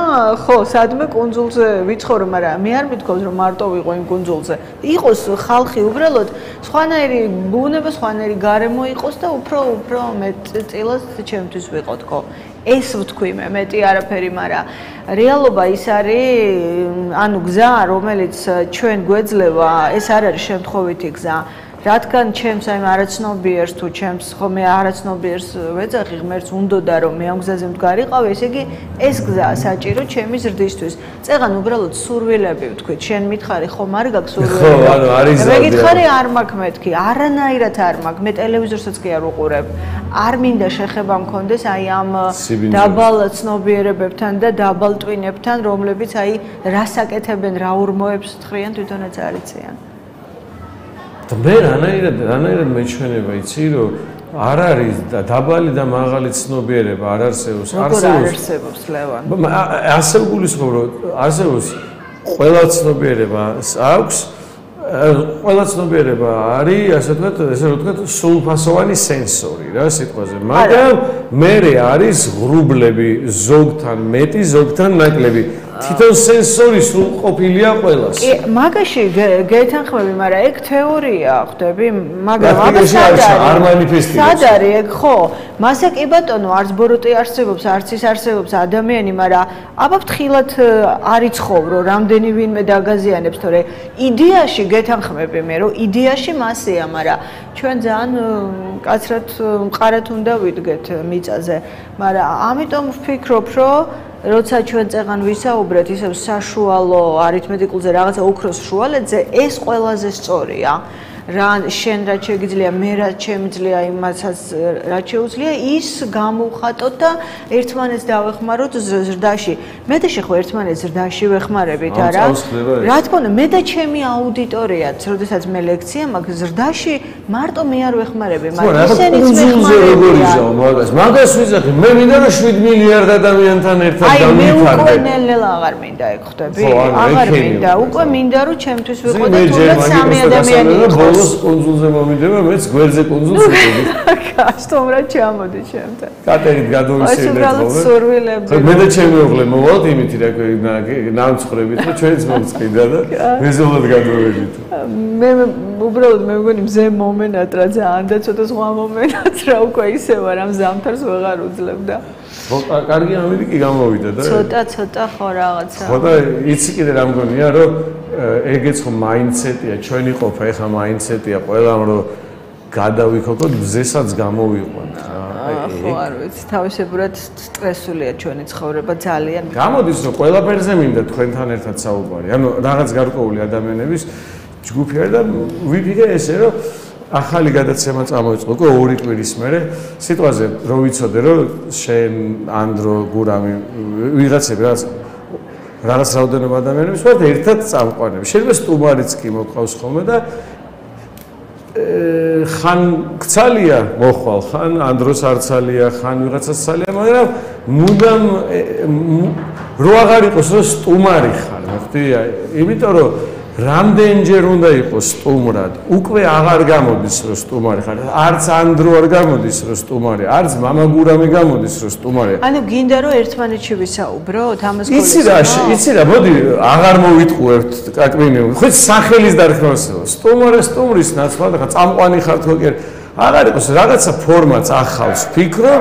B: ხო სადმე კუნძულზე ვიცხოვრო მაგრამ მე არ მithქოს რომ მარტო ვიყო იმ კუნძულზე იყოს ხალხი უბრალოდ სხვანაირი ბუნება სხვანაირი გარემო იყოს და უფრო მეტწილად ჩემთვის ვიყო თქო ეს ვთქვი მე მეტი არაფერი მაგრამ რეალობა ის არის ანუ გზა რომელიც ჩვენ გვეძლევა ეს არ არის შემთხვევითი გზა რადგან ჩემს აი არაცნობიერს თუ ჩემს ხო მე არაცნობიერს ვეძახი ღმერთს უნდოდა რომ მე ამ გზაზე მდგარიყავ ესე იგი ეს გზაა საჭირო ჩემი ზრდისთვის წეღან უბრალოდ სურვილები ვთქვით შენ მითხარი ხომ არ გაქვს სურვილები
A: ხო ანუ არის
B: მე გითხარი არ მაქვს მეთქი არანაირად არ მაქვს მე ტელევიზორსაც კი არ უყურებ არ მინდა შეხება მქონდეს აი ამ დაბალ ცნობიერებებთან და დაბალ ტვინებთან, რომლებიც აი რასაკეთებენ, რა ურმოებს თხრიან თვითონაც არ იციან.
A: და მე რანაირად მეჩვენება იცი რომ არ არის დაბალი და მაღალი ცნობიერება არ არსებობს.
B: არსებობს ლევან.
A: ასე გულისხმობ რომ არსებობს ყველა ცნობიერება აქვს ყველა ცნობიერება არის ასე ვთქვათ სრულფასოვანი სენსორი რა სიტყვაზე მაგრამ მე არის ღრუბლები ზოგთან მეტი ზოგთან ნაკლები თვითონ სენსორი სრულყოფილია ყველას
B: კი მაგაში გეთანხმები მაგრამ ეგ თეორია ხვდები მაგრამ აბა არ
A: მანიფესტირებს
B: სად არის ეგ ხო მასე კი ბატონო არც ბოროტი არსებობს არც ის არსებობს ადამიანი მაგრამ აბა ფრთხილად არის ხოვრო რამდენი ვინმე დაგაზიანებს თორე იდეაში გეთანხმები მე რომ იდეაში მასეა მაგრამ ჩვენ ძალიან კაცრად მყარად უნდა ვიდგეთ მიწაზე მაგრამ ამიტომ ვფიქრობ რომ როცა ჩვენ წეღან ვისაუბრეთ ისევ საშუალო არითმეტიკულზე რაღაცა ოქროს შუალედზე ეს ყველაზე სწორია რა შენ რაც შეგიძლია მე რაც შემიძლია იმასაც რაც შეუძლია ის გამოვხატოთ და ერთმანეთს დავეხმაროთ ზრდაში მე და შე ხო ერთმანეთს ზრდაში ვეხმარებით არა რა თქმა უნდა მე და ჩემი აუდიტორიაც როდესაც მე ლექცია მაქვს ზრდაში მარტო მე არ ვეხმარები მაგრამ ისინიც ვეხმარებიან
A: მაგას ვიზახი მე მინდა რომ 7 მილიარდ ადამიანთან ერთად
B: აი
A: დავიფარდე
B: მე უკვე ნელ-ნელა აღარ მინდა ეგ ხვდები აღარ მინდა უკვე მინდა რომ ჩემთვის ვიყო და თუნდაც 3 ადამიანი იყოს
A: კონსულზე მომიდება, მეც გვერდზე კონსულს ვიყიდი.
B: კასტომრად ჩამოდი ჩემთან.
A: კატერით გადოვისეირდეთ ხოლმე.
B: სურვილები.
A: მე და ჩემი უღლე მოვალთ იმით რა ნამცხრებით, რომ ჩვენც მომწყიდა და მეზოლად გადავედით.
B: მე უბრალოდ მე მგონი მზე მომენატრა ძალიან და ცოტა სხვა მომენატრა უკვე ისევ არ ამ ზამთარს ვეღარ უძლებდა.
A: ხო, კარგი ამერიკი გამოვიდა და
B: ცოტა ხო რაღაცა.
A: ხო და იცი კიდე რა მგონია, რომ ეგეც ხო მაინდსეტია, ჩვენი ყოფა ეხა მაინდსეტია ყველამ რომ გადავიქოქოთ მზესაც გამოვიყვანთ რა.
B: ხო არ ვიცი, თავისებურად სტრესულია ჩვენი ცხოვრება ძალიან.
A: გამოდის რომ ყველაფერზე მინდა თქვენთან ერთად საუბარი. ანუ რაღაც გარკვეული ადამიანების ჯგუფი არის და ვიფიქრე ესე რომ ახალი გადაცემა წამოიწყო უკვე 2 კვირის მერე სიტყვაზე რო ვიცოდე რომ შენ ანდრო გურამი ვიღაცები რაღაც რაოდენობა ადამიანების ვართ ერთად წამყვანები შეიძლება სტუმარიც კი მოყავს ხოლმე და ხან გცალია მოხვალ ხან ანდროს არცალია ხან ვიღაცას ცალია მაგრამ მუდამ რო აღარ იყოს რომ სტუმარი ხარ ხთი იმიტომ რომ რამდენჯერ უნდა იყოს სტუმრად უკვე აღარ გამოდის რომ სტუმარი ხარ არც ანდრო არ გამოდის რომ სტუმარი არც მამა გურამი გამოდის რომ სტუმარი
B: ანუ გინდა რომ ერთმანეთში ვისაუბროთ ამას გულისხმობ
A: იცი რა მოდი აღარ მოვიტყუებთ კაკმინი ხო სახელის დარქმას სტუმრის ნაცვლად ხა წამყვანი ხარ თქო კი აღარ იყოს რაღაცა ფორმაც ახავს ფიქრო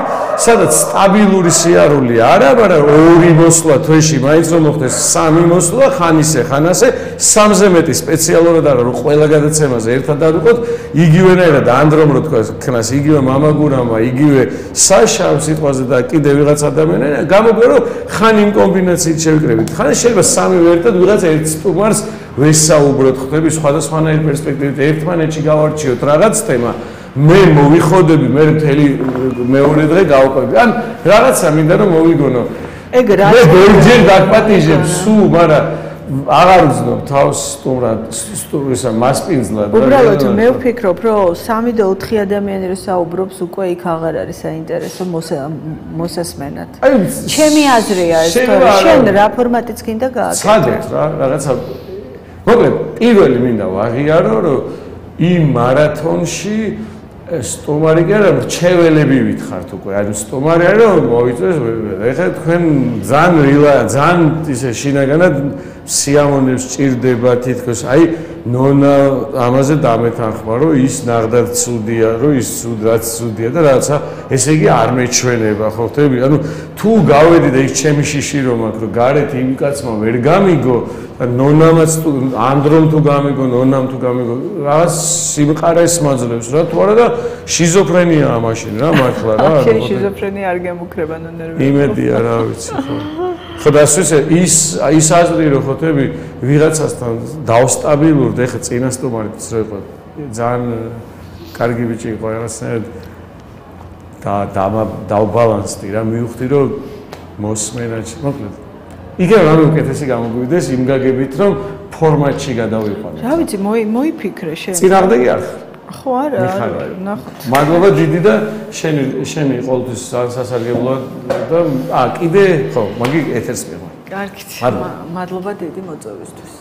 A: სადაც სტაბილური სიარული არა მაგრამ 2 მოსვლა თვეში მაინც რომ მოხდეს 3 მოსვლა ხან ისე ხან ასე 3-ზე მეტი სპეციალურად არა რომ ყველა გადაცემაზე ერთად არ ვიყოთ იგივენაირად ანდრომ რო თქვა ქნას იგივე მამა გურამა იგივე საშა სიტყვაზე და კიდე ვიღაც ადამიანი გამოგვია რომ ხან იმ კომბინაციით შევიკრებით ხან შეიძლება 3-ვე ერთად ვიღაც ერთ სტუმარს ვესაუბროთ ხვდები სხვადასხვანაირი პერსპექტივით ერთმანეთში გავარჩიოთ რაღაც თემა მე მოვიხოდები მე მთელი მეორე დღე გავყვები ან რაღაცა მინდა რომ მოვიგონო
B: ეგ რა
A: მე ბევრჯერ დაგპატიჟებ სულ მაგრამ აღარ ვზნობ თავს სტუმრისა მასპინძლად
B: უბრალოდ მე ვფიქრობ რომ 3 და 4 ადამიანი რო საუბრობს უკვე იქ აღარ არის საინტერესო მოსასმენად ჩემი აზრია ეს შენ რა ფორმატიც გინდა გააკეთო
A: ცადეთ რა რაღაცა მოკლედ პირველი მინდა ვაღიარო რომ იმ მარათონში სტუმარი კი არა რჩეველები ვითხართ უკვე ანუ სტუმარი არა რომ მოვიწვეს ეხლა თქვენ ძალიან ისე შინაგანად სიამოვნებს ჭირდება თითქოს აი ნონა ამაზე დამეთანხმა რომ ის ნაღდად ცუდია რომ ის რაც ცუდია და რაღაცა ესე იგი არ მეჩვენება ხო ხტები ანუ თუ გავედი და ის ჩემი შიში რომ აქ რომ გარეთ იმ კაცმა ვერ გამიგო ნონამაც თუ ანდრომ თუ გამიგო ნონამ თუ გამიგო რაღაც სიმყარეს მაძლევს რა თუ არა და შიზოფრენიაა მაშინ რა მართლა რა
B: შენ შიზოფრენია არ გემუქრება ნერვები
A: იმედია რა ვიცი ხო ხო და ის აზრი რომ ხოთები ვიღაცასთან დავსტაბილურდ ეხა წინა სტუმარიც რო იყო ძალიან კარგი ბიჭი იყო რაღაცნაირად დავბალანსდი რა, მივხვდი რომ მოსმენაში, მოკლედ. იგივე რა უკეთესი გამოგვიდეს იმ გაგებით რომ ფორმატში გადავიყვანოთ.
B: რა ვიცი, მოიფიქრე შენ.
A: წინააღმდეგი არ ხარ.
B: ხო არა, ნახოთ.
A: მადლობა დიდი და შენი ყოველთვის სასარგებლოა და კიდე ხო, მაგი ეთერს მიღმა.
B: კარგით. მადლობა დიდი მოწვევისთვის.